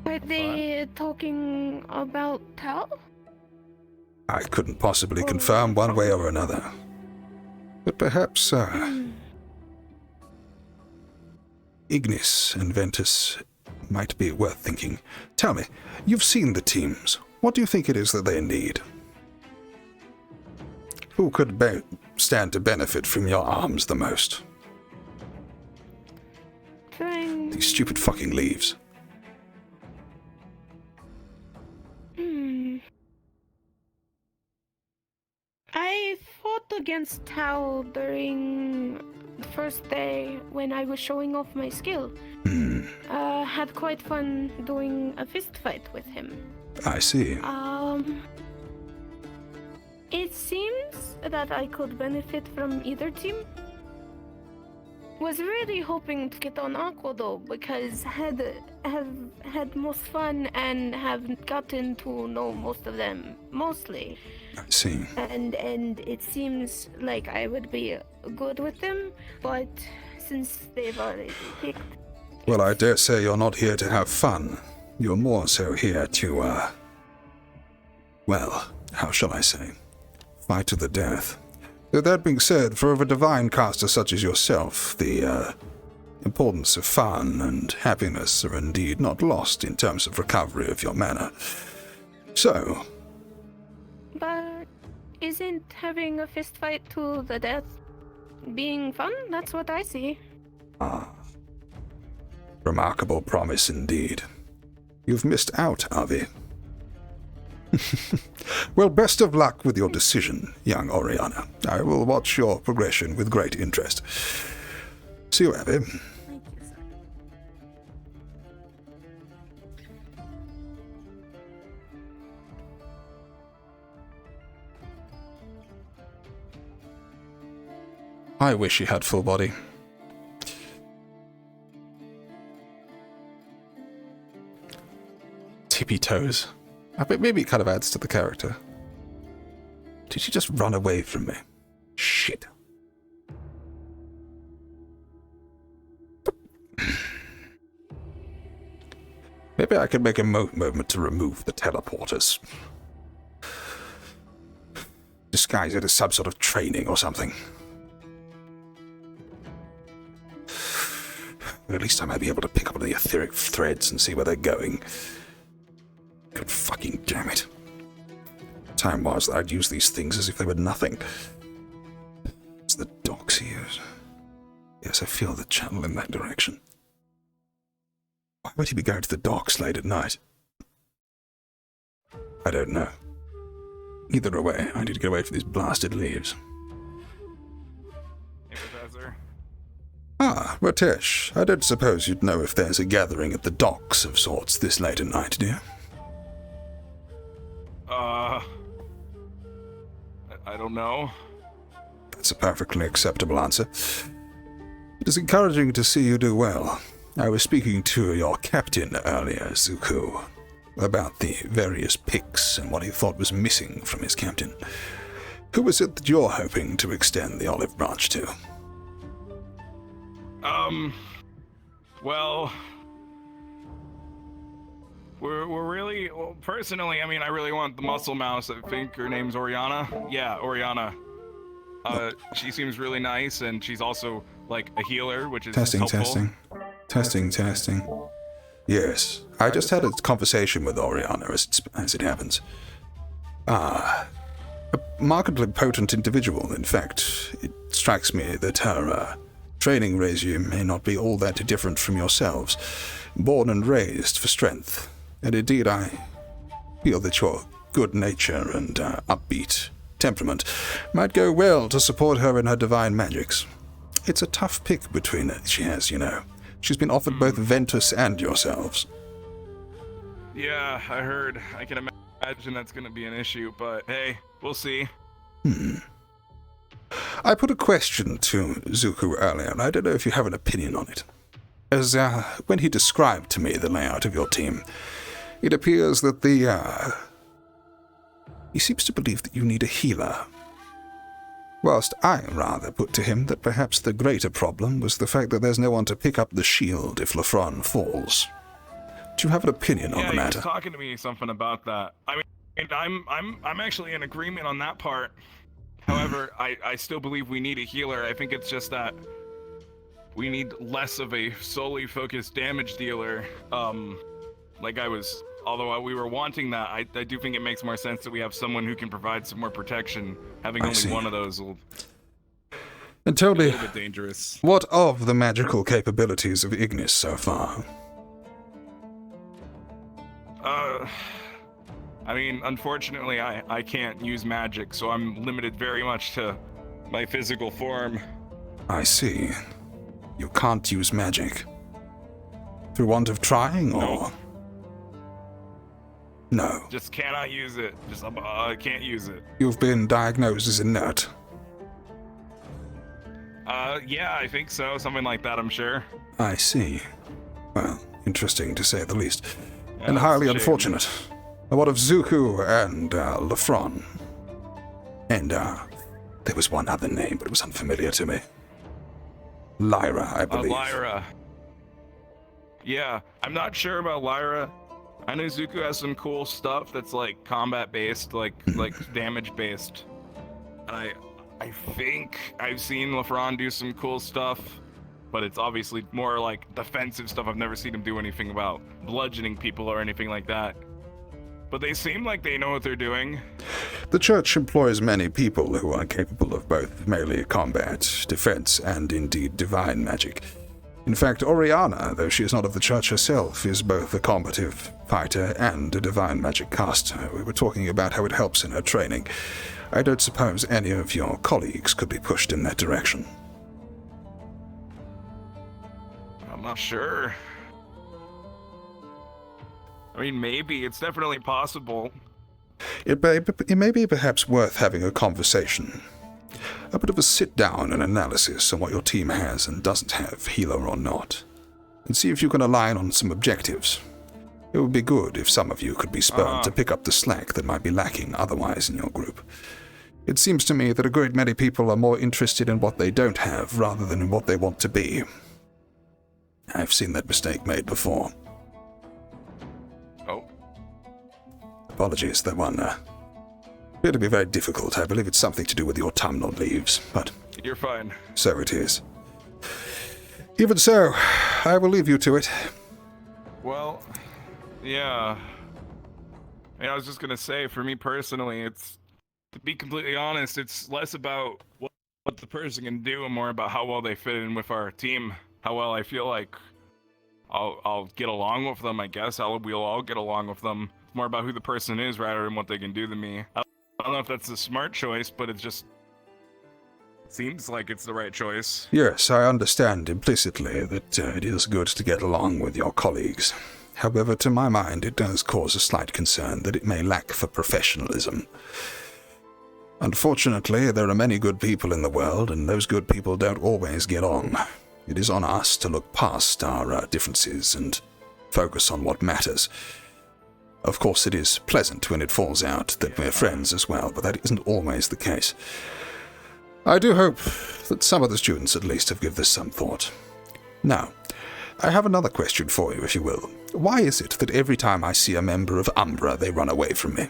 Are they talking about Tal? I couldn't possibly confirm one way or another. But perhaps, Ignis and Ventus might be worth thinking. Tell me, you've seen the teams. What do you think it is that they need? Who could stand to benefit from your arms the most? These stupid fucking leaves. I fought against Tao during the first day when I was showing off my skill. Had quite fun doing a fist fight with him. I see. It seems that I could benefit from either team. Was really hoping to get on Aqua though, because have had most fun and have gotten to know most of them mostly. I see. And it seems like I would be good with them, but since they've already picked. Well, I dare say you're not here to have fun. You're more so here to, well, how shall I say, fight to the death. Though that being said, for a divine caster such as yourself, the importance of fun and happiness are indeed not lost in terms of recovery of your mana. So... But isn't having a fist fight to the death being fun? That's what I see. Ah. Remarkable promise indeed. You've missed out, Avi. Well, best of luck with your decision, young Oriana. I will watch your progression with great interest. See you, Avi. Thank you, sir. I wish he had full body. Tippy toes. I bet maybe it kind of adds to the character. Did she just run away from me? Shit. Maybe I could make a moment to remove the teleporters. Disguise it as some sort of training or something. At least I might be able to pick up on the etheric threads and see where they're going. God fucking damn it. Time was that I'd use these things as if they were nothing. It's the docks here. Yes, I feel the channel in that direction. Why would he be going to the docks late at night? I don't know. Either way, I need to get away from these blasted leaves. Hey, Professor. Ah, Ratesh, I don't suppose you'd know if there's a gathering at the docks of sorts this late at night, do you? I don't know. That's a perfectly acceptable answer. It is encouraging to see you do well. I was speaking to your captain earlier, Zuko, about the various picks and what he thought was missing from his captain. Who is it that you're hoping to extend the olive branch to? Well... We're really, well, personally, I mean, I really want the muscle mouse. I think her name's Oriana. Yeah, Oriana. She seems really nice, and she's also, like, a healer, which is helpful. Testing. Yes, I just had a conversation with Oriana, as it happens. A markedly potent individual, in fact. It strikes me that her training regime may not be all that different from yourselves. Born and raised for strength. And indeed, I feel that your good nature and upbeat temperament might go well to support her in her divine magics. It's a tough pick between she has, you know. She's been offered both Ventus and yourselves. Yeah, I heard. I can imagine that's going to be an issue, but hey, we'll see. I put a question to Zuko earlier, and I don't know if you have an opinion on it. As when he described to me the layout of your team, it appears that he seems to believe that you need a healer. Whilst I rather put to him that perhaps the greater problem was the fact that there's no one to pick up the shield if Lafron falls. Do you have an opinion on the matter? Yeah, he was talking to me something about that. I mean, I'm actually in agreement on that part. However, I still believe we need a healer. I think it's just that we need less of a solely focused damage dealer. Although we were wanting that, I do think it makes more sense that we have someone who can provide some more protection. Having only one of those will And tell be a me, little bit dangerous. what of the magical capabilities of Ignis so far? I mean, unfortunately, I can't use magic, so I'm limited very much to my physical form. I see. You can't use magic. Through want of trying, or...? No. Just cannot use it. I can't use it. You've been diagnosed as inert. Yeah, I think so. Something like that, I'm sure. I see. Well, interesting to say the least. Yeah, And that's highly a shame. unfortunate. What of Zuku and Lefron? And there was one other name, but it was unfamiliar to me. Lyra, I believe. Lyra. Yeah, I'm not sure about Lyra. I know Zuko has some cool stuff that's like combat based, like damage based. And I think I've seen Lefron do some cool stuff, but it's obviously more like defensive stuff. I've never seen him do anything about bludgeoning people or anything like that. But they seem like they know what they're doing. The Church employs many people who are capable of both melee combat, defense, and indeed divine magic. In fact, Oriana, though she is not of the Church herself, is both a combative fighter and a divine magic caster. We were talking about how it helps in her training. I don't suppose any of your colleagues could be pushed in that direction. I'm not sure. I mean, maybe. It's definitely possible. It may be perhaps worth having a conversation. A bit of a sit-down and analysis on what your team has and doesn't have, healer or not, and see if you can align on some objectives. It would be good if some of you could be spurred to pick up the slack that might be lacking otherwise in your group. It seems to me that a great many people are more interested in what they don't have rather than in what they want to be. I've seen that mistake made before. Oh. Apologies, that one appeared to be very difficult. I believe it's something to do with the autumnal leaves, but... You're fine. So it is. Even so, I will leave you to it. Well, yeah. I mean, I was just gonna say, for me personally, it's, to be completely honest, it's less about what the person can do and more about how well they fit in with our team. How well I feel like I'll get along with them, I guess. We'll all get along with them. It's more about who the person is rather than what they can do to me. I don't know if that's a smart choice, but it just seems like it's the right choice. Yes, I understand implicitly that it is good to get along with your colleagues. However, to my mind, it does cause a slight concern that it may lack for professionalism. Unfortunately, there are many good people in the world, and those good people don't always get on. It is on us to look past our differences and focus on what matters. Of course, it is pleasant when it falls out that we're friends as well, but that isn't always the case. I do hope that some of the students at least have given this some thought. Now, I have another question for you, if you will. Why is it that every time I see a member of Umbra, they run away from me?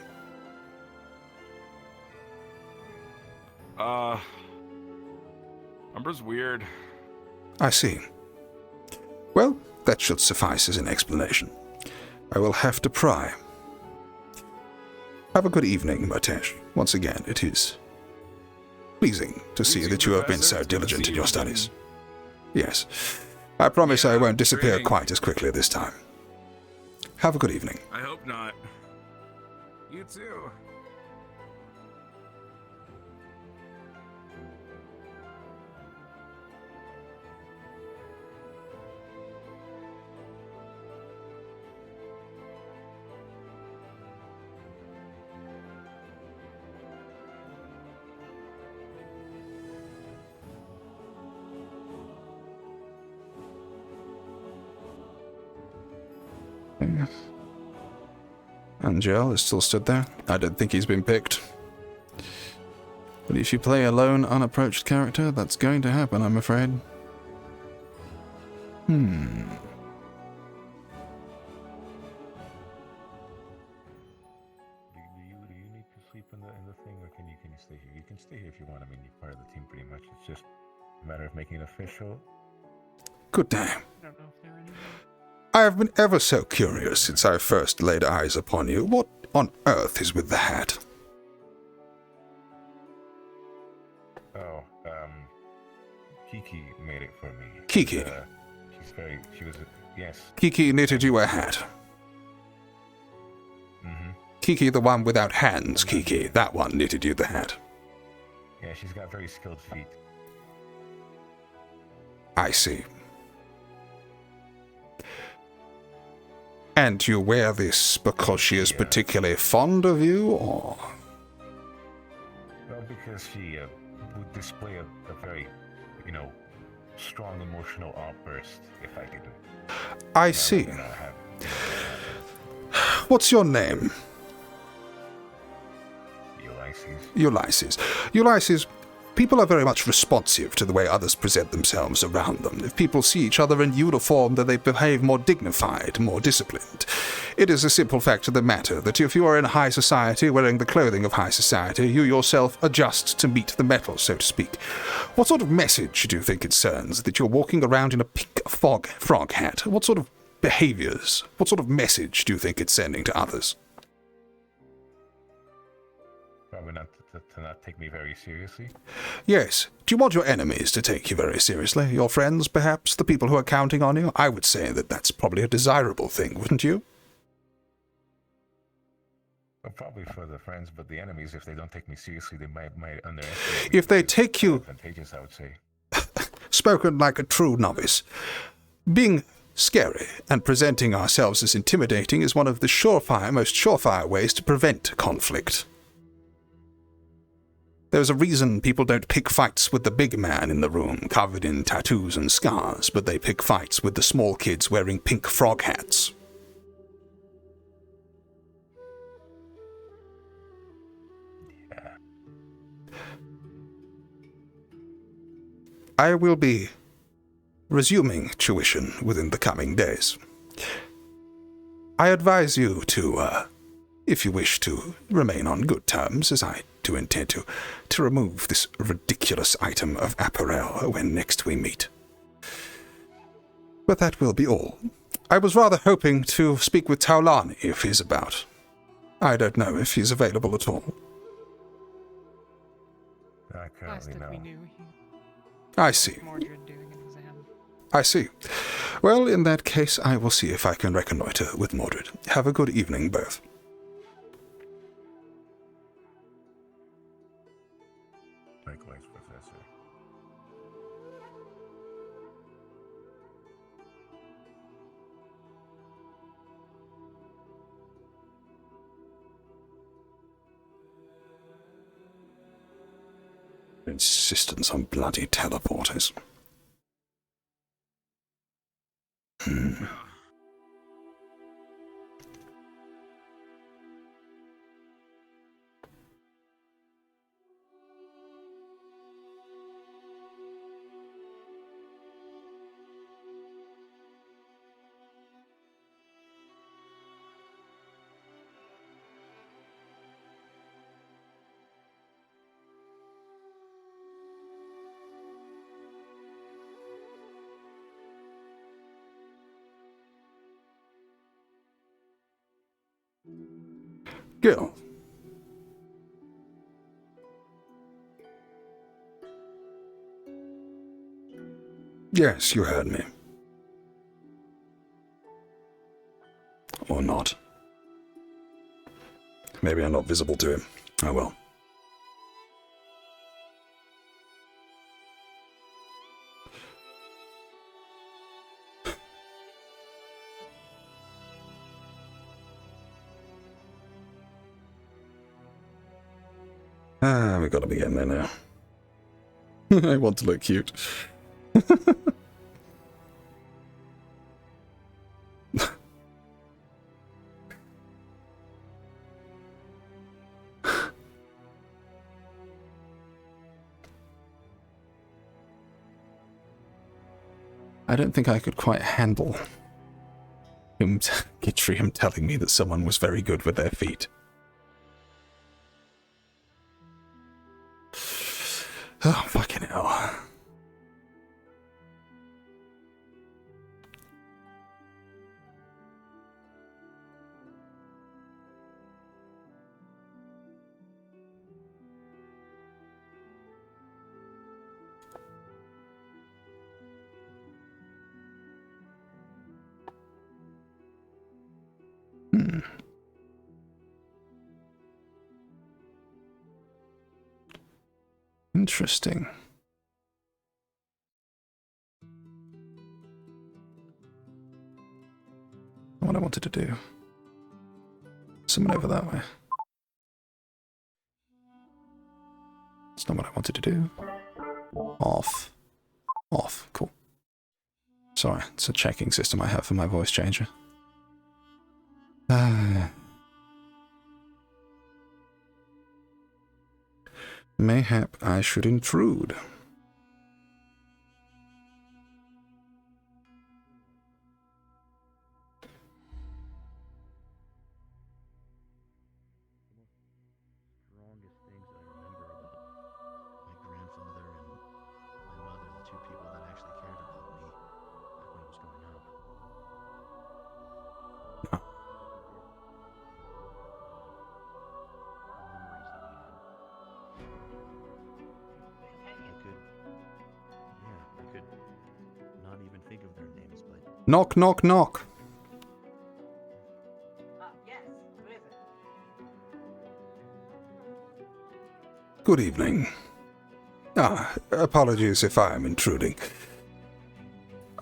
Umbra's weird. I see. Well, that should suffice as an explanation. I will have to pry. Have a good evening, Matesh. Once again, it is pleasing to see that you have been so diligent in your studies. Yes. I promise I won't disappear quite as quickly this time. Have a good evening. I hope not. You too. Angel is still stood there. I don't think he's been picked. But if you play a lone, unapproached character, that's going to happen, I'm afraid. You need to sleep in the thing, or can you stay here? You can stay here if you want. I mean, you're part of the team pretty much. It's just a matter of making it official. Good day. I have been ever so curious since I first laid eyes upon you. What on earth is with the hat? Oh, Kiki made it for me. Kiki? Yes. Kiki knitted you a hat. Mm-hmm. Kiki, the one without hands, Kiki. That one knitted you the hat. Yeah, she's got very skilled feet. I see. And you wear this because she is particularly fond of you, or? Well, because she would display a very, strong emotional outburst if I could. I see. What's your name? Ulysses. Ulysses, people are very much responsive to the way others present themselves around them. If people see each other in uniform, then they behave more dignified, more disciplined. It is a simple fact of the matter that if you are in high society, wearing the clothing of high society, you yourself adjust to meet the metal, so to speak. What sort of message do you think it sends that you're walking around in a pink frog hat? What sort of behaviors, what sort of message do you think it's sending to others? Probably not to not take me very seriously. Yes. Do you want your enemies to take you very seriously? Your friends, perhaps? The people who are counting on you? I would say that that's probably a desirable thing, wouldn't you? Well, probably for the friends, but the enemies, if they don't take me seriously, they might underestimate me. If they take you... Advantageous, I would say. Spoken like a true novice. Being scary and presenting ourselves as intimidating is one of the most surefire ways to prevent conflict. There's a reason people don't pick fights with the big man in the room, covered in tattoos and scars, but they pick fights with the small kids wearing pink frog hats. Yeah. I will be resuming tuition within the coming days. I advise you to, if you wish to remain on good terms, as I do intend to remove this ridiculous item of apparel when next we meet. But that will be all. I was rather hoping to speak with Taulani if he's about. I don't know if he's available at all. I currently know. I see. I see. Well, in that case, I will see if I can reconnoiter with Mordred. Have a good evening, both. Likewise, Professor. Insistence on bloody teleporters. Gil. Yes, you heard me. Or not. Maybe I'm not visible to him. Oh well. We gotta be getting there now. I want to look cute. I don't think I could quite handle him telling me that someone was very good with their feet. Oh, fucking hell. Interesting. What I wanted to do. Someone over that way. That's not what I wanted to do. Off. Off. Cool. Sorry, it's a checking system I have for my voice changer. Mayhap I should intrude. Strongest things that I remember about my grandfather and my mother, the two people that actually cared about me back when I was growing up. I could not even think of their names, but Knock, knock, knock. Yes, who is it? Good evening. Apologies if I am intruding.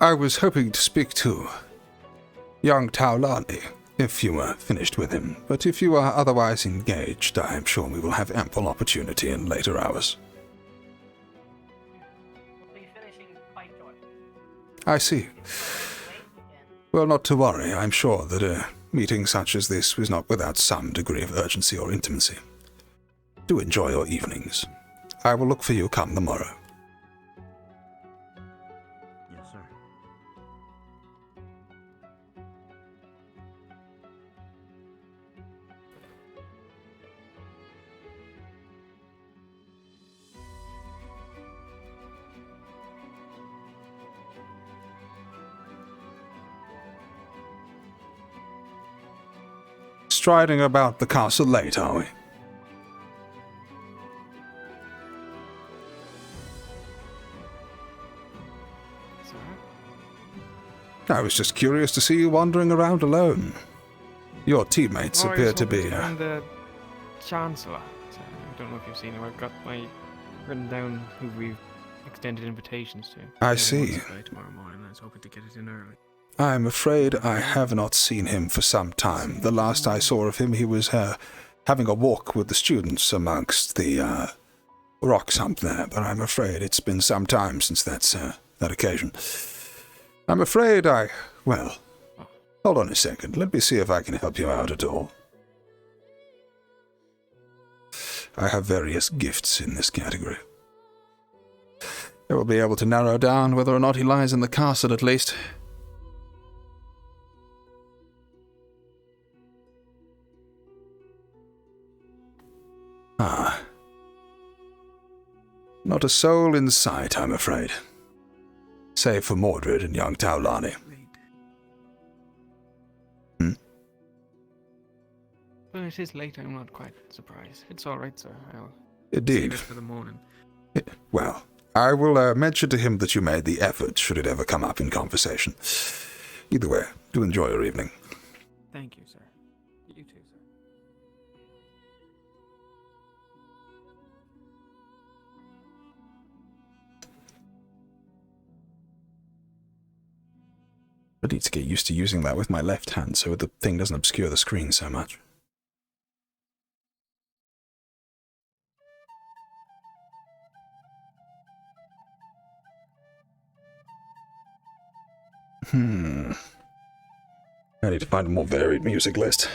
I was hoping to speak to young Taulani, if you were finished with him, but if you are otherwise engaged, I am sure we will have ample opportunity in later hours. We'll be finishing quite shortly. I see. Well, not to worry. I'm sure that a meeting such as this was not without some degree of urgency or intimacy. Do enjoy your evenings. I will look for you come the morrow. yes, sir. Striding about the castle late, are we? I was just curious to see you wandering around alone. Your teammates appear to be... I'm the Chancellor. So I don't know if you've seen him. I've got my written down who we've extended invitations to. I see. By tomorrow morning. I was hoping to get it in early. I'm afraid I have not seen him for some time. The last I saw of him, he was having a walk with the students amongst the rocks up there, but I'm afraid it's been some time since that occasion. I'm afraid well, hold on a second. Let me see if I can help you out at all. I have various gifts in this category. I will be able to narrow down whether or not he lies in the castle at least. Not a soul in sight, I'm afraid. Save for Mordred and young Taulani. Well, it is late. I'm not quite surprised. It's all right, sir. I'll Indeed. save it for the morning. Well, I will mention to him that you made the effort, should it ever come up in conversation. Either way, do enjoy your evening. Thank you, sir. You too, sir. I need to get used to using that with my left hand so the thing doesn't obscure the screen so much. I need to find a more varied music list.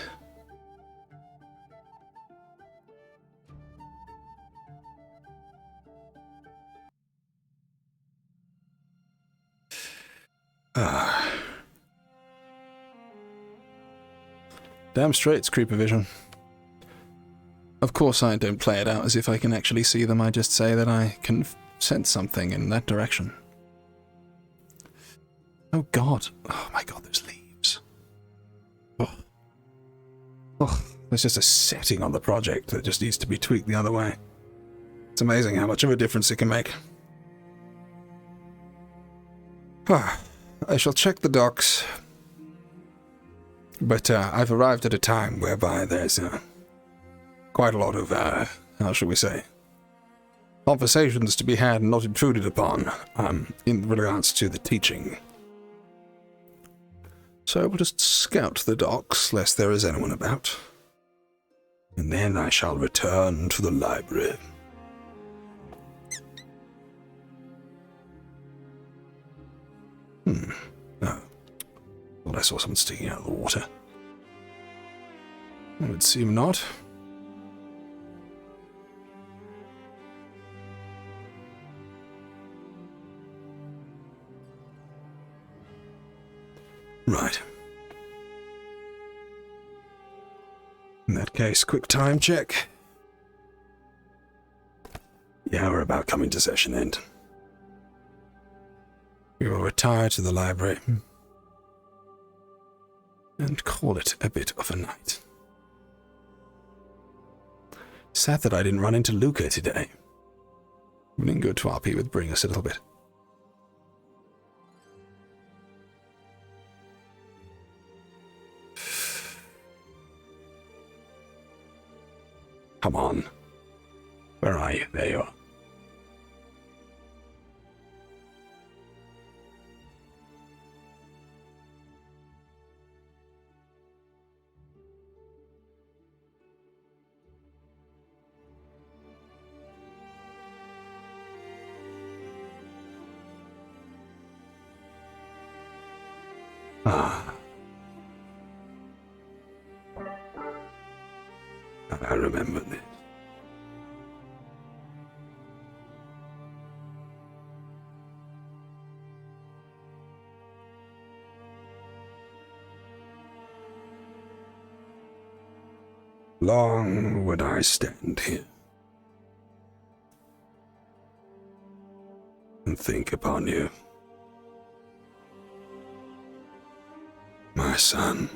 Damn straight it's creeper vision. Of course I don't play it out as if I can actually see them, I just say that I can sense something in that direction. Oh god. Oh my god, there's leaves. Oh, there's just a setting on the project that just needs to be tweaked the other way. It's amazing how much of a difference it can make. I shall check the docks. But I've arrived at a time whereby there's quite a lot of, how shall we say, conversations to be had and not intruded upon, in regards to the teaching. So I will just scout the docks, lest there is anyone about. And then I shall return to the library. Oh. Thought I saw someone sticking out of the water. It would seem not. Right. In that case, quick time check. Yeah, we're about coming to session end. We will retire to the library and call it a bit of a night. Sad that I didn't run into Luca today. Wouldn't good to RP would bring us a little bit. Come on. Where are you? There you are. Ah. I remember this. Long would I stand here and think upon you, my son.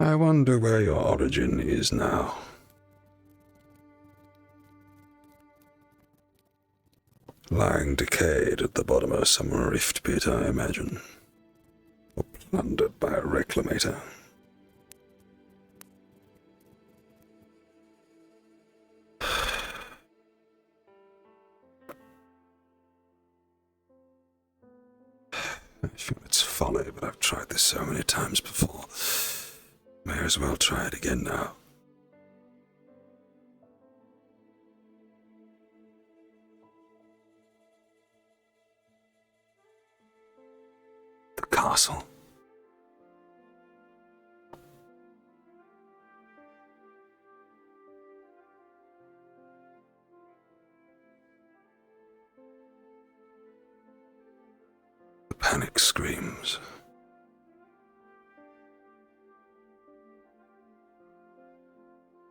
I wonder where your origin is now. Lying decayed at the bottom of some rift pit, I imagine. Or plundered by a reclamator. I feel it's folly, but I've tried this so many times before. May as well try it again now. The castle. The panic screams.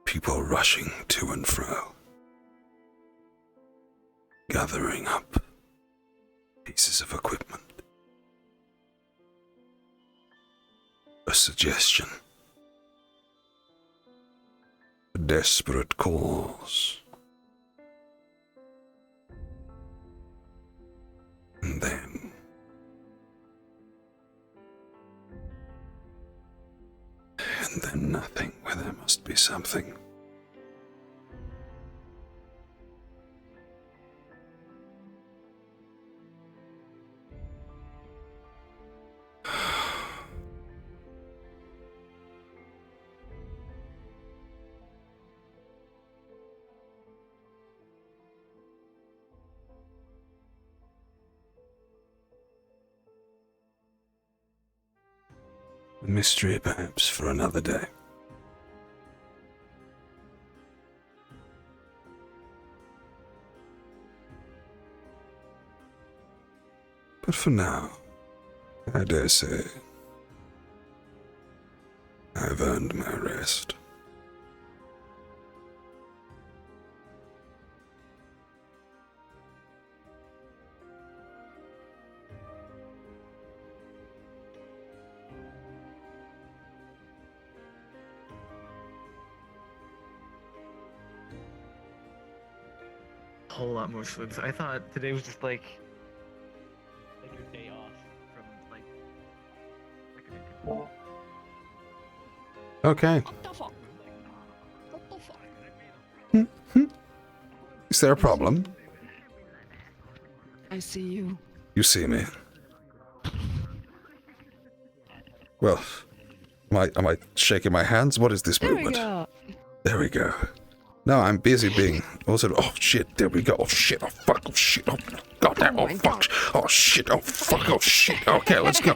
People rushing to and fro, gathering up pieces of equipment. A suggestion. A desperate cause. And then nothing where there must be something. A mystery, perhaps, for another day. But for now, I dare say, I've earned my rest. A whole lot more swims. I thought today was just like Okay. Is there a problem? I see you. You see me. Well, am I shaking my hands? What is this There we movement? go. There we go. No, I'm busy being also. Oh shit! There we go. Oh shit! Oh fuck! Oh shit! Oh goddamn! Oh fuck! Oh shit! Oh fuck! Oh shit! Okay, let's go.